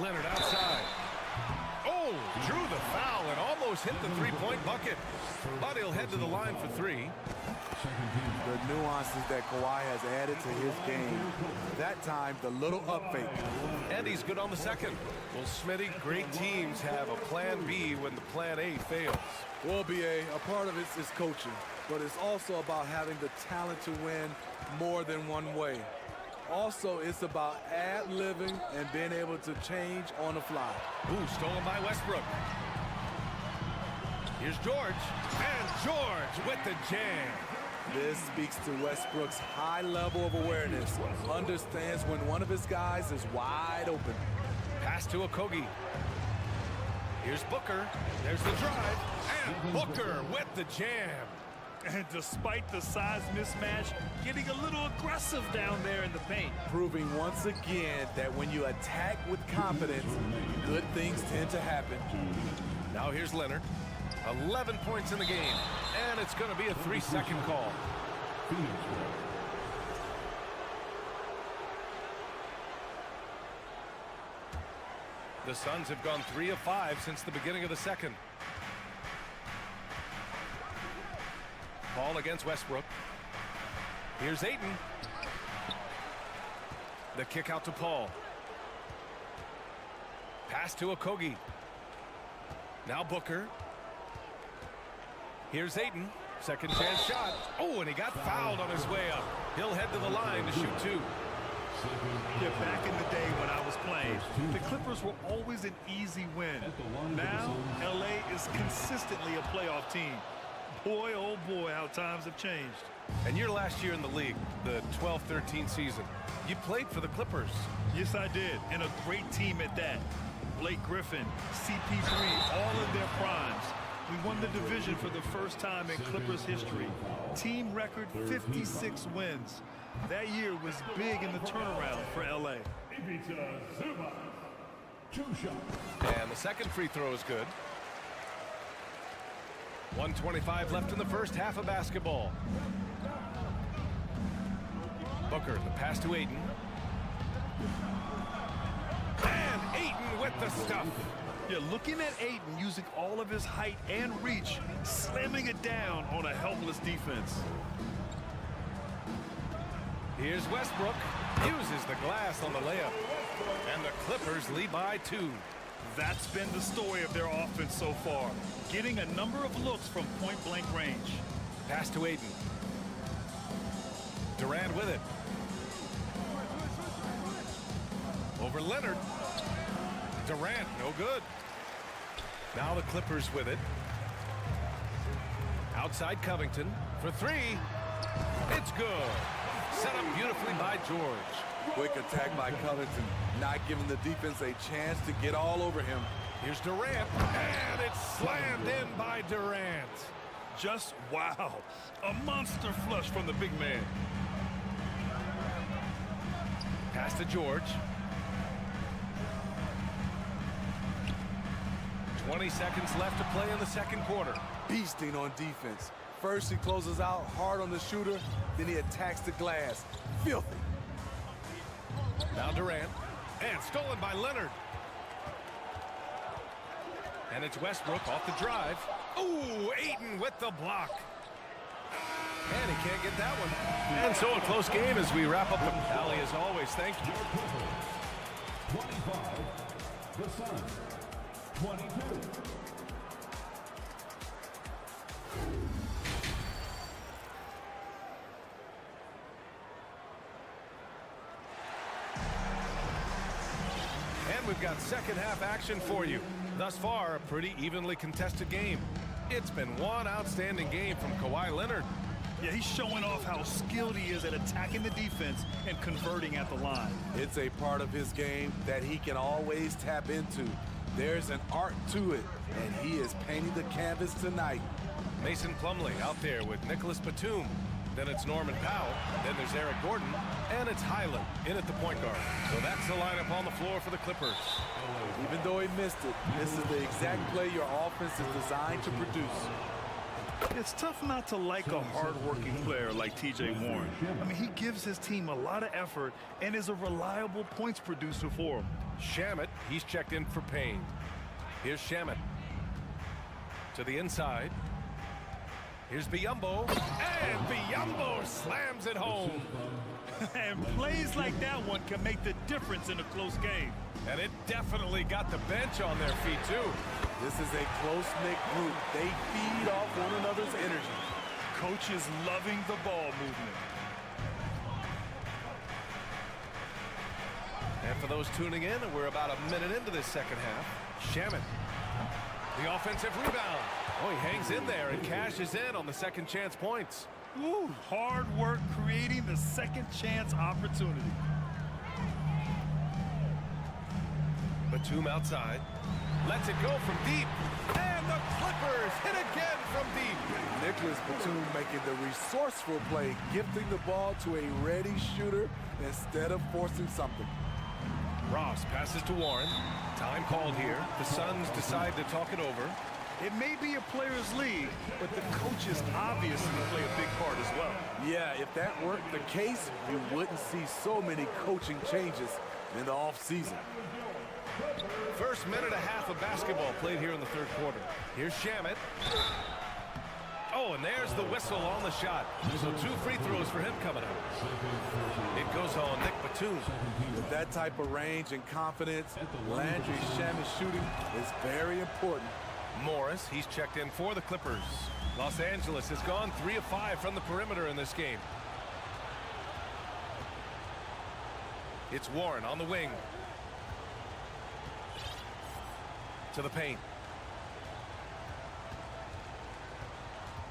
Leonard outside. Oh, drew the foul and almost hit the three-point bucket. But he'll head to the line for 3. The nuances that Kawhi has added to his game. That time, the little up fake. And he's good on the second. Well, Smitty, great teams have a plan B when the plan A fails. Well, B.A., a part of it is coaching, but it's also about having the talent to win more than one way. Also, it's about ad-libbing and being able to change on the fly. Ooh, stolen by Westbrook. Here's George. And George with the jam. This speaks to Westbrook's high level of awareness. Understands when one of his guys is wide open. Pass to Okogie. Here's Booker. There's the drive. And Booker with the jam. And despite the size mismatch, getting a little aggressive down there in the paint. Proving once again that when you attack with confidence, good things tend to happen. Now here's Leonard. 11 points in the game. And it's going to be a 3-second call. The Suns have gone 3 of 5 since the beginning of the second. Ball against Westbrook. Here's Ayton. The kick out to Paul. Pass to Okogie. Now Booker. Here's Ayton. Second chance shot. Oh, and he got fouled on his way up. He'll head to the line to shoot 2. Yeah, back in the day when I was playing, the Clippers were always an easy win. Now, LA is consistently a playoff team. Boy, oh boy, how times have changed. And your last year in the league, the 12-13 season, you played for the Clippers. Yes, I did, and a great team at that. Blake Griffin, CP3, all in their primes. We won the division for the first time in Clippers history. Team record 56 wins. That year was big in the turnaround for LA. And the second free throw is good. 1:25 left in the first half of basketball. Booker, the pass to Ayton. And Ayton with the stuff. Yeah, looking at Ayton using all of his height and reach, slamming it down on a helpless defense. Here's Westbrook. Uses the glass on the layup. And the Clippers lead by 2. That's been the story of their offense so far. Getting a number of looks from point-blank range. Pass to Ayton. Durant with it. Over Leonard. Durant, no good. Now the Clippers with it. Outside Covington for 3. It's good. Set up beautifully by George. Quick attack by Covington, not giving the defense a chance to get all over him. Here's Durant, and it's slammed in by Durant. Just wow. A monster flush from the big man. Pass to George. 20 seconds left to play in the second quarter. Beasting on defense. First he closes out hard on the shooter, then he attacks the glass. Filthy. Now Durant, and stolen by Leonard. And it's Westbrook off the drive. Ooh, Ayton with the block. And he can't get that one. And so a close game as we wrap up the tally as always. Thank you. 25, the Suns. 22. And we've got second half action for you. Thus far, a pretty evenly contested game. It's been one outstanding game from Kawhi Leonard. Yeah, he's showing off how skilled he is at attacking the defense and converting at the line. It's a part of his game that he can always tap into. There's an art to it, and he is painting the canvas tonight. Mason Plumlee out there with Nicholas Batum. Then it's Norman Powell. Then there's Eric Gordon. And it's Highland in at the point guard. So that's the lineup on the floor for the Clippers. Even though he missed it, this is the exact play your offense is designed to produce. It's tough not to like a hard-working player like T.J. Warren. I mean, he gives his team a lot of effort and is a reliable points producer for him. Shamet, he's checked in for Payne. Here's Shamet. To the inside. Here's Biyombo. And Biyombo slams it home. And plays like that one can make the difference in a close game. And it definitely got the bench on their feet, too. This is a close-knit group. They feed off one another's energy. Coach is loving the ball movement. And for those tuning in, we're about a minute into this second half. Shamet, the offensive rebound. Oh, he hangs in there and cashes in on the second chance points. Ooh, hard work creating the second chance opportunity. Batum outside. Lets it go from deep. And the Clippers hit again from deep. Nicholas Batum making the resourceful play, gifting the ball to a ready shooter instead of forcing something. Ross passes to Warren. Time called here. The Suns decide to talk it over. It may be a player's league, but the coaches obviously play a big part as well. Yeah, if that weren't the case, you wouldn't see so many coaching changes in the offseason. First minute and a half of basketball played here in the third quarter. Here's Shamet. Oh, and there's the whistle on the shot. So 2 free throws for him coming up. It goes on Nick Batum. With that type of range and confidence, Landry Shamet's shooting is very important. Morris, he's checked in for the Clippers. Los Angeles has gone 3 of 5 from the perimeter in this game. It's Warren on the wing. To the paint.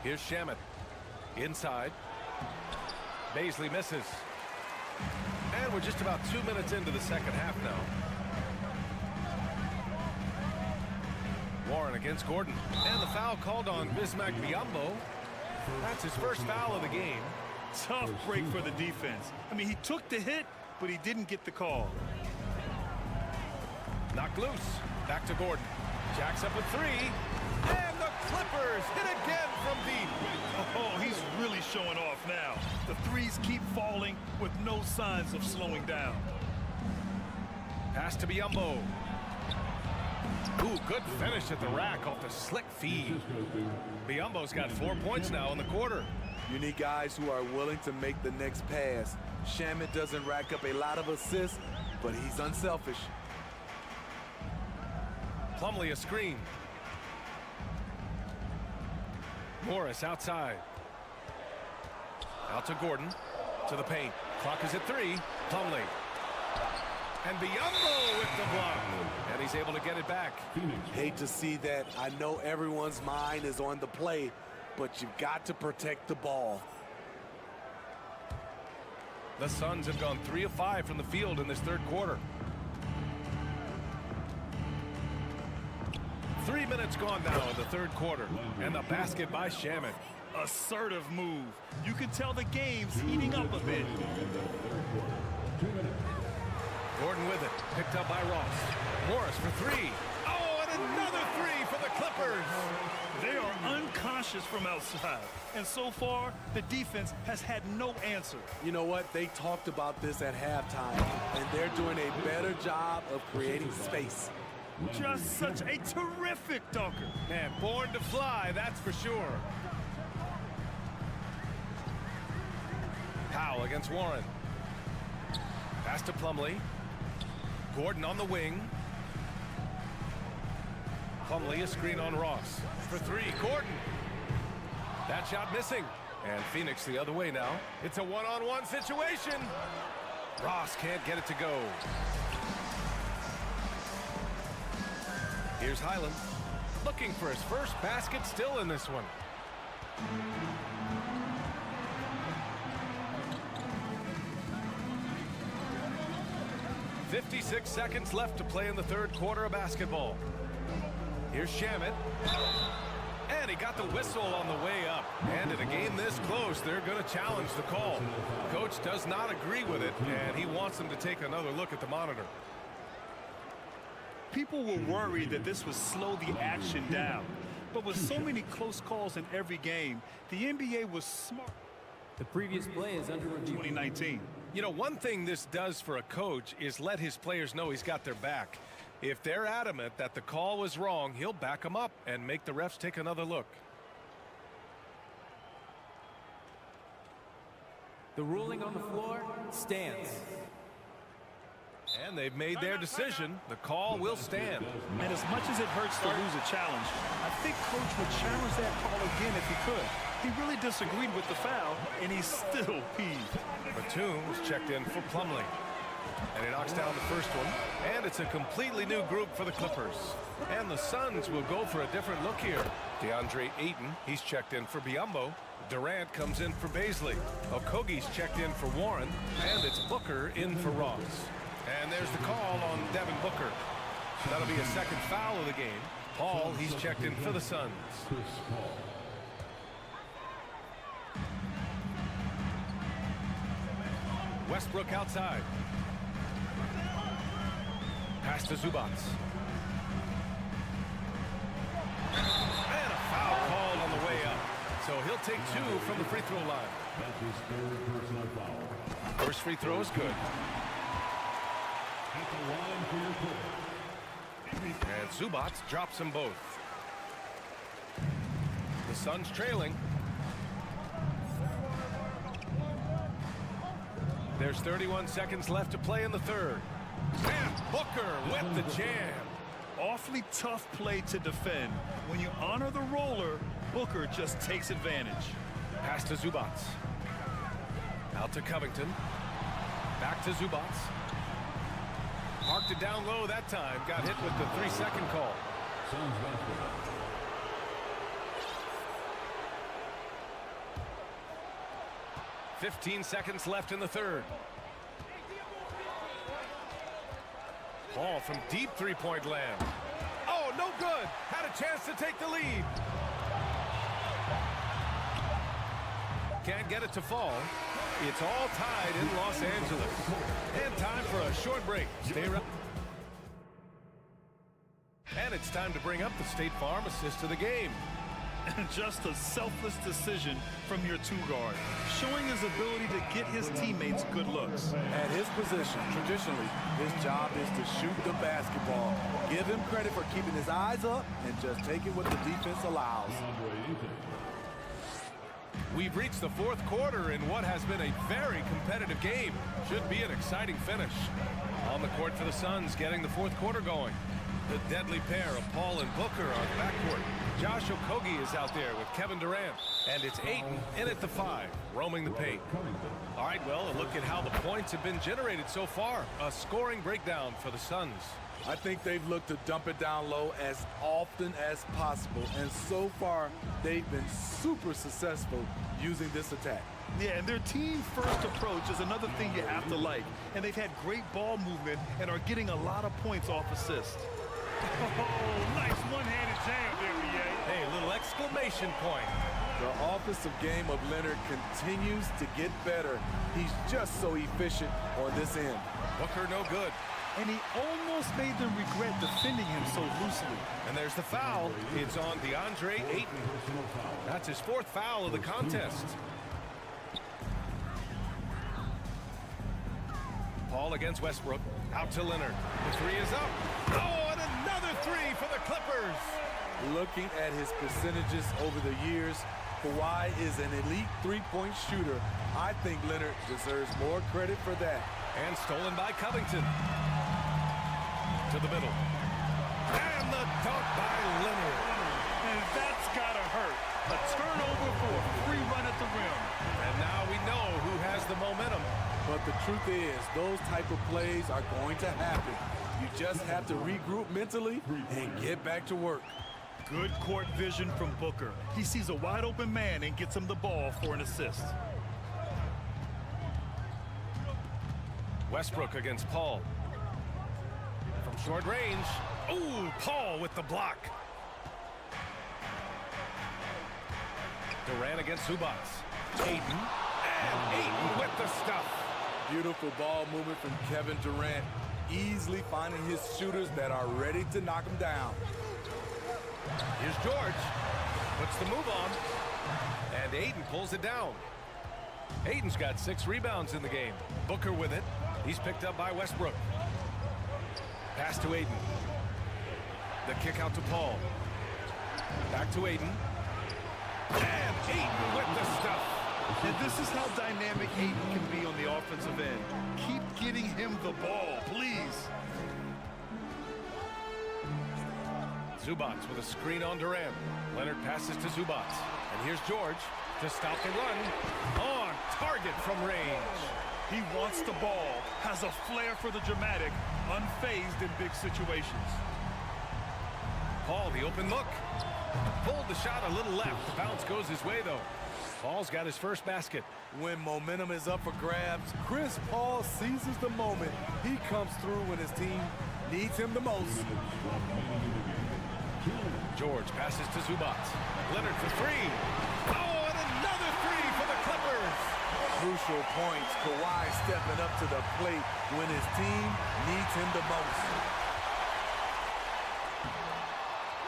Here's Shamet. Inside. Baisley misses. And we're just about 2 minutes into the second half now. Warren against Gordon. And the foul called on Bismack Biyombo. That's his first foul of the game. Tough break for the defense. I mean, he took the hit, but he didn't get the call. Knocked loose. Back to Gordon. Jacks up with 3. And the Clippers hit again from deep. Oh, he's really showing off now. The threes keep falling with no signs of slowing down. Pass to Biyombo. Ooh, good finish at the rack off the slick feed. Biyombo's got 4 points now in the quarter. You need guys who are willing to make the next pass. Shamet doesn't rack up a lot of assists, but he's unselfish. Plumlee a screen. Morris outside. Out to Gordon. To the paint. Clock is at 3. Plumlee. And Biyombo with the block. And he's able to get it back. Hate to see that. I know everyone's mind is on the play, but you've got to protect the ball. The Suns have gone 3 of 5 from the field in this third quarter. 3 minutes gone now in the third quarter. And the basket by Shamet. Assertive move. You can tell the game's heating up a bit. Gordon with it. Picked up by Ross. Morris for 3. Oh, and another 3 for the Clippers. They are unconscious from outside. And so far, the defense has had no answer. You know what? They talked about this at halftime, and they're doing a better job of creating space. Just such a terrific dunker. Man, born to fly, that's for sure. Powell against Warren. Pass to Plumlee. Gordon on the wing. Plumlee a screen on Ross. For 3, Gordon. That shot missing. And Phoenix the other way now. It's a one-on-one situation. Ross can't get it to go. Here's Highland. Looking for his first basket, still in this one. "56 seconds left to play in the third quarter of basketball. Here's Shamet. And he got the whistle on the way up. And in a game this close, they're going to challenge the call. Coach does not agree with it, and he wants them to take another look at the monitor. People were worried that this would slow the action down. But with so many close calls in every game, the NBA was smart. The previous play is under review. 2019. You know, one thing this does for a coach is let his players know he's got their back. If they're adamant that the call was wrong, he'll back them up and make the refs take another look. The ruling on the floor stands. And they've made their decision. The call will stand. And as much as it hurts to lose a challenge, I think Coach would challenge that call again if he could. He really disagreed with the foul, and he's still peeved. Batum's checked in for Plumlee. And he knocks down the first one. And it's a completely new group for the Clippers. And the Suns will go for a different look here. DeAndre Ayton, he's checked in for Biyombo. Durant comes in for Baisley. Okogie's checked in for Warren. And it's Booker in for Ross. And there's the call on Devin Booker. That'll be a second foul of the game. Paul, he's checked in for the Suns. Westbrook outside. Pass to Zubats. And a foul called on the way up. So he'll take 2 from the free throw line. First free throw is good. And Zubats drops them both. The Suns trailing. There's 31 seconds left to play in the third. And Booker with the jam. Awfully tough play to defend. When you honor the roller, Booker just takes advantage. Pass to Zubats. Out to Covington. Back to Zubats. Parked it down low that time. Got hit with the 3-second call. 15 seconds left in the third. Paul from deep three-point land. Oh, no good. Had a chance to take the lead. Can't get it to fall. It's all tied in Los Angeles. And time for a short break. Stay around. And it's time to bring up the State Farm assist of the game. Just a selfless decision from your two-guard, showing his ability to get his teammates good looks. At his position, traditionally, his job is to shoot the basketball. Give him credit for keeping his eyes up and just taking what the defense allows. We've reached the fourth quarter in what has been a very competitive game. Should be an exciting finish. On the court for the Suns, getting the fourth quarter going. The deadly pair of Paul and Booker on the backcourt. Josh Okogie is out there with Kevin Durant. And it's Ayton in at the 5, roaming the paint. All right, well, a look at how the points have been generated so far. A scoring breakdown for the Suns. I think they've looked to dump it down low as often as possible. And so far, they've been super successful using this attack. Yeah, and their team-first approach is another thing you have to like. And they've had great ball movement and are getting a lot of points off assist. Oh, nice one-handed jam there, BA. Hey, a little exclamation point. The offensive game of Leonard continues to get better. He's just so efficient on this end. Booker no good. And he almost made them regret defending him so loosely. And there's the foul. It's on DeAndre Ayton. That's his 4th foul of the contest. Paul against Westbrook. Out to Leonard. The 3 is up. Oh, and another 3 for the Clippers. Looking at his percentages over the years, Kawhi is an elite three-point shooter. I think Leonard deserves more credit for that. And stolen by Covington. To the middle. And the dunk by Leonard. And that's gotta hurt. A turnover for a free run at the rim. And now we know who has the momentum. But the truth is, those type of plays are going to happen. You just have to regroup mentally and get back to work. Good court vision from Booker. He sees a wide open man and gets him the ball for an assist. Westbrook against Paul. From short range. Ooh, Paul with the block. Durant against Zubats. Ayton. And Ayton with the stuff. Beautiful ball movement from Kevin Durant. Easily finding his shooters that are ready to knock him down. Here's George. Puts the move on. And Ayton pulls it down. Ayton's got 6 rebounds in the game. Booker with it. He's picked up by Westbrook. Pass to Ayton. The kick out to Paul. Back to Ayton. And Ayton with the stuff. And this is how dynamic Ayton can be on the offensive end. Keep getting him the ball, please. Zubats with a screen on Durant. Leonard passes to Zubats. And here's George to stop the run. On target from range. He wants the ball, has a flair for the dramatic, unfazed in big situations. Paul, the open look. Pulled the shot a little left. The bounce goes his way, though. Paul's got his first basket. When momentum is up for grabs, Chris Paul seizes the moment. He comes through when his team needs him the most. George passes to Zubac. Leonard for three. Oh, and another three for the Clippers. Crucial points. Kawhi stepping up to the plate when his team needs him the most.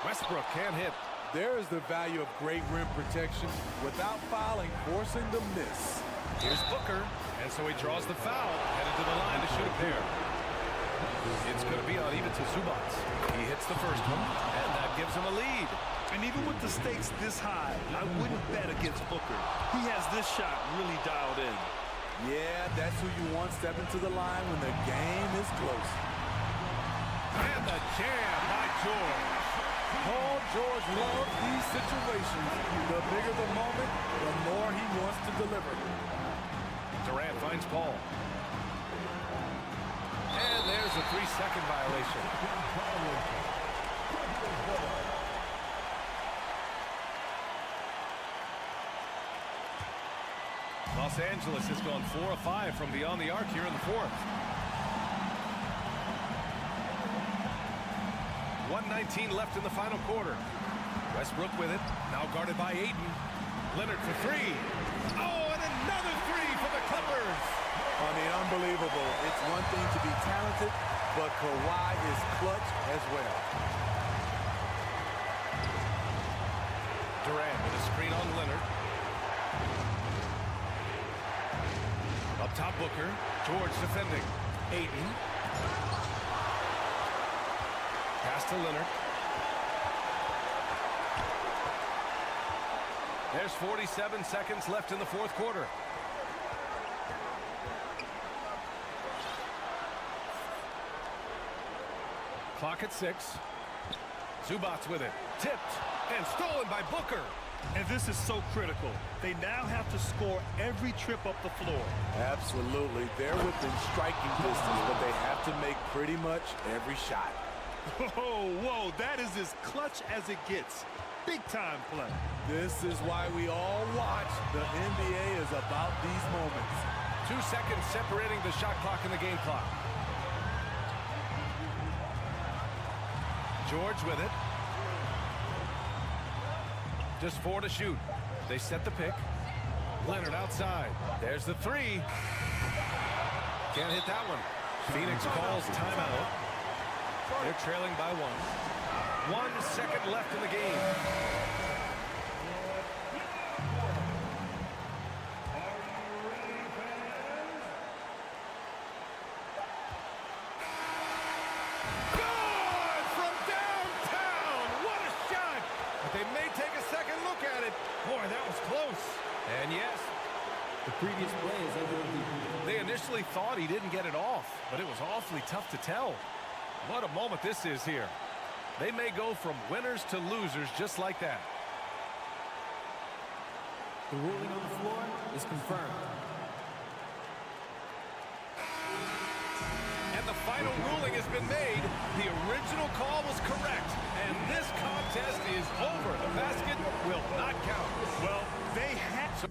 Westbrook can't hit. There is the value of great rim protection without fouling, forcing the miss. Here's Booker, and so he draws the foul, headed to the line to shoot a pair. It's going to be uneven to Zubac. He hits the first one, and that gives him a lead. And even with the stakes this high, I wouldn't bet against Booker. He has this shot really dialed in. Yeah, that's who you want stepping to the line when the game is close. And the jam by George. Paul George loves these situations. The bigger the moment, the more he wants to deliver. Durant finds Paul. And there's a 3-second violation. Los Angeles has gone 4 of 5 from beyond the arc here in the fourth. 1:19 left in the final quarter. Westbrook with it, now guarded by Ayton. Leonard for three. Oh, and another three for the Clippers. I mean, unbelievable. It's one thing to be talented, but Kawhi is clutch as well. Durant with a screen on Leonard. Up top, Booker. George defending. Ayton. Pass to Leonard. There's 47 seconds left in the fourth quarter. Clock at 6. Zubac with it. Tipped and stolen by Booker. And this is so critical. They now have to score every trip up the floor. Absolutely. They're within striking distance, but they have to make pretty much every shot. Whoa, whoa, that is as clutch as it gets. Big time play. This is why we all watch. The NBA is about these moments. 2 seconds separating the shot clock and the game clock. George with it. Just 4 to shoot. They set the pick. Leonard outside. There's the three. Can't hit that one. Phoenix calls timeout. They're trailing by 1. 1 second left in the game. Good from downtown. What a shot. But they may take a second look at it. Boy, that was close. And yes, The previous play is over the defense. they initially thought he didn't get it off, but it was awfully tough to tell. What a moment this is here. They may go from winners to losers just like that. The ruling on the floor is confirmed. And the final ruling has been made. The original call was correct, and this contest is over. The basket will not count. Well, they had to.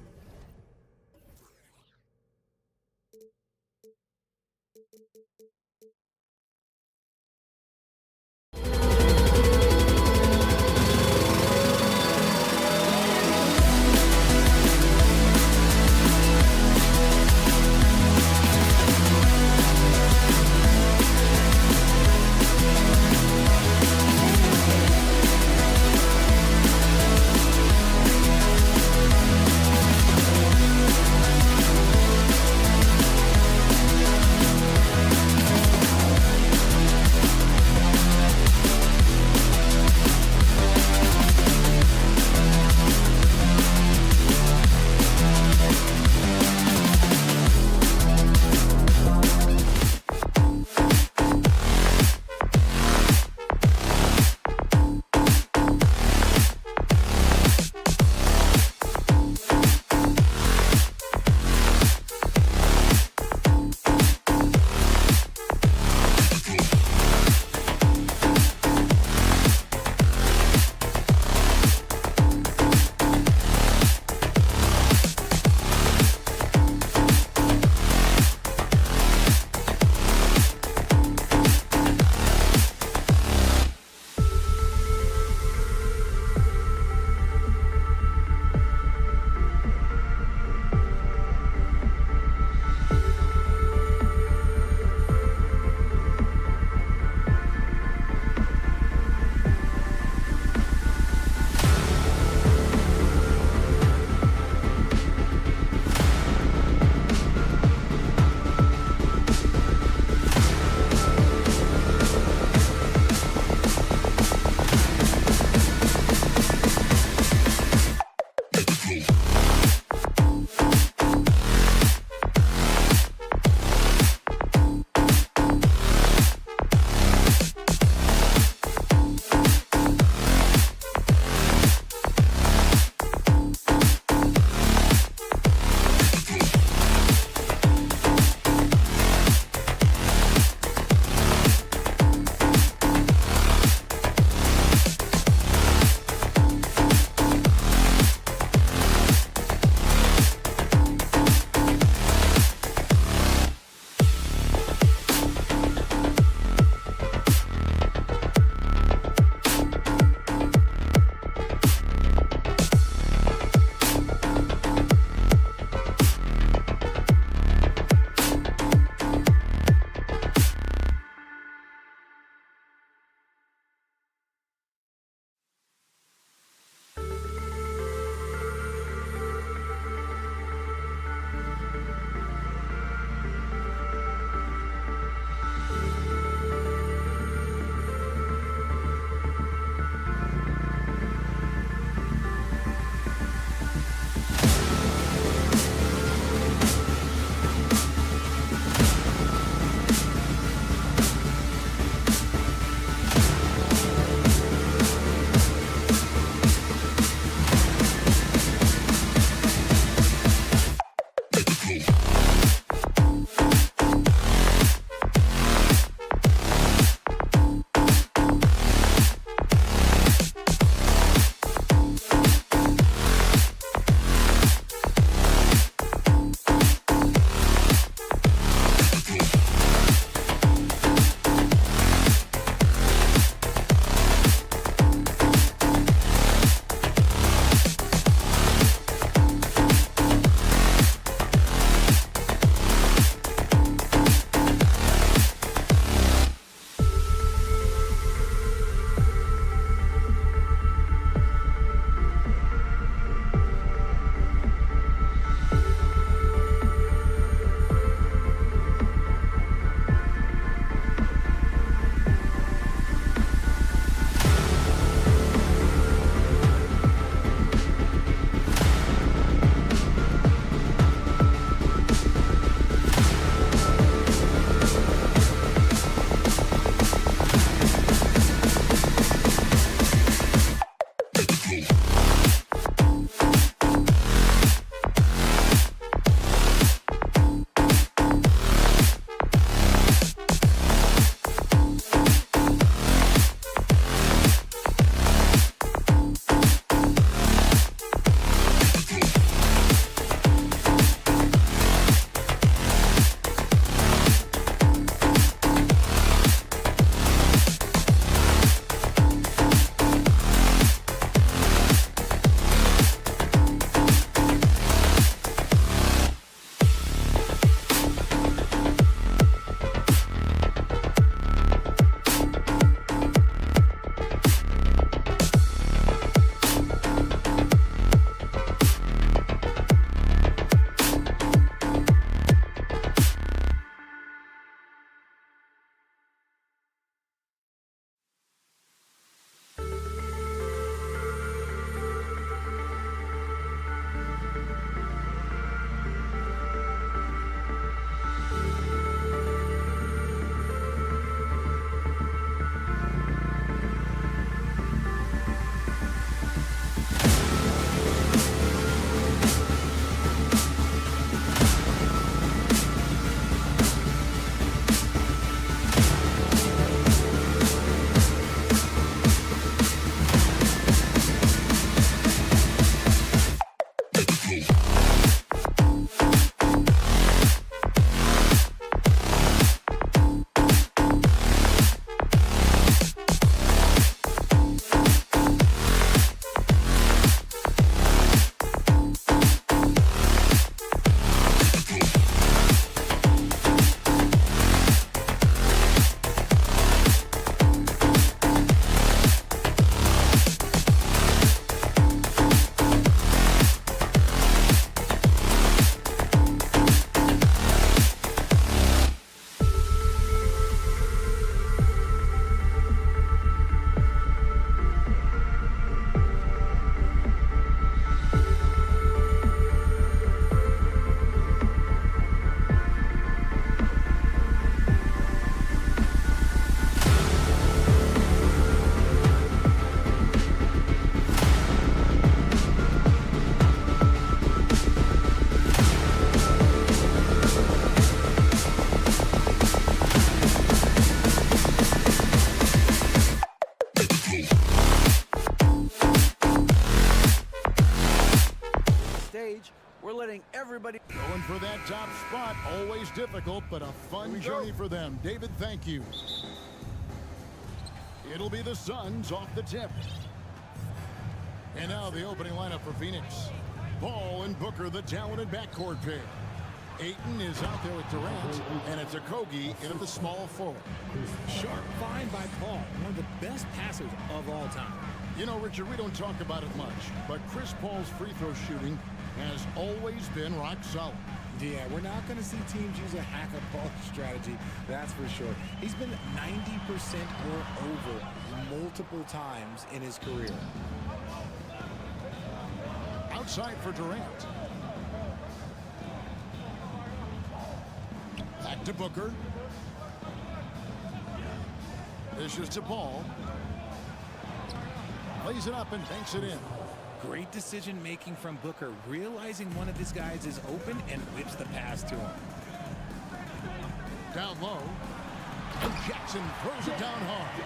letting everybody... Going for that top spot, always difficult, but a fun journey for them. David, thank you. It'll be the Suns off the tip. And now the opening lineup for Phoenix. Ball and Booker, the talented backcourt pair. Ayton is out there with Durant, and it's Okogie in at the small forward. Sharp find by Paul, one of the best passers of all time. You know, Richard, we don't talk about it much, but Chris Paul's free throw shooting has always been rock solid. Yeah, we're not going to see teams use a hack-a-ball strategy, that's for sure. He's been 90% or over multiple times in his career. Outside for Durant. Back to Booker. Dishes to Paul. Lays it up and banks it in. Great decision-making from Booker, realizing one of his guys is open and whips the pass to him. Down low. And Jackson throws it down hard.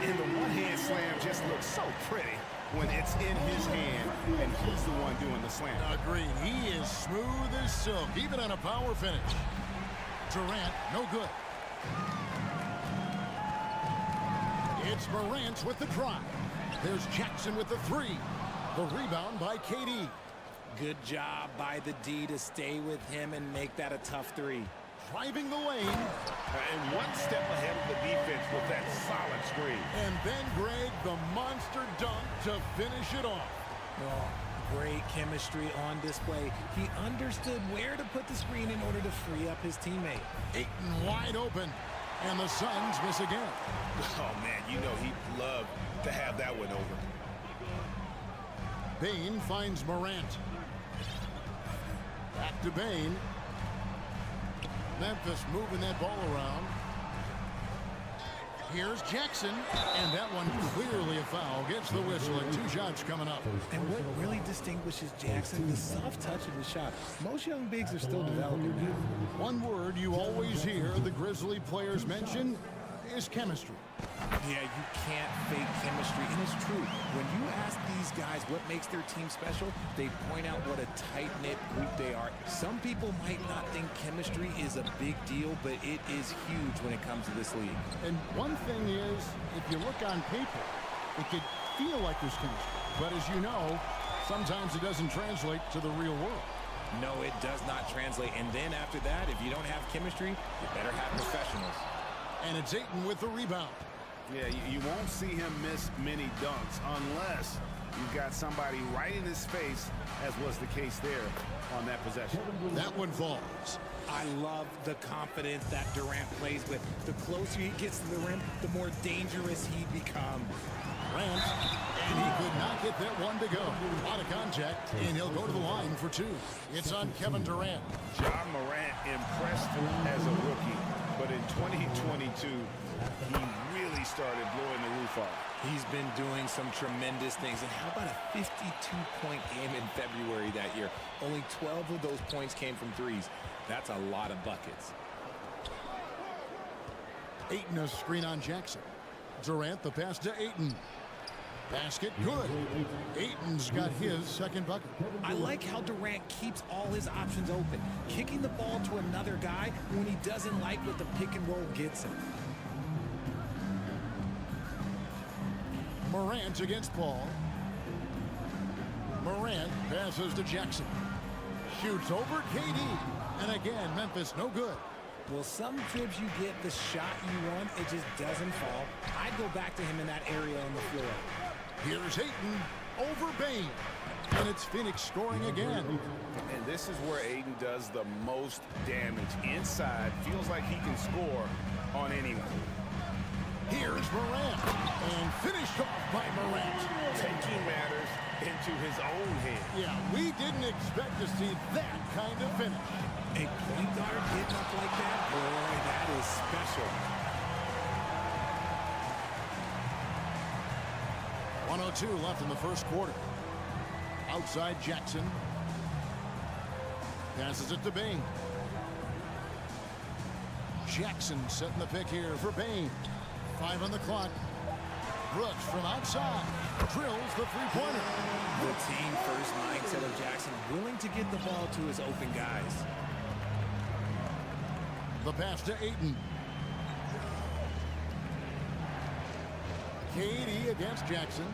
And the one-hand slam just looks so pretty when it's in his hand and he's the one doing the slam. Agreed. He is smooth as silk, even on a power finish. Durant, no good. It's Morant with the drive. There's Jackson with the three. The rebound by KD. Good job by the D to stay with him and make that a tough three. Driving the lane. And one step ahead of the defense with that solid screen. And then Greg, the monster dunk to finish it off. Oh, great chemistry on display. He understood where to put the screen in order to free up his teammate. Ayton wide open. And the Suns miss again. Oh, man, you know he'd love to have that one over. Bain finds Morant. Back to Bain. Memphis moving that ball around. Here's Jackson, and that one clearly a foul. Gets the whistle, and 2 shots coming up. And what really distinguishes Jackson, the soft touch of his shot. Most young bigs are still developing. One word you always hear the Grizzly players mention is chemistry. Yeah, you can't fake chemistry, and it's true. When you ask these guys what makes their team special, they point out what a tight-knit group they are. Some people might not think chemistry is a big deal, but it is huge when it comes to this league. And one thing is, if you look on paper, it could feel like there's chemistry. But as you know, sometimes it doesn't translate to the real world. No, it does not translate. And then after that, if you don't have chemistry, you better have professionals. And it's Ayton with the rebound. Yeah, you won't see him miss many dunks unless you've got somebody right in his face, as was the case there on that possession. That one falls. I love the confidence that Durant plays with. The closer he gets to the rim, the more dangerous he becomes. Durant, and he could not get that one to go. Out of contact, and he'll go to the line for 2. It's on Kevin Durant. John Morant impressed as a rookie, but in 2022, he really started blowing the roof off. He's been doing some tremendous things. And how about a 52-point game in February that year? Only 12 of those points came from threes. That's a lot of buckets. Ayton a screen on Jackson. Durant the pass to Ayton. Basket good. Ayton's got his second bucket. I like how Durant keeps all his options open, kicking the ball to another guy when he doesn't like what the pick and roll gets him. Morant against Paul. Morant passes to Jackson. Shoots over KD. And again, Memphis no good. Well, some trips you get the shot you want, it just doesn't fall. I'd go back to him in that area on the floor. Here's Ayton over Bain. And it's Phoenix scoring again. And this is where Ayton does the most damage. Inside, feels like he can score on anyone. Here's Morant. And finished off by Morant. Taking matters into his own hand. Yeah, we didn't expect to see that kind of finish. A point guard hitting up like that, boy, that is special. 1:02 left in the first quarter. Outside Jackson. Passes it to Bain. Jackson setting the pick here for Bain. 5 on the clock. Brooks from outside drills the three-pointer. The team-first mindset of Jackson, willing to get the ball to his open guys. The pass to Ayton. KD against Jackson.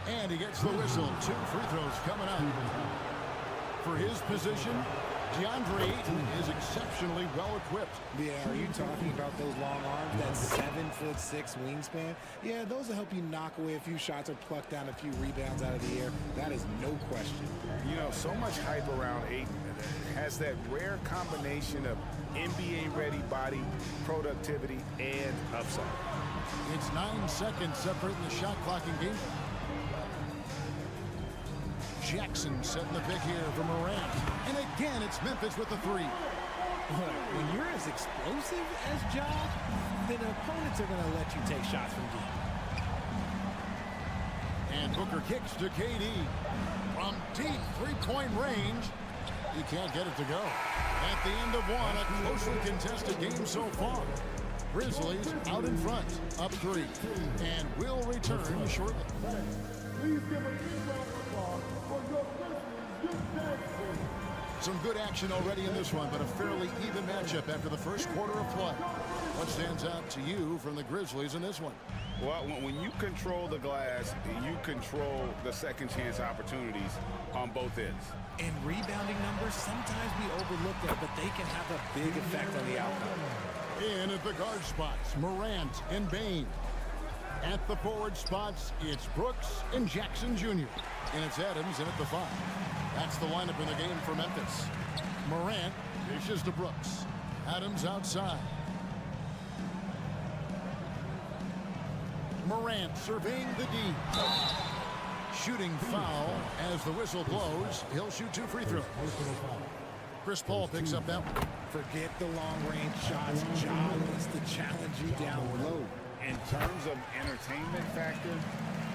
And he gets the whistle. 2 free throws coming up. For his position, DeAndre Ayton is exceptionally well-equipped. Yeah, are you talking about those long arms, that 7'6" wingspan? Yeah, those will help you knock away a few shots or pluck down a few rebounds out of the air. That is no question. You know, so much hype around Ayton. Has that rare combination of NBA-ready body, productivity, and upside. It's 9 seconds separating the shot clock and game. Jackson setting the pick here for Morant. And again, it's Memphis with the 3. When you're as explosive as Ja, then opponents are going to let you take shots from deep. And Booker kicks to KD. From deep three-point range, he can't get it to go. At the end of one, a closely contested game so far. Grizzlies out in front, up 3, and will return shortly. Please give a big round of applause for your Grizzlies, Jackson. Some good action already in this one, but a fairly even matchup after the first quarter of play. What stands out to you from the Grizzlies in this one? Well, when you control the glass, you control the second chance opportunities on both ends. And rebounding numbers, sometimes we overlook that, but they can have a big effect on the outcome. In at the guard spots, Morant and Bane. At the forward spots, it's Brooks and Jackson Jr. And it's Adams in at the 5. That's the lineup in the game for Memphis. Morant dishes to Brooks. Adams outside. Morant surveying the D. Shooting foul as the whistle blows. He'll shoot 2 free throws. Chris Paul picks up that one. Forget the long-range shots. Ja wants to challenge you down low. In terms of entertainment factor,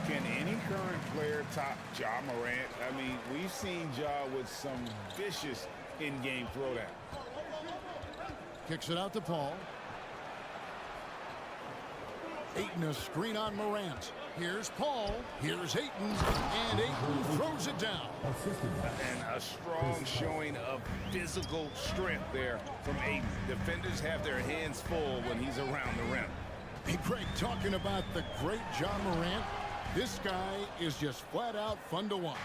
can any current player top Ja Morant? I mean, we've seen Ja with some vicious in-game throwdown. Kicks it out to Paul. Ayton a screen on Morant. Here's Paul. Here's Ayton. And Ayton throws it down. And a strong showing of physical strength there from Ayton. Defenders have their hands full when he's around the rim. Hey, Greg, talking about the great Ja Morant, this guy is just flat out fun to watch.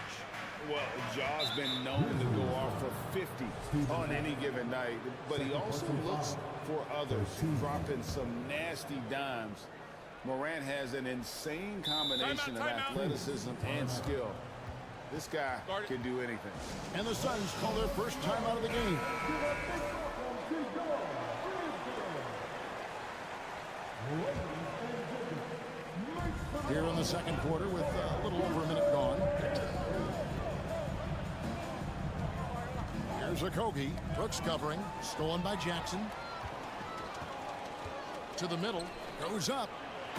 Well, Ja's been known to go off for 50 on any given night, but he also looks for others, dropping some nasty dimes. Morant has an insane combination of athleticism and skill. This guy can do anything. And the Suns call their first time out of the game. Here in the second quarter with a little over a minute gone. Here's Okogie. Brooks covering. Stolen by Jackson. To the middle. Goes up.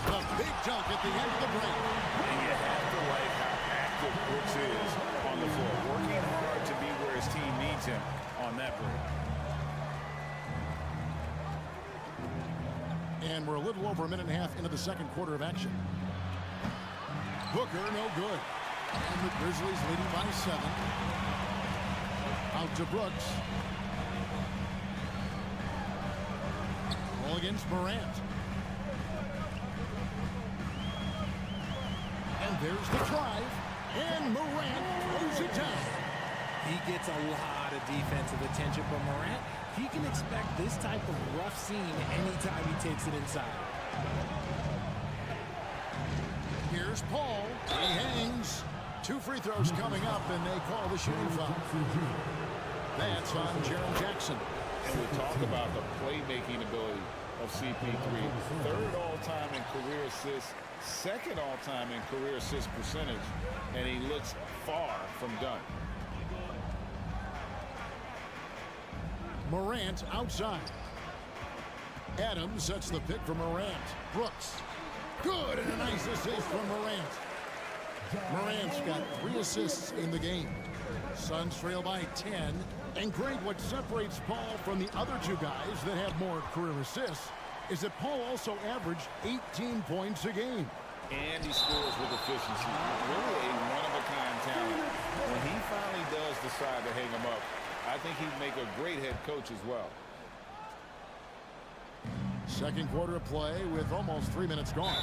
A big dunk at the end of the break. And you have to like how active Brooks is on the floor. Working hard to be where his team needs him on that break. And we're a little over a minute and a half into the second quarter of action. Booker, no good. And the Grizzlies leading by 7. Out to Brooks. Ball against Morant. And there's the drive. And Morant throws it down. He gets a lot of defensive attention from Morant. He can expect this type of rough scene anytime he takes it inside. Here's Paul. He hangs. 2 free throws coming up, and they call the shooting foul. That's on Jaren Jackson. And we talk about the playmaking ability of CP3. 3rd all-time in career assists, 2nd all-time in career assist percentage, and he looks far from done. Morant outside. Adams sets the pick for Morant. Brooks. Good, and a nice assist from Morant. Morant's got 3 assists in the game. Suns trail by 10. And great, what separates Paul from the other 2 guys that have more career assists is that Paul also averaged 18 points a game. And he scores with efficiency. Really a one-of-a-kind talent. When he finally does decide to hang him up, I think he'd make a great head coach as well. Second quarter of play with almost 3 minutes gone.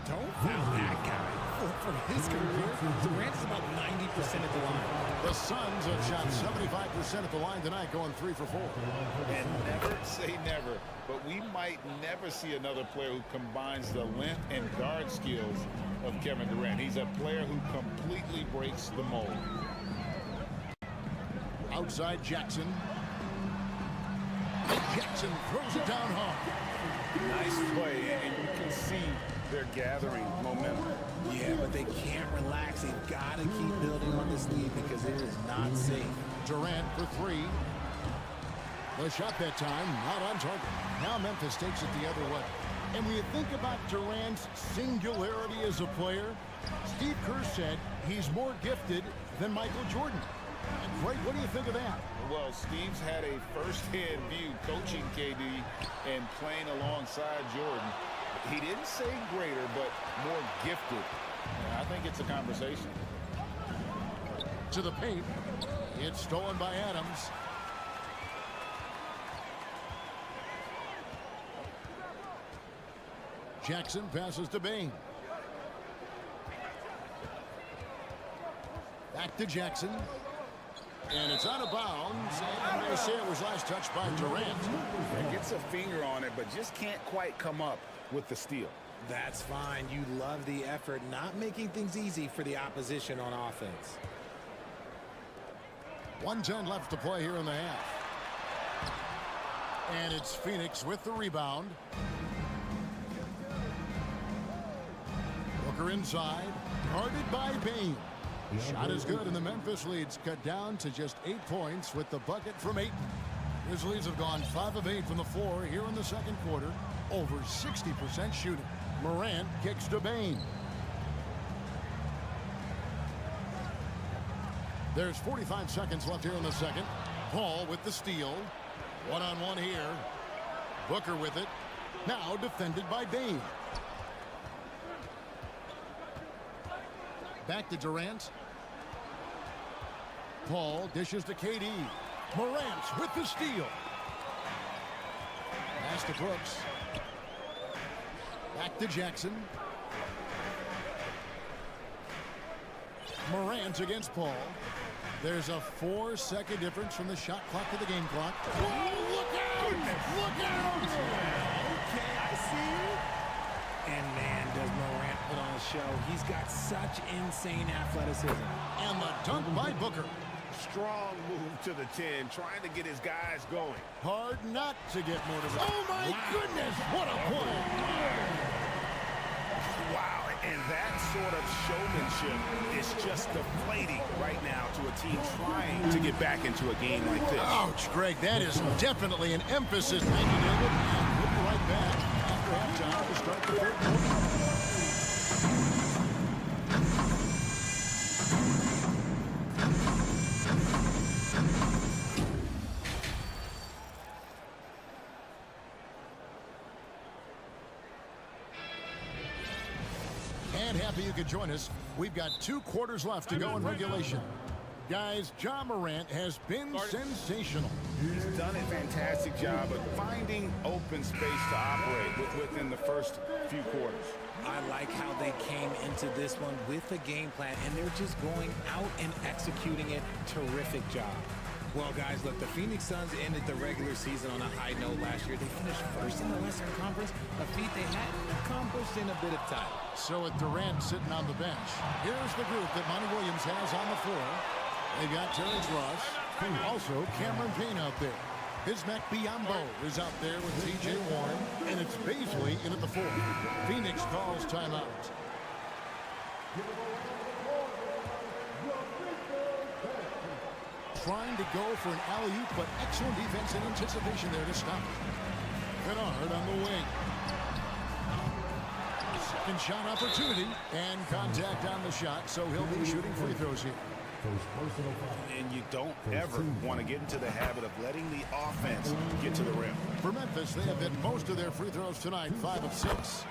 Don't foul that guy. For his career, Durant is about 90% at the line. The Suns have shot 75% at the line tonight, going 3 for 4. And never say never, but we might never see another player who combines the length and guard skills of Kevin Durant. He's a player who completely breaks the mold. Outside Jackson. Jackson throws it down hard. Nice play, and you can see they're gathering momentum. Yeah, but they can't relax. They've got to keep building on this lead because it is not safe. Durant for 3. The shot that time, not on target. Now Memphis takes it the other way. And when you think about Durant's singularity as a player, Steve Kerr said he's more gifted than Michael Jordan. And Greg, what do you think of that? Well, Steve's had a first-hand view coaching KD and playing alongside Jordan. He didn't say greater, but more gifted. And I think it's a conversation. To the paint. It's stolen by Adams. Jackson passes to Bain. Back to Jackson. And it's out of bounds. And they say it was last touched by Durant. Gets a finger on it, but just can't quite come up with the steal. That's fine. You love the effort, not making things easy for the opposition on offense. 1:10 left to play here in the half. And it's Phoenix with the rebound. Booker inside, guarded by Bain. Shot is good, and the Memphis lead's cut down to just 8 points with the bucket from Ayton. Grizzlies have gone 5 of 8 from the floor here in the second quarter. Over 60% shooting. Morant kicks to Bain. There's 45 seconds left here in the second. Paul with the steal. One-on-one here. Booker with it. Now defended by Bain. Back to Durant. Paul dishes to KD. Morant with the steal. Pass to Brooks. Back to Jackson. Morant against Paul. There's a 4-second difference from the shot clock to the game clock. Oh, look out! Look out! Okay, I see it. And man, does Morant put on a show. He's got such insane athleticism. And the dunk by Booker. Strong move to the 10, trying to get his guys going. Hard not to get motivated. Oh, my goodness! What a play! Wow, and that sort of showmanship is just deflating right now to a team trying to get back into a game like this. Ouch, Greg, that is definitely an emphasis. Thank you, David. And we'll be right back after halftime to start the third quarter. Happy you could join us. We've got 2 quarters left to go in regulation. Guys, Ja Morant has been sensational. He's done a fantastic job of finding open space to operate within the first few quarters. I like how they came into this one with a game plan, and they're just going out and executing it. Terrific job. Well, guys, look, the Phoenix Suns ended the regular season on a high note last year. They finished first in the Western Conference, a feat they hadn't accomplished in a bit of time. So with Durant sitting on the bench, here's the group that Monty Williams has on the floor. They've got Terrence Ross, and also Cameron Payne out there. Bismack Biyombo is out there with T.J. Warren, and it's Baisley in at the 4. Phoenix calls timeout. Trying to go for an alley-oop, but excellent defense and anticipation there to stop it. Bernard on the wing. Second shot opportunity, and contact on the shot, so he'll be shooting free throws here. And you don't ever want to get into the habit of letting the offense get to the rim. For Memphis, they have hit most of their free throws tonight, 5 of 6.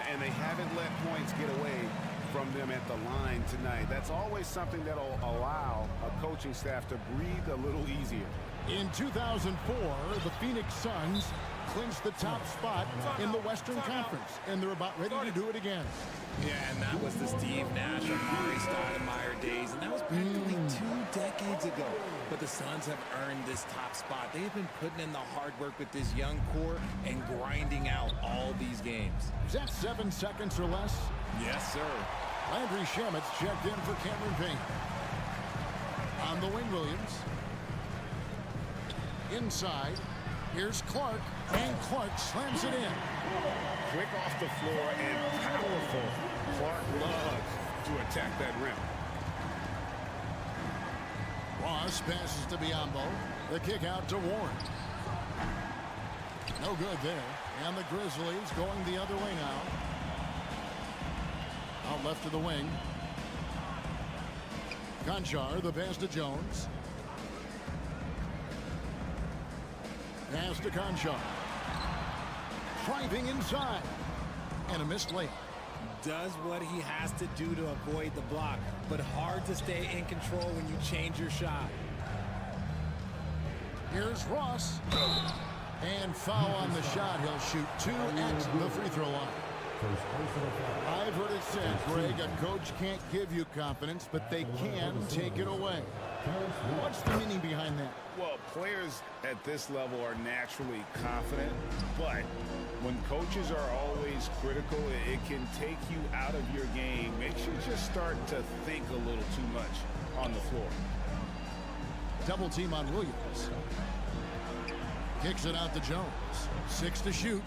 And they haven't let points get away from them at the line tonight. That's always something that'll allow a coaching staff to breathe a little easier. In 2004, the Phoenix Suns clinched the top spot in the Western Conference, and they're about ready to do it again. Yeah, and that was the Steve Nash and Murray Stoudemire days, and that was practically 2 decades ago. But the Suns have earned this top spot. They've been putting in the hard work with this young core and grinding out all these games. Is that 7 seconds or less? Yes, sir. Landry Shamet's checked in for Cameron Payne. On the wing, Williams. Inside, here's Clark, and Clark slams it in. Quick off the floor and powerful. Clark loves to attack that rim. Ross passes to Biyombo. The kick out to Warren. No good there. And the Grizzlies going the other way now. Out left of the wing. Conchar, the pass to Jones. Pass to Conchar. Driving inside. And a missed layup. Does what he has to do to avoid the block, but hard to stay in control when you change your shot. Here's Ross. And foul on the shot. He'll shoot 2 at the free throw line. I've heard it said, Greg, a coach can't give you confidence, but they can take it away. What's the meaning behind that? Well, players at this level are naturally confident, but when coaches are always critical, it can take you out of your game. Makes you just start to think a little too much on the floor. Double team on Williams. Kicks it out to Jones. 6 to shoot.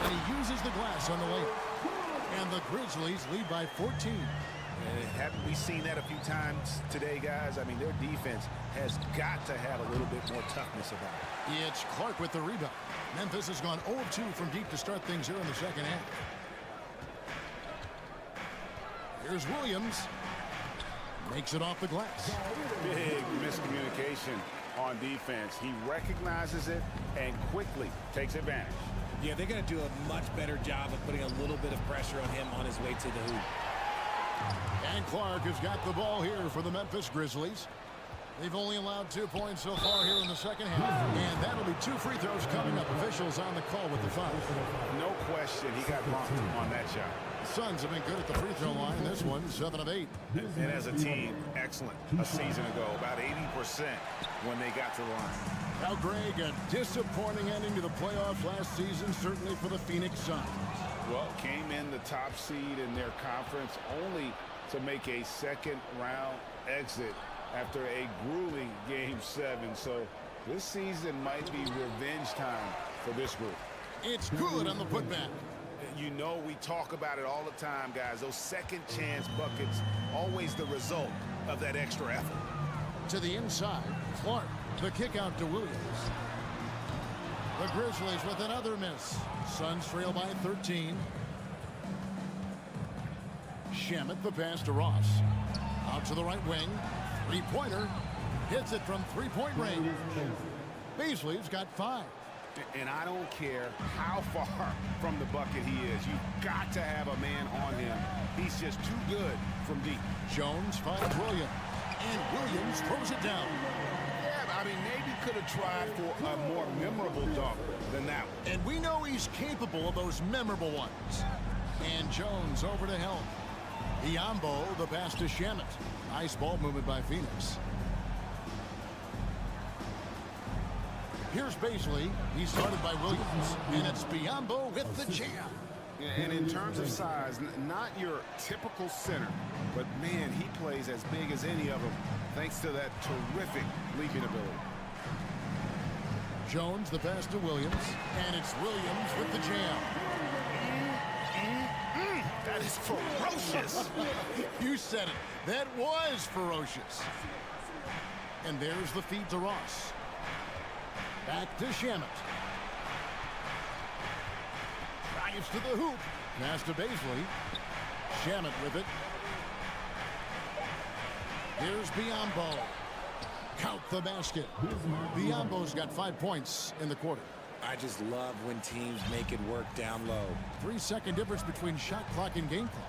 And he uses the glass on the layup. And the Grizzlies lead by 14. And haven't we seen that a few times today, guys? I mean, their defense has got to have a little bit more toughness about it. It's Clark with the rebound. Memphis has gone 0-2 from deep to start things here in the second half. Here's Williams. Makes it off the glass. Big miscommunication on defense. He recognizes it and quickly takes advantage. Yeah, they're going to do a much better job of putting a little bit of pressure on him on his way to the hoop. And Clark has got the ball here for the Memphis Grizzlies. They've only allowed 2 points so far here in the second half. And that'll be 2 free throws coming up. Officials on the call with the foul. No question he got bumped on that shot. The Suns have been good at the free throw line. This one, 7 of 8. And as a team, excellent a season ago. About 80% when they got to the line. Now, Greg, a disappointing ending to the playoffs last season, certainly for the Phoenix Suns. Well, came in the top seed in their conference only to make a second-round exit after a grueling Game 7. So this season might be revenge time for this group. It's good on the putback. You know we talk about it all the time, guys. Those second-chance buckets, always the result of that extra effort. To the inside, Clark. The kick out to Williams. The Grizzlies with another miss. Suns trail by 13. Shamet, the pass to Ross. Out to the right wing. Three-pointer. Hits it from three-point range. Beasley's got 5. And I don't care how far from the bucket he is. You've got to have a man on him. He's just too good from deep. Jones finds Williams. And Williams throws it down. I mean, maybe could have tried for a more memorable dunk than that one. And we know he's capable of those memorable ones. And Jones over to help. Biyombo, the pass to Shamet. Nice ball movement by Phoenix. Here's Beasley. He's started by Williams. And it's Biyombo with the jam. And in terms of size, not your typical center, but man, he plays as big as any of them thanks to that terrific leaping ability. Jones, the pass to Williams, and it's Williams with the jam. That is ferocious. You said it. That was ferocious. And there's the feed to Ross. Back to Shamet. Drives to the hoop. Pass to Beasley. Shamet with it. Here's Biombo. Count the basket. Biombo's got 5 points in the quarter. I just love when teams make it work down low. 3-second difference between shot clock and game clock.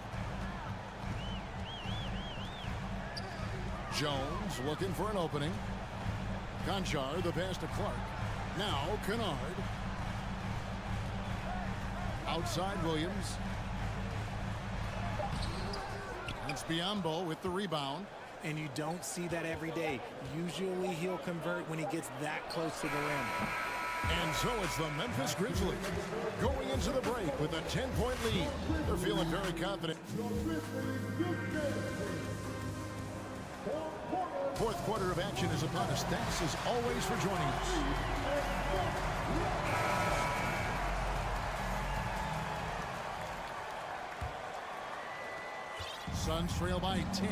Jones looking for an opening. Conchar, the pass to Clark. Now Kennard. Outside Williams. It's Biombo with the rebound. And you don't see that every day. Usually he'll convert when he gets that close to the rim. And so it's the Memphis Grizzlies going into the break with a 10-point lead. They're feeling very confident. Fourth quarter of action is upon us. Thanks as always for joining us. Suns trail by 10.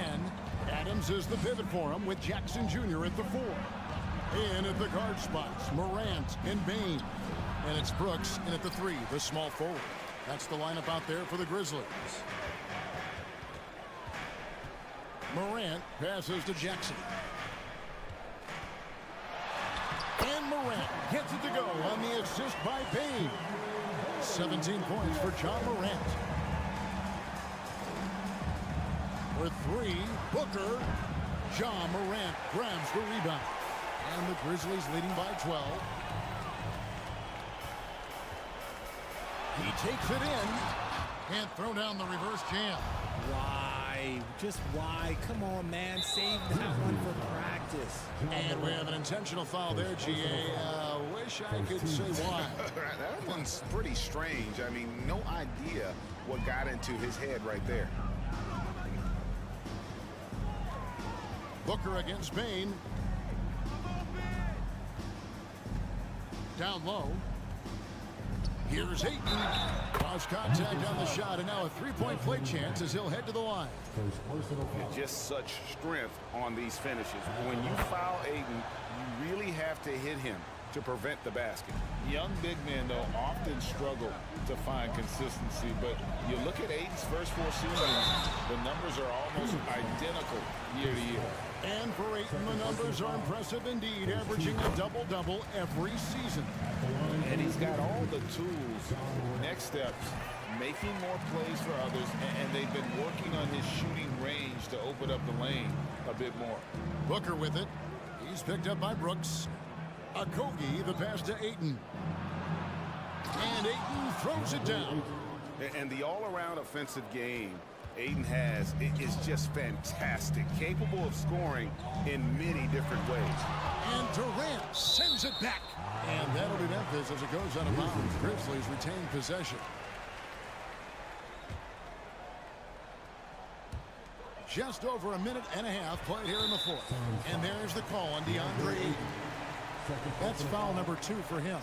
Adams is the pivot for him with Jackson Jr. at the 4. In at the guard spots, Morant and Bane. And it's Brooks in at the 3, the small forward. That's the lineup out there for the Grizzlies. Morant passes to Jackson. And Morant gets it to go on the assist by Bane. 17 points for John Morant. For 3, Booker. John Morant grabs the rebound. And the Grizzlies leading by 12. He takes it in and throw down the reverse jam. Why? Just why? Come on, man. Save that one for practice. And we have an intentional foul there, GA. Wish I could say why. That one's pretty strange. I mean, no idea what got into his head right there. Booker against Bane. Down low. Here's Ayton. Lost contact on the shot, and now a three-point play chance as he'll head to the line. Just such strength on these finishes. When you foul Ayton, you really have to hit him to prevent the basket. Young big men, though, often struggle to find consistency, but you look at Ayton's first 4 seasons, the numbers are almost identical year to year. And for Ayton, the numbers are impressive indeed, averaging a double-double every season. And he's got all the tools. Next steps, making more plays for others, and they've been working on his shooting range to open up the lane a bit more. Booker with it. He's picked up by Brooks. Okogie, the pass to Ayton. And Ayton throws it down. And the all-around offensive game Ayton has is just fantastic, capable of scoring in many different ways. And Durant sends it back. And that'll be Memphis as it goes out of bounds. Grizzlies retain possession. Just over a minute and a half played here in the fourth. And there's the call on DeAndre Ayton. That's foul number 2 for him.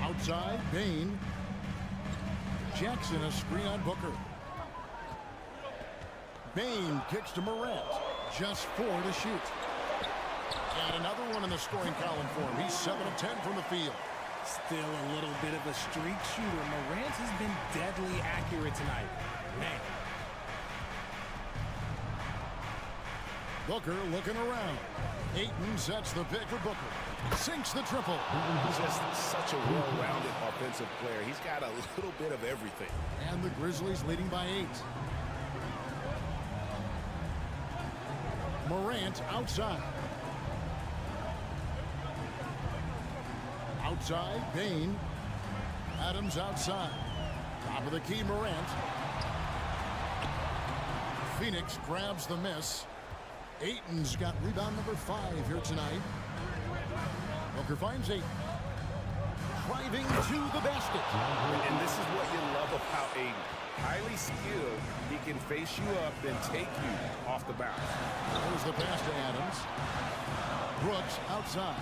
Outside, Bane. Jackson, a screen on Booker. Bane kicks to Morant. Just 4 to shoot. And another one in the scoring column for him. He's 7 of 10 from the field. Still a little bit of a streak shooter. Morant has been deadly accurate tonight. Man. Booker looking around. Ayton sets the pick for Booker. Sinks the triple. He's just such a well-rounded offensive player. He's got a little bit of everything. And the Grizzlies leading by 8. Morant outside. Outside, Bane. Adams outside. Top of the key, Morant. Phoenix grabs the miss. Ayton's got rebound number 5 here tonight. Booker finds Ayton. Driving to the basket. And this is what you love about Ayton. Highly skilled. He can face you up, then take you off the bounce. There's the pass to Adams. Brooks outside.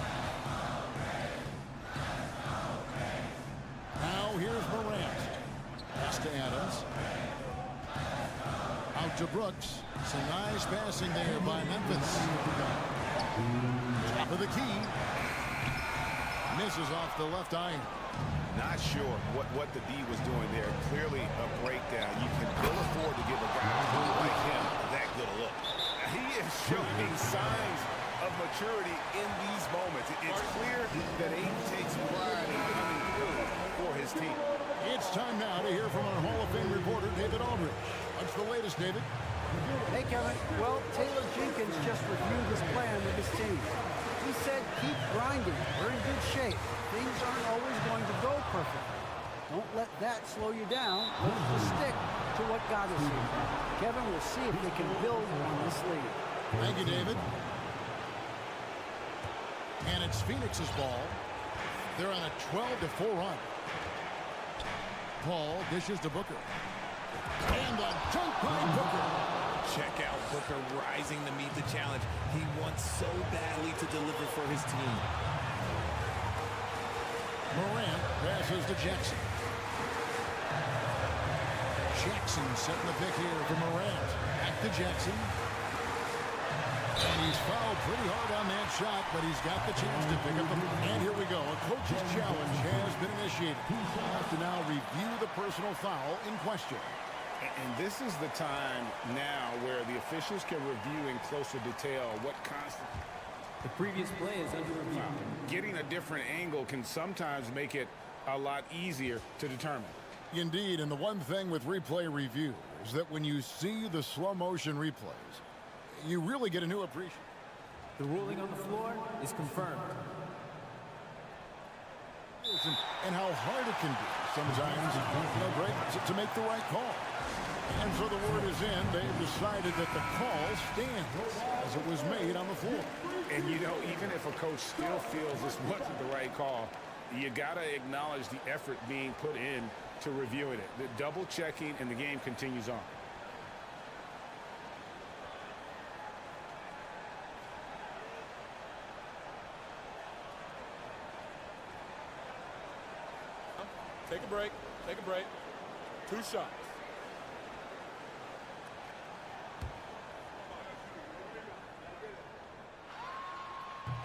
Now here's Morant. Pass to Adams. Out to Brooks. Some nice passing there by Memphis. Top of the key. Misses off the left iron. Not sure what the D was doing there. Clearly a breakdown. You can ill afford to give a guy like him that good a look. He is showing signs of maturity in these moments. It's clear that Aiden takes pride in coming through for his team. It's time now to hear from our Hall of Fame reporter, David Aldridge. What's the latest, David? Hey, Kevin. Well, Taylor Jenkins just reviewed his plan with his team. He said keep grinding. We're in good shape. Things aren't always going to go perfectly. Don't let that slow you down. Let's stick to what got us here. Kevin, we'll see if they can build on this lead. Thank you, David. And it's Phoenix's ball. They're on a 12-4 run. Paul dishes to Booker. And a dunk by Booker. Check out Booker rising to meet the challenge. He wants so badly to deliver for his team. Morant passes to Jackson. Jackson setting the pick here for Morant. Back to Jackson. And he's fouled pretty hard on that shot, but he's got the chance to pick up the... And here we go. A coach's challenge has been initiated. We'll have to now review the personal foul in question. And this is the time now where the officials can review in closer detail what constitutes. The previous play is under review. Getting a different angle can sometimes make it a lot easier to determine. Indeed, and the one thing with replay review is that when you see the slow motion replays, you really get a new appreciation. The ruling on the floor is confirmed. And how hard it can be sometimes, great to make the right call. And so the word is in. They've decided that the call stands as it was made on the floor. And, you know, even if a coach still feels this wasn't the right call, you got to acknowledge the effort being put in to reviewing it. The double checking, and the game continues on. Take a break. Take a break. 2 shots.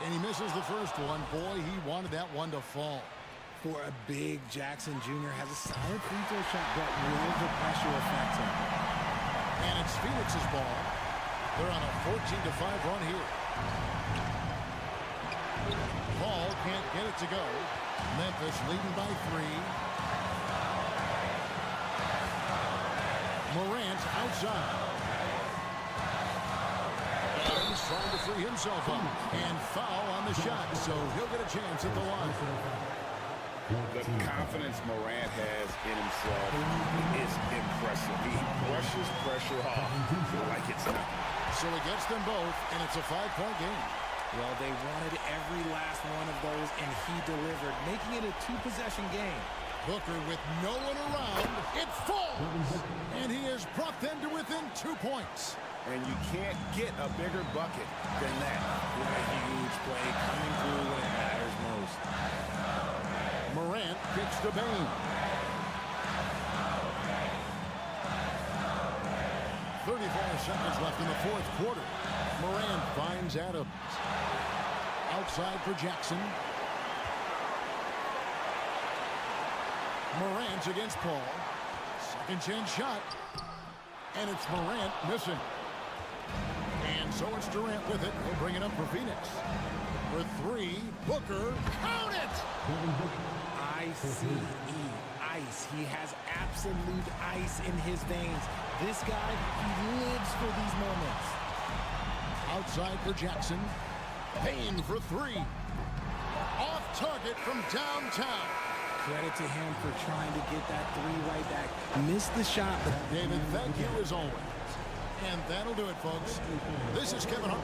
And he misses the first one. Boy, he wanted that one to fall. For a big Jackson Jr. has a solid free throw shot, but will the pressure affect him? And it's Phoenix's ball. They're on a 14-5 run here. Paul can't get it to go. Memphis leading by 3. Morant outside. Adams trying to free himself up. And foul on the shot, so he'll get a chance at the line. The confidence Morant has in himself is impressive. He brushes pressure off like it's not. So he gets them both, and it's a 5-point game. Well, they wanted every last one of those, and he delivered, making it a 2-possession game. Booker with no one around. It falls! And he has brought them to within 2 points. And you can't get a bigger bucket than that. What a huge play coming through when it matters most. Morant kicks to Bain. 35 seconds left in the 4th quarter. Morant finds Adams. Outside for Jackson. Morant against Paul. Second chance shot. And it's Morant missing. And so it's Durant with it. He'll bring it up for Phoenix. For 3, Booker. Count it! Ice. He has absolute ice in his veins. This guy, he lives for these moments. Outside for Jackson. Payne for 3. Off target from downtown. Credit to him for trying to get that 3 right back. Missed the shot, but David, thank you as always. And that'll do it, folks. This is Kevin Hart.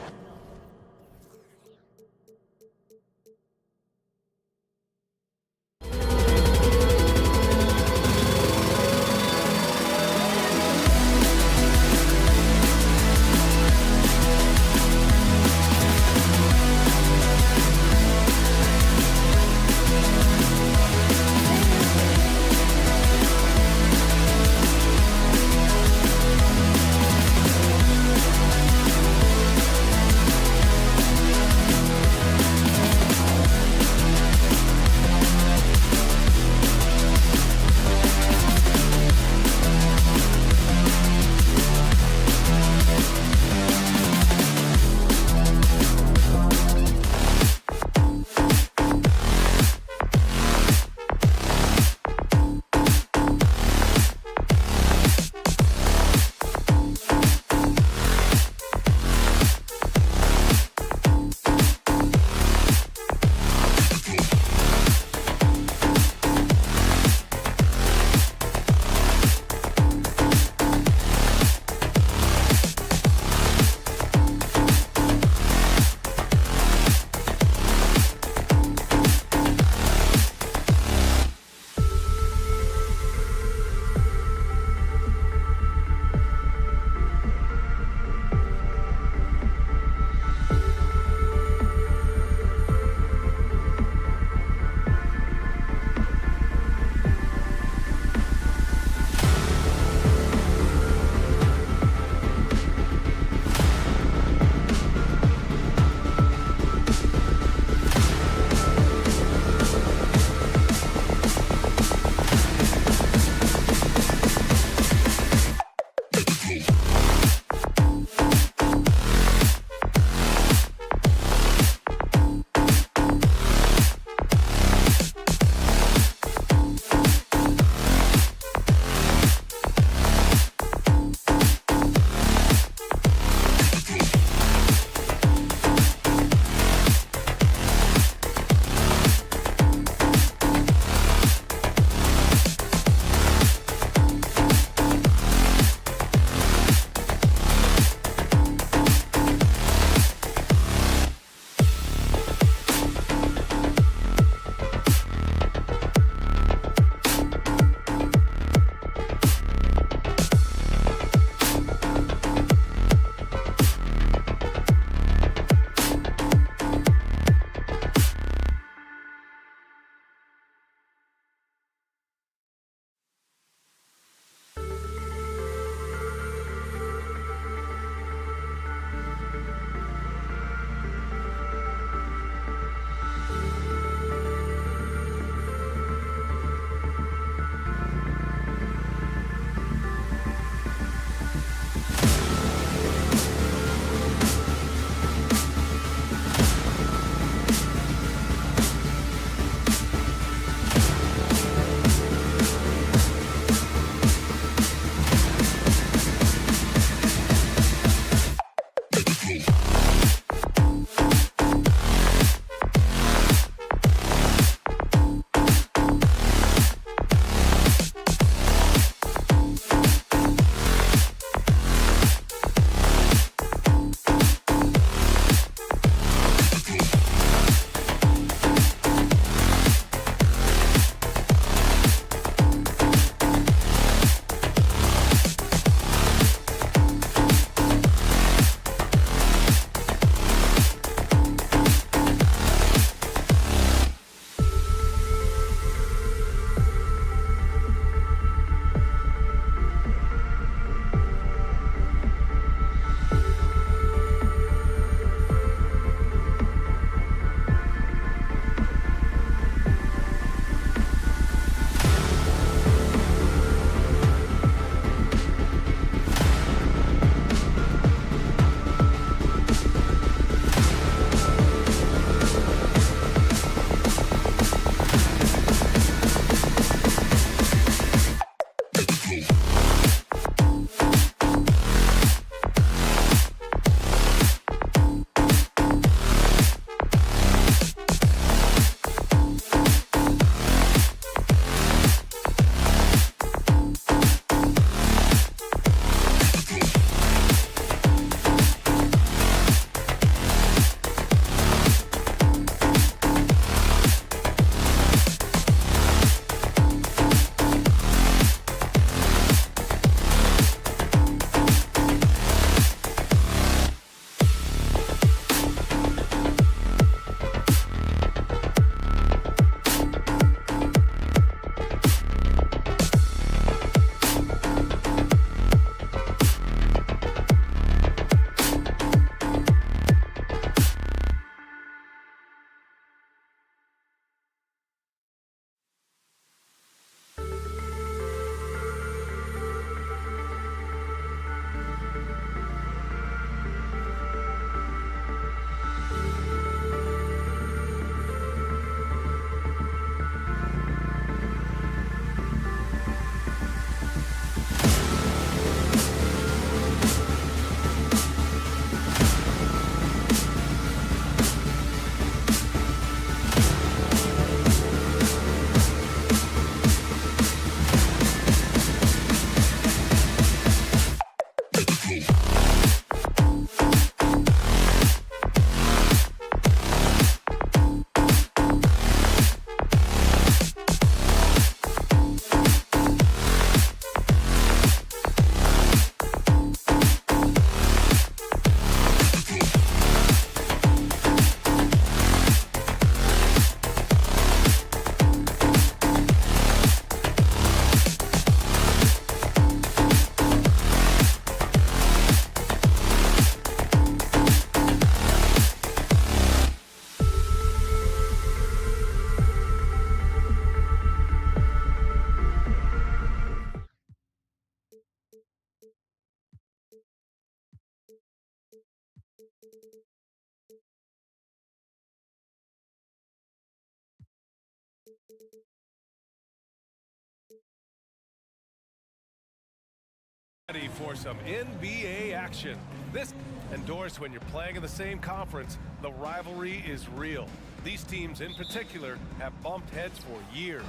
Ready for some NBA action. This endorsed when you're playing in the same conference, the rivalry is real. These teams in particular have bumped heads for years.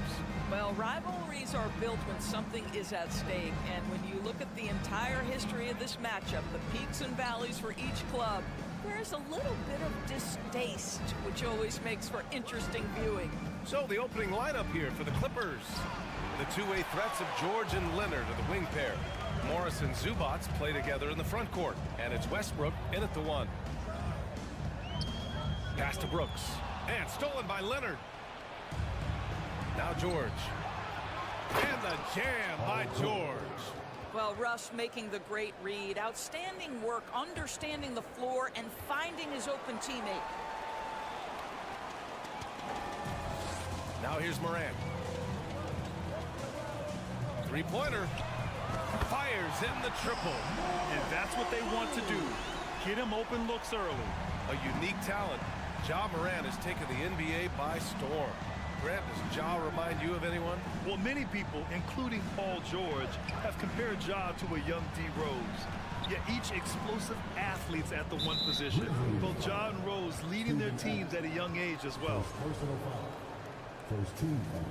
Well, rivalries are built when something is at stake, and when you look at the entire history of this matchup, the peaks and valleys for each club, there's a little bit of distaste, which always makes for interesting viewing. So the opening lineup here for the Clippers. The two-way threats of George and Leonard are the wing pair. Morris and Zubats play together in the front court, and it's Westbrook in at the one. Pass to Brooks, and stolen by Leonard. Now George. And the jam by George. Well, Russ making the great read. Outstanding work, understanding the floor, and finding his open teammate. Now here's Morant. Three-pointer. Fires in the triple. And that's what they want to do. Get him open looks early. A unique talent. Ja Morant has taken the NBA by storm. Grant, does Ja remind you of anyone? Well, many people, including Paul George, have compared Ja to a young D. Rose. Yet each explosive athlete's at the one position. Both Ja and Rose leading their teams at a young age as well. First team foul.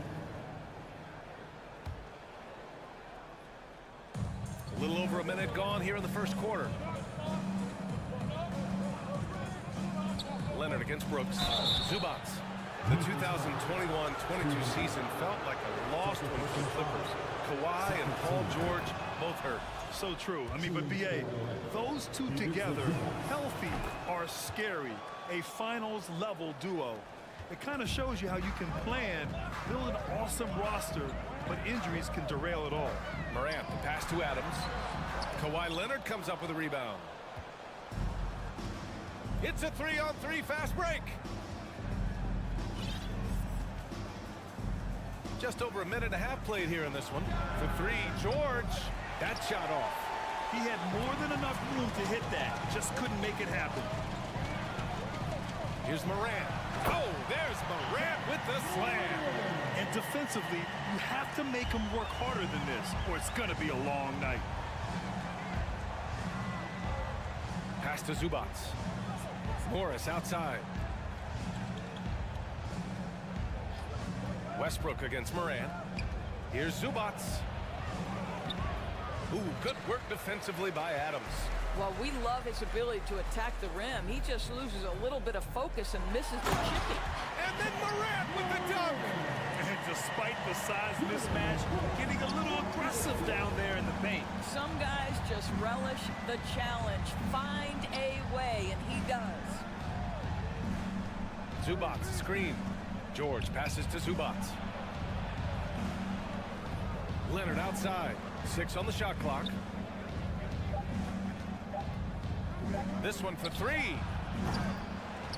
A little over a minute gone here in the first quarter. Leonard against Brooks. Zubats. The 2021-22 season felt like a lost one for the Clippers. Kawhi and Paul George both hurt. So true. I mean, but B.A., those two together, healthy, are scary. A finals-level duo. It kind of shows you how you can plan, build an awesome roster, but injuries can derail it all. Morant, the pass to Adams. Kawhi Leonard comes up with a rebound. It's a 3-on-3 fast break. Just over a minute and a half played here in this one. For three, George. That shot off. He had more than enough room to hit that. Just couldn't make it happen. Here's Morant. Oh, there's Morant with the slam. And defensively, you have to make him work harder than this, or it's going to be a long night. Pass to Zubats. Morris outside. Westbrook against Morant. Here's Zubats. Ooh, good work defensively by Adams. Well, we love his ability to attack the rim. He just loses a little bit of focus and misses the chipping. And then Morant with the dunk. And despite the size mismatch, getting a little aggressive down there in the paint. Some guys just relish the challenge. Find a way, and he does. Zubats, screen. George passes to Zubats. Leonard outside. 6 on the shot clock. This one for three.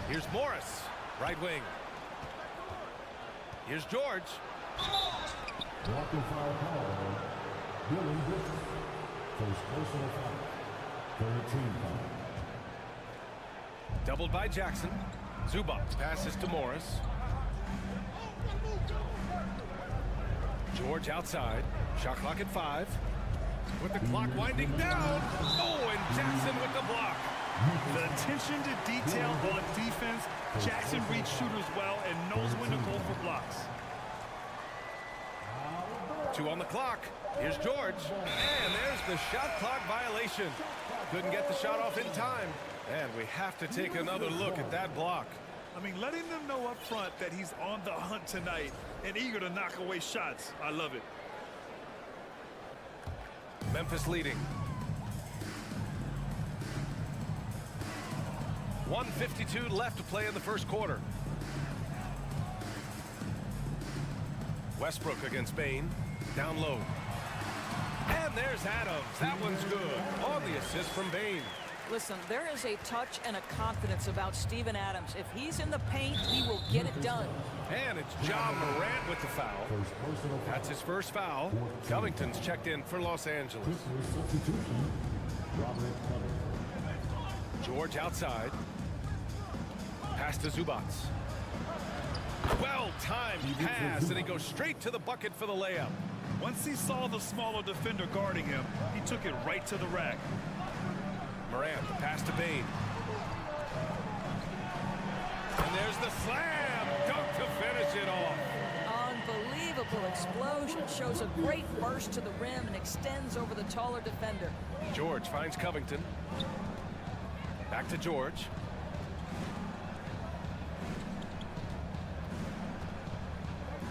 Here's Morris, right wing. Here's George. Walking foul call. Billy Griffin. First personal foul. Third team foul. Doubled by Jackson. Zubats passes to Morris. George outside. Shot clock at 5. With the clock winding down. Oh, and Jackson with the block. The attention to detail on defense. Jackson reads shooters well and knows when to go for blocks. 2 on the clock. Here's George. And there's the shot clock violation. Couldn't get the shot off in time. And we have to take another look at that block. I mean, letting them know up front that he's on the hunt tonight and eager to knock away shots. I love it. Memphis leading. 1:52 left to play in the first quarter. Westbrook against Bain. Down low. And there's Adams. That one's good. On the assist from Bain. Listen, there is a touch and a confidence about Steven Adams. If he's in the paint, he will get it done. And it's Ja Morant with the foul. That's his first foul. Covington's checked in for Los Angeles. George outside. Pass to Zubats. Well-timed pass, and he goes straight to the bucket for the layup. Once he saw the smaller defender guarding him, he took it right to the rack. Morant, the pass to Bane. And there's the slam. Dunk to finish it off. Unbelievable explosion. Shows a great burst to the rim and extends over the taller defender. George finds Covington. Back to George.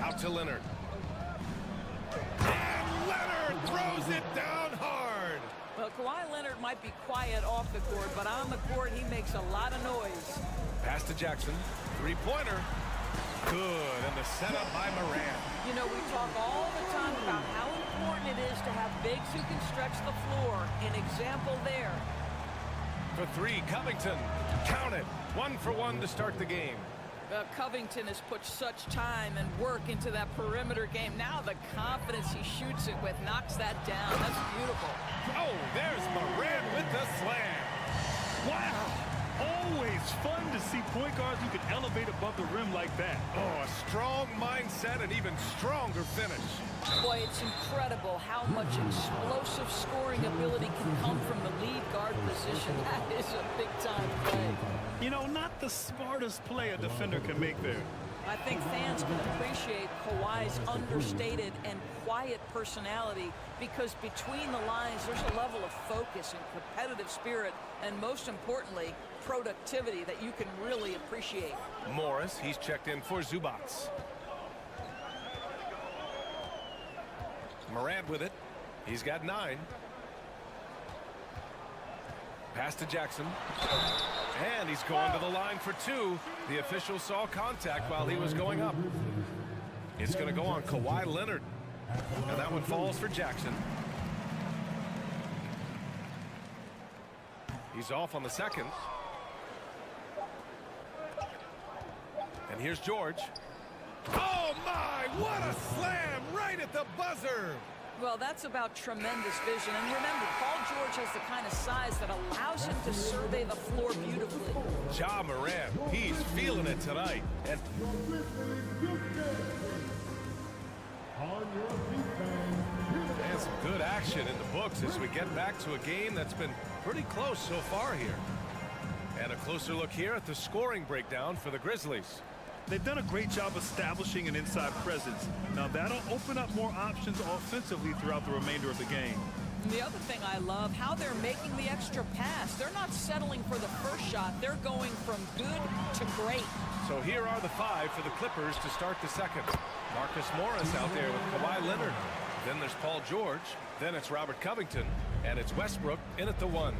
Out to Leonard. And Leonard throws it down hard. Well, Kawhi Leonard might be quiet off the court, but on the court, he makes a lot of noise. Pass to Jackson. Three-pointer. Good, and the setup by Morant. You know, we talk all the time about how important it is to have bigs who can stretch the floor. An example there. For three, Covington. Count it. 1 for 1 to start the game. Covington has put such time and work into that perimeter game. Now the confidence he shoots it with knocks that down. That's beautiful. Oh, there's Morant with the slam. Wow. Always fun to see point guards who can elevate above the rim like that. Oh, a strong mindset and even stronger finish. Boy, it's incredible how much explosive scoring ability can come from the lead guard position. That is a big-time play. You know, not the smartest play a defender can make there. I think fans can appreciate Kawhi's understated and quiet personality because between the lines, there's a level of focus and competitive spirit, and most importantly, productivity that you can really appreciate. Morris, he's checked in for Zubats. Morant with it. He's got 9. Pass to Jackson. And he's going to the line for 2. The official saw contact while he was going up. It's going to go on Kawhi Leonard. And that one falls for Jackson. He's off on the second. And here's George. Oh my, what a slam right at the buzzer. Well, that's about tremendous vision. And remember, Paul George has the kind of size that allows him to survey the floor beautifully. Ja Morant, he's feeling it tonight. And some good action in the books as we get back to a game that's been pretty close so far here. And a closer look here at the scoring breakdown for the Grizzlies. They've done a great job establishing an inside presence. Now that'll open up more options offensively throughout the remainder of the game. And the other thing I love, how they're making the extra pass. They're not settling for the first shot. They're going from good to great. So here are the 5 for the Clippers to start the second. Marcus Morris out there with Kawhi Leonard. Then there's Paul George. Then it's Robert Covington. And it's Westbrook in at the 1.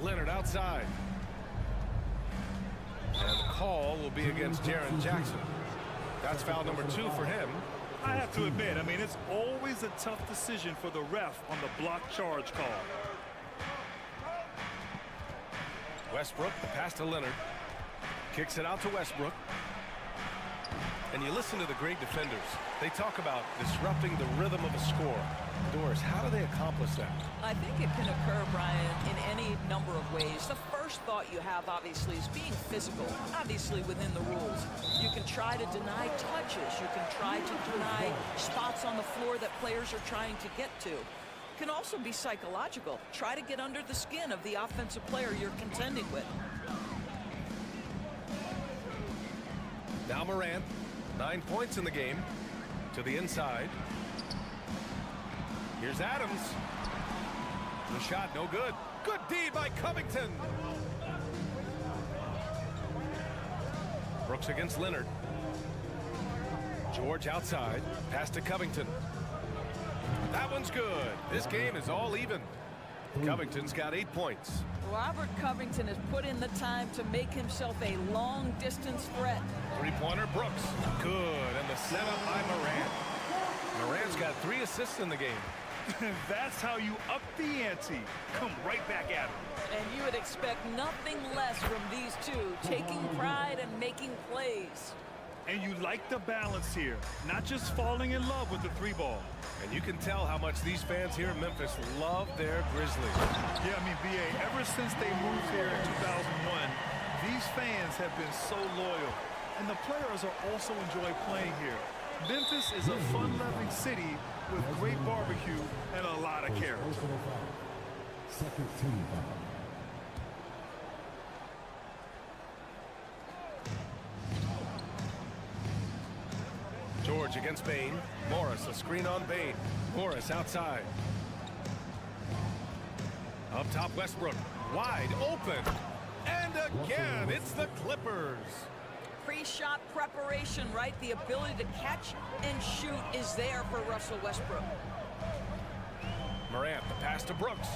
Leonard outside. And the call will be against Jaren Jackson. That's foul number 2 for him. I have to admit, I mean, it's always a tough decision for the ref on the block charge call. Westbrook, the pass to Leonard. Kicks it out to Westbrook. And you listen to the great defenders. They talk about disrupting the rhythm of a score. Doris, how do they accomplish that? I think it can occur, Brian, in any number of ways. The first thought you have, obviously, is being physical, obviously within the rules. You can try to deny touches. You can try to deny spots on the floor that players are trying to get to. It can also be psychological. Try to get under the skin of the offensive player you're contending with. Now Morant, 9 points in the game. To the inside. Here's Adams. The shot, no good. Good D by Covington. Brooks against Leonard. George outside. Pass to Covington. That one's good. This game is all even. Covington's got 8 points. Robert Covington has put in the time to make himself a long-distance threat. Three-pointer, Brooks. Good, and the setup by Morant. Morant's got 3 assists in the game. That's how you up the ante. Come right back at him. And you would expect nothing less from these two, taking pride and making plays. And you like the balance here, not just falling in love with the 3-ball. And you can tell how much these fans here in Memphis love their Grizzlies. Yeah, I mean, BA, ever since they moved here in 2001, These fans have been so loyal, and the players are also enjoy playing here. Memphis is a fun-loving city with great barbecue and a lot of character. Second team foul. George against Bain. Morris, a screen on Bain. Morris outside. Up top, Westbrook. Wide open. And again, it's the Clippers. Pre-shot preparation, right? The ability to catch and shoot is there for Russell Westbrook. Morant, the pass to Brooks.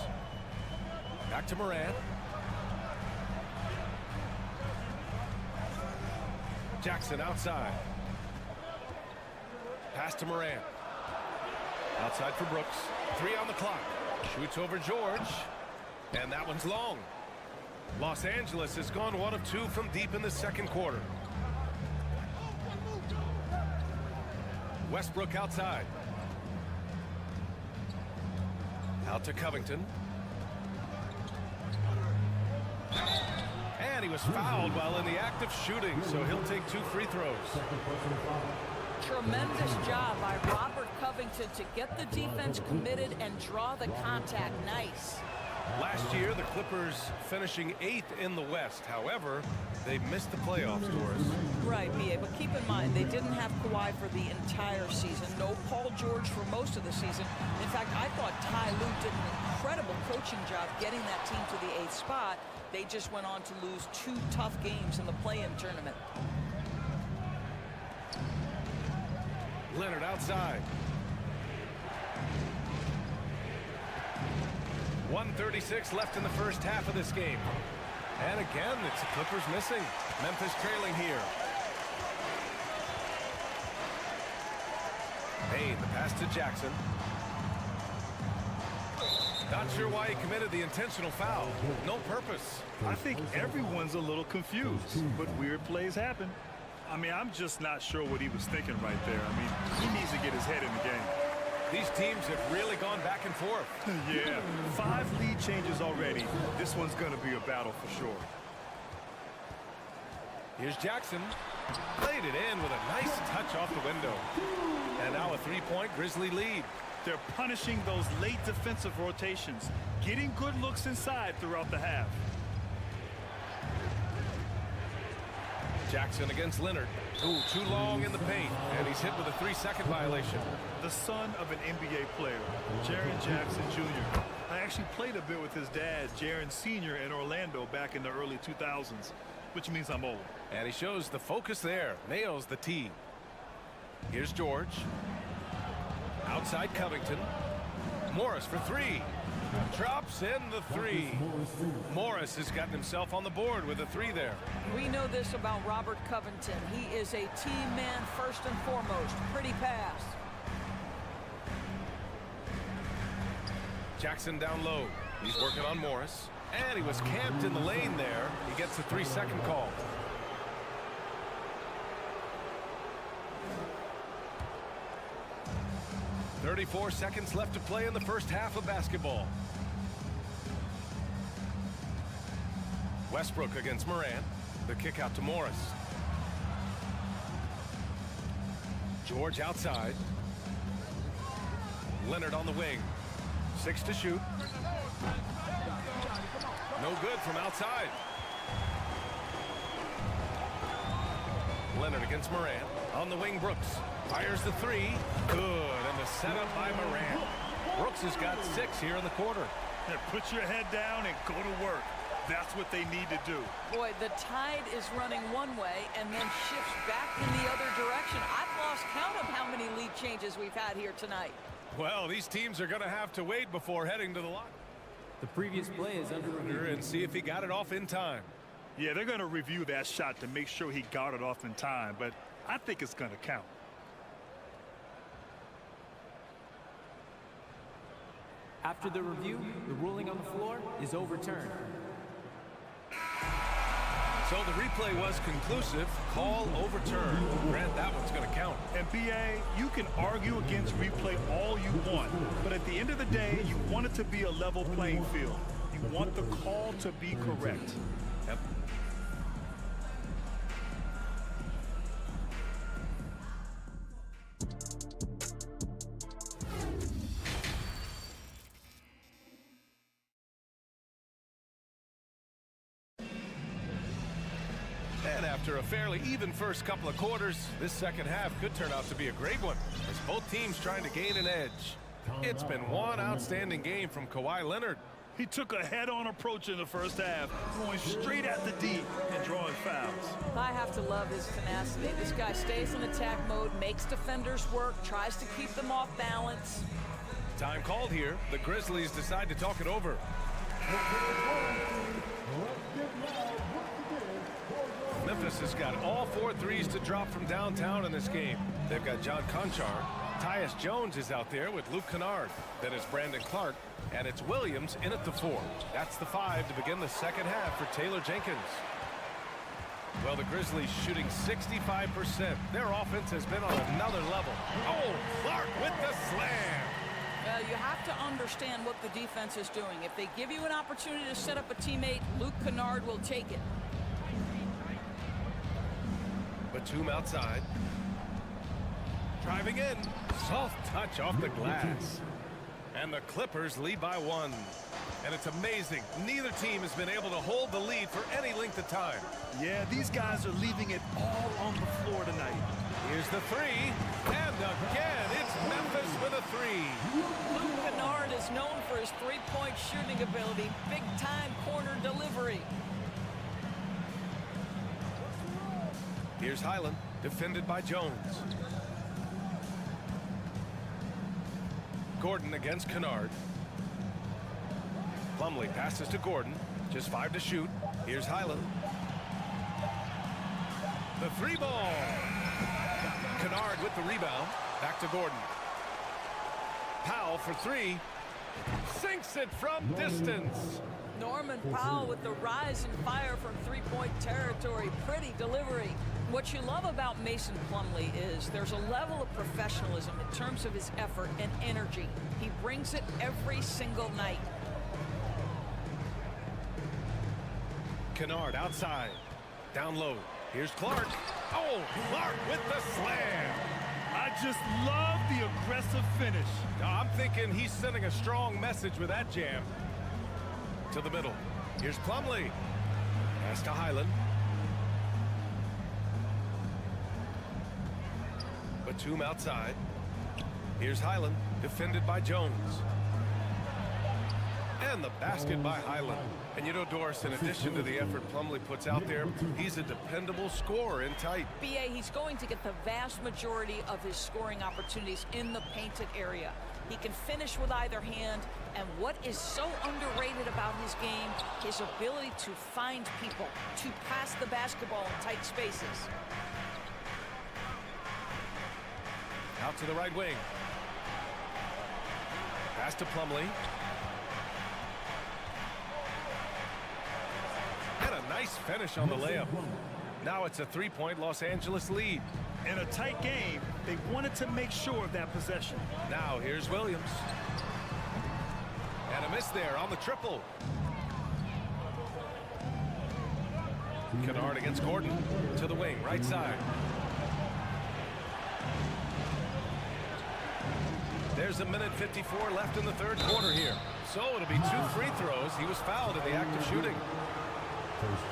Back to Morant. Jackson outside. Pass to Morant. Outside for Brooks. 3 on the clock. Shoots over George. And that one's long. Los Angeles has gone 1 of 2 from deep in the second quarter. Westbrook outside. Out to Covington. And he was fouled while in the act of shooting, so he'll take 2 free throws. Tremendous job by Robert Covington to get the defense committed and draw the contact. Nice. Last year, the Clippers finishing 8th in the West. However, they missed the playoffs, Doris. Right, B.A., but keep in mind, they didn't have Kawhi for the entire season. No Paul George for most of the season. In fact, I thought Ty Lue did an incredible coaching job getting that team to the 8th spot. They just went on to lose 2 tough games in the play-in tournament. Leonard outside. 1:36 left in the first half of this game. And again, it's the Clippers missing. Memphis trailing here. Bain, the pass to Jackson. Not sure why he committed the intentional foul. No purpose. I think everyone's a little confused, but weird plays happen. I mean, I'm just not sure what he was thinking right there. I mean, he needs to get his head in the game. These teams have really gone back and forth. Yeah, 5 lead changes already. This one's going to be a battle for sure. Here's Jackson. Played it in with a nice touch off the window. And now a 3-point Grizzly lead. They're punishing those late defensive rotations, getting good looks inside throughout the half. Jackson against Leonard. Ooh, too long in the paint, and he's hit with a 3-second violation. The son of an NBA player, Jaren Jackson Jr. I actually played a bit with his dad, Jaren Sr. in Orlando back in the early 2000s, which means I'm old. And he shows the focus there. Nails the tee. Here's George. Outside Covington. Morris for 3. Drops in the 3. Morris has gotten himself on the board with a 3 there. We know this about Robert Covington. He is a team man first and foremost. Pretty pass. Jackson down low. He's working on Morris. And he was camped in the lane there. He gets a 3-second call. .34 seconds left to play in the first half of basketball. Westbrook against Morant. The kick out to Morris. George outside. Leonard on the wing. 6 to shoot. No good from outside. Leonard against Morant. On the wing, Brooks. Fires the 3. Good. And the setup by Morant. Brooks has got 6 here in the quarter. Yeah, put your head down and go to work. That's what they need to do. Boy, the tide is running one way and then shifts back in the other direction. I've lost count of how many lead changes we've had here tonight. Well, these teams are going to have to wait before heading to the line. The previous play is under review. And see if he got it off in time. Yeah, they're going to review that shot to make sure he got it off in time, but I think it's going to count. After the review, the ruling on the floor is overturned. So the replay was conclusive. Call overturned. Grant, that one's going to count. And BA, you can argue against replay all you want, but at the end of the day, you want it to be a level playing field. You want the call to be correct. Yep. After a fairly even first couple of quarters, this second half could turn out to be a great one, as both teams trying to gain an edge. It's been one outstanding game from Kawhi Leonard. He took a head-on approach in the first half, going straight at the D and drawing fouls. I have to love his tenacity. This guy stays in attack mode, makes defenders work, tries to keep them off balance. Time called here. The Grizzlies decide to talk it over. Memphis has got all 4 threes to drop from downtown in this game. They've got John Conchar. Tyus Jones is out there with Luke Kennard. Then it's Brandon Clark. And it's Williams in at the 4. That's the 5 to begin the second half for Taylor Jenkins. Well, the Grizzlies shooting 65%. Their offense has been on another level. Oh, Clark with the slam. Well, you have to understand what the defense is doing. If they give you an opportunity to set up a teammate, Luke Kennard will take it. Batum outside. Driving in. Soft touch off the glass. And the Clippers lead by 1. And it's amazing. Neither team has been able to hold the lead for any length of time. Yeah, these guys are leaving it all on the floor tonight. Here's the 3. And again, it's Memphis with a 3. Luke Kennard is known for his three-point shooting ability. Big-time corner delivery. Here's Highland, defended by Jones. Gordon against Kennard. Plumlee passes to Gordon. Just 5 to shoot. Here's Highland. The 3 ball. Kennard with the rebound. Back to Gordon. Powell for 3. Sinks it from distance. Norman Powell with the rise and fire from three-point territory. Pretty delivery. What you love about Mason Plumlee is there's a level of professionalism in terms of his effort and energy. He brings it every single night. Kennard outside. Down low. Here's Clark. Oh, Clark with the slam. I just love the aggressive finish. I'm thinking he's sending a strong message with that jam. To the middle. Here's Plumlee. Pass to Highland. Batum outside. Here's Highland, defended by Jones. And the basket by Highland. And you know, Doris, in addition to the effort Plumlee puts out there, he's a dependable scorer in tight. BA, he's going to get the vast majority of his scoring opportunities in the painted area. He can finish with either hand, and what is so underrated about his game, his ability to find people, to pass the basketball in tight spaces. Out to the right wing. Pass to Plumlee. And a nice finish on the layup. Now it's a 3-point Los Angeles lead. In a tight game, they wanted to make sure of that possession. Now here's Williams. And a miss there on the triple. Kennard against Gordon. To the wing, right side. There's a minute 54 left in the third quarter here. So it'll be 2 free throws. He was fouled in the act of shooting.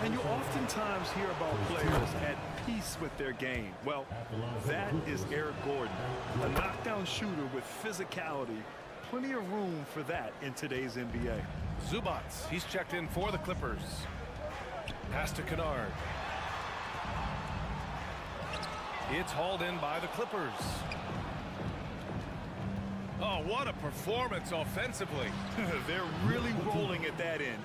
And you oftentimes hear about players at peace with their game. Well, that is Eric Gordon, a knockdown shooter with physicality. Plenty of room for that in today's NBA. Zubats, he's checked in for the Clippers. Pass to Kennard. It's hauled in by the Clippers. Oh, what a performance offensively. They're really rolling at that end.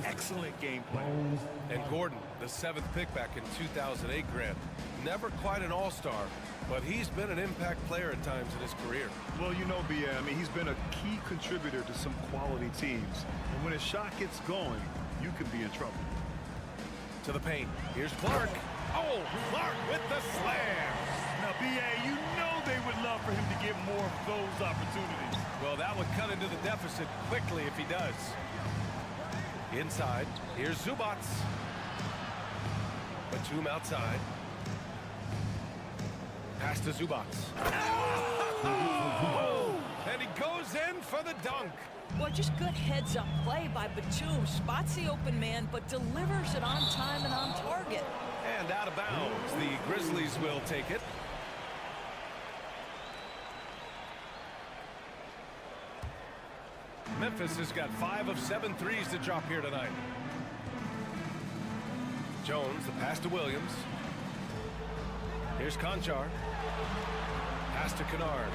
Excellent game plan. And Gordon, the 7th pick back in 2008 grant. Never quite an all-star, but he's been an impact player at times in his career. Well, you know, B.A., I mean, he's been a key contributor to some quality teams. And when his shot gets going, you can be in trouble. To the paint. Here's Clark. Oh, Clark with the slam. Now, B.A., you know they would love for him to get more of those opportunities. Well, that would cut into the deficit quickly if he does. Inside. Here's Zubats. Batum outside. Pass to Zubats. Oh! And he goes in for the dunk. Well, just good heads-up play by Batum. Spots the open man, but delivers it on time and on target. And out of bounds. The Grizzlies will take it. Memphis has got 5 of 7 threes to drop here tonight. Jones, the pass to Williams. Here's Conchar. Pass to Kennard.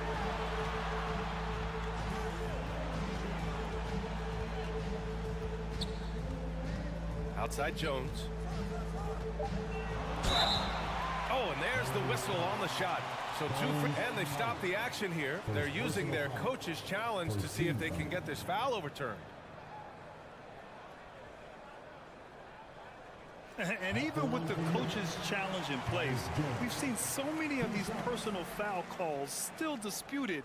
Outside Jones. Oh, and there's the whistle on the shot. So and they've stopped the action here. They're using their coach's challenge to see if they can get this foul overturned. And even with the coach's challenge in place, we've seen so many of these personal foul calls still disputed.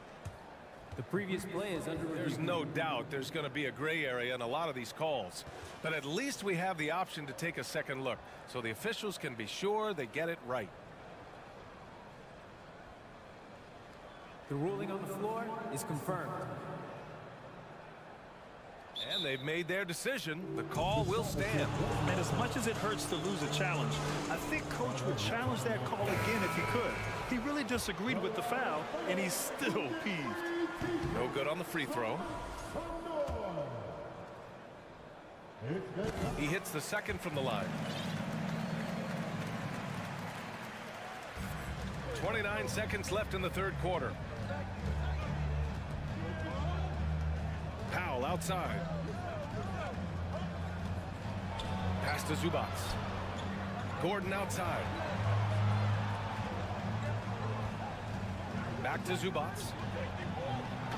The previous play is under review. There's no doubt there's going to be a gray area in a lot of these calls. But at least we have the option to take a second look, so the officials can be sure they get it right. The ruling on the floor is confirmed. And they've made their decision. The call will stand. And as much as it hurts to lose a challenge, I think Coach would challenge that call again if he could. He really disagreed with the foul, and he's still peeved. No good on the free throw. He hits the second from the line. 29 seconds left in the third quarter. Powell outside. Pass to Zubats. Gordon outside. Back to Zubats.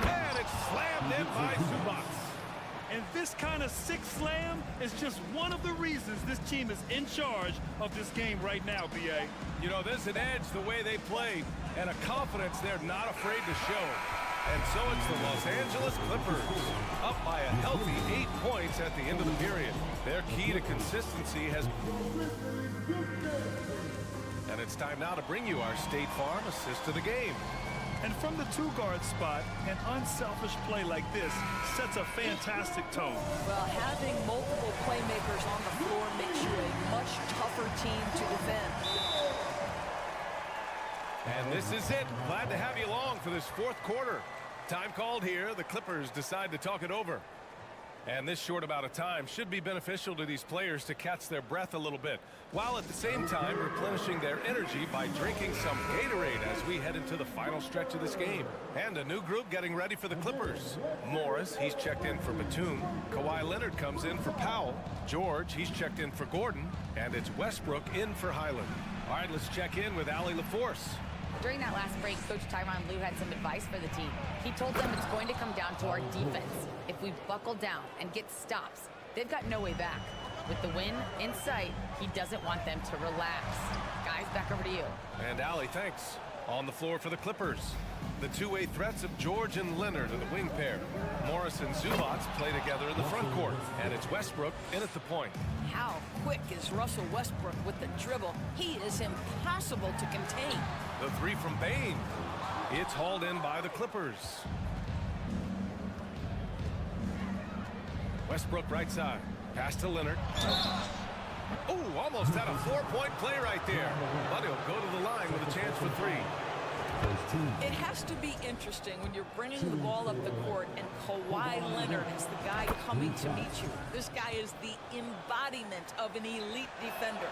And it's slammed in by Zubats. And this kind of sick slam is just one of the reasons this team is in charge of this game right now, B.A. You know, there's an edge the way they play and a confidence they're not afraid to show. And so it's the Los Angeles Clippers up by a healthy 8 points at the end of the period. Their key to consistency has... And it's time now to bring you our State Farm assist of the game. And from the two-guard spot, an unselfish play like this sets a fantastic tone. Well, having multiple playmakers on the floor makes you a much tougher team to defend. And this is it. Glad to have you along for this fourth quarter. Time called here. The Clippers decide to talk it over. And this short amount of time should be beneficial to these players to catch their breath a little bit, while at the same time replenishing their energy by drinking some Gatorade as we head into the final stretch of this game. And a new group getting ready for the Clippers. Morris, he's checked in for Batum. Kawhi Leonard comes in for Powell. George, he's checked in for Gordon. And it's Westbrook in for Highland. All right, let's check in with Allie LaForce. During that last break, Coach Tyronn Lue had some advice for the team. He told them it's going to come down to our defense. If we buckle down and get stops, they've got no way back. With the win in sight, he doesn't want them to relax. Guys, back over to you. And Allie, thanks. On the floor for the Clippers, the two-way threats of George and Leonard in the wing pair. Morris and Zubats play together in the front court, and it's Westbrook in at the point. How quick is Russell Westbrook with the dribble? He is impossible to contain. The three from Bain. It's hauled in by the Clippers. Westbrook right side. Pass to Leonard. Oh, almost had a 4-point play right there. But he'll go to the line with a chance for three. It has to be interesting when you're bringing the ball up the court and Kawhi Leonard is the guy coming to meet you. This guy is the embodiment of an elite defender.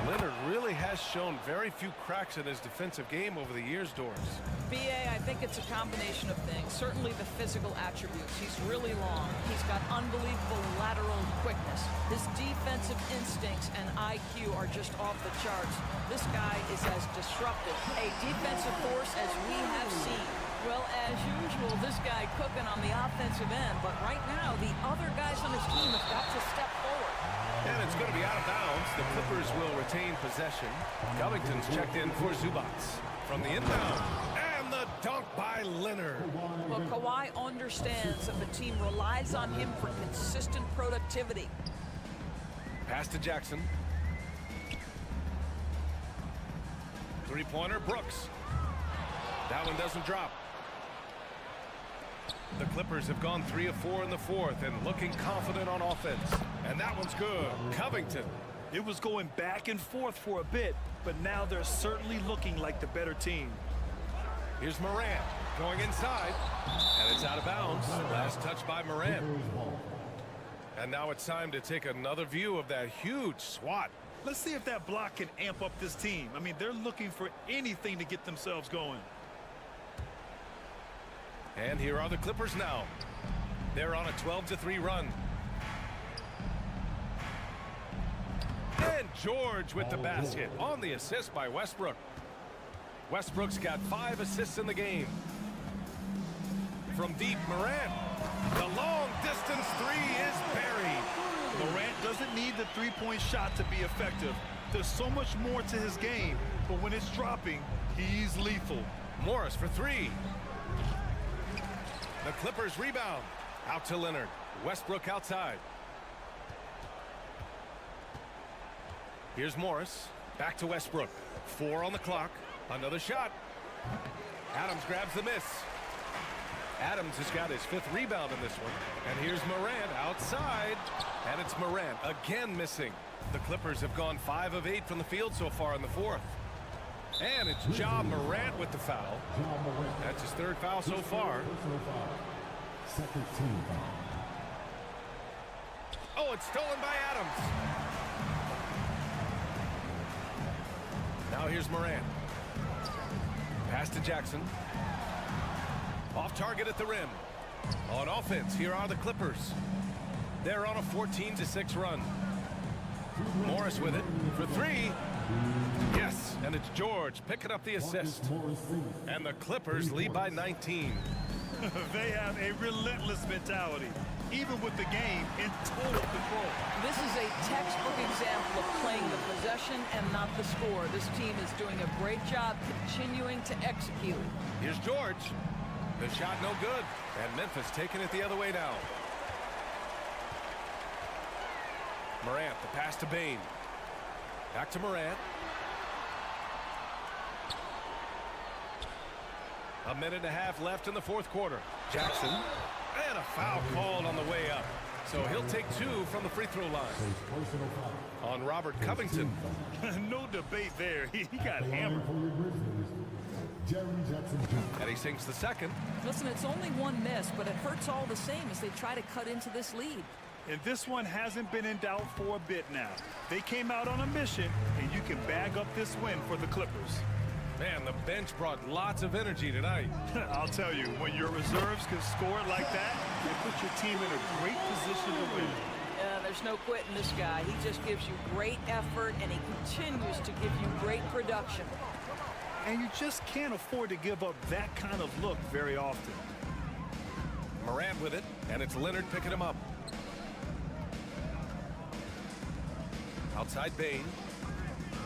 Leonard really has shown very few cracks in his defensive game over the years, Doris. B.A., I think it's a combination of things. Certainly the physical attributes. He's really long. He's got unbelievable lateral quickness. His defensive instincts and IQ are just off the charts. This guy is as disruptive a defensive force as we have seen. Well, as usual, this guy cooking on the offensive end. But right now, the other guys on his team have got to step forward. And it's going to be out of bounds. The Clippers will retain possession. Covington's checked in for Zubats. From the inbound. And the dunk by Leonard. Well, Kawhi understands that the team relies on him for consistent productivity. Pass to Jackson. Three-pointer, Brooks. That one doesn't drop. The Clippers have gone 3 of 4 in the fourth and looking confident on offense. And that one's good. Covington. It was going back and forth for a bit, but now they're certainly looking like the better team. Here's Morant going inside, and it's out of bounds. Last touch by Morant. And now it's time to take another view of that huge swat. Let's see if that block can amp up this team. I mean, they're looking for anything to get themselves going. And here are the Clippers now. They're on a 12-3 run. And George with the basket on the assist by Westbrook. Westbrook's got 5 assists in the game. From deep, Morant. The long distance three is buried. Morant doesn't need the three-point shot to be effective. There's so much more to his game, but when it's dropping, he's lethal. Morris for 3. The Clippers rebound. Out to Leonard. Westbrook outside. Here's Morris. Back to Westbrook. 4 on the clock. Another shot. Adams grabs the miss. Adams has got his 5th rebound in this one. And here's Morant outside. And it's Morant again missing. The Clippers have gone 5 of 8 from the field so far in the fourth. And it's Ja Morant with the foul. That's his 3rd foul so far. Oh, it's stolen by Adams. Now here's Morant. Pass to Jackson. Off target at the rim. On offense, here are the Clippers. They're on a 14-6 run. Morris with it for 3. Yes, and it's George picking up the assist. And the Clippers lead by 19. They have a relentless mentality, even with the game in total control. This is a textbook example of playing the possession and not the score. This team is doing a great job continuing to execute. Here's George. The shot no good. And Memphis taking it the other way now. Morant, the pass to Bane. Back to Morant. A minute and a half left in the fourth quarter. Jackson. And a foul called on the way up. So he'll take 2 from the free throw line. On Robert Covington. No debate there. He got hammered. And he sinks the second. Listen, it's only 1 miss, but it hurts all the same as they try to cut into this lead. And this one hasn't been in doubt for a bit now. They came out on a mission, and you can bag up this win for the Clippers. Man, the bench brought lots of energy tonight. I'll tell you, when your reserves can score like that, it puts your team in a great position to win. There's no quitting this guy. He just gives you great effort, and he continues to give you great production. And you just can't afford to give up that kind of look very often. Morant with it, and it's Leonard picking him up. Outside Bane.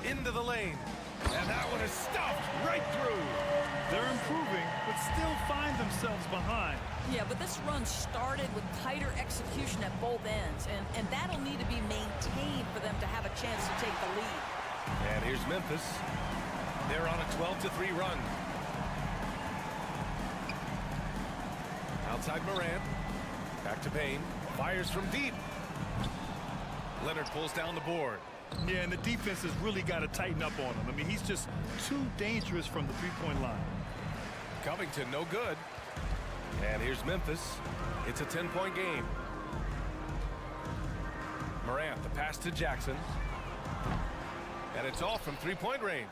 Into the lane. And that one is stuffed right through. They're improving, but still find themselves behind. Yeah, but this run started with tighter execution at both ends, and that'll need to be maintained for them to have a chance to take the lead. And here's Memphis. They're on a 12-3 run. Outside Morant. Back to Bane. Fires from deep. Leonard pulls down the board. Yeah, and the defense has really got to tighten up on him. I mean, he's just too dangerous from the three-point line. Covington, no good. And here's Memphis. It's a 10-point game. Morant, the pass to Jackson. And it's off from three-point range.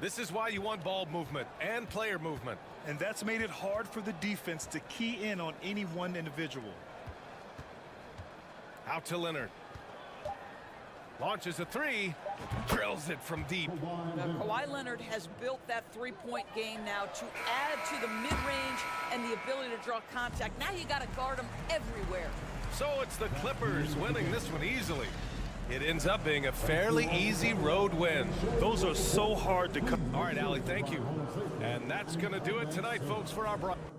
This is why you want ball movement and player movement. And that's made it hard for the defense to key in on any one individual. Out to Leonard. Launches a 3. Drills it from deep. Now, Kawhi Leonard has built that three-point game now to add to the mid-range and the ability to draw contact. Now you got to guard him everywhere. So it's the Clippers winning this one easily. It ends up being a fairly easy road win. Those are so hard to come. All right, Allie, thank you. And that's going to do it tonight, folks, for our broadcast.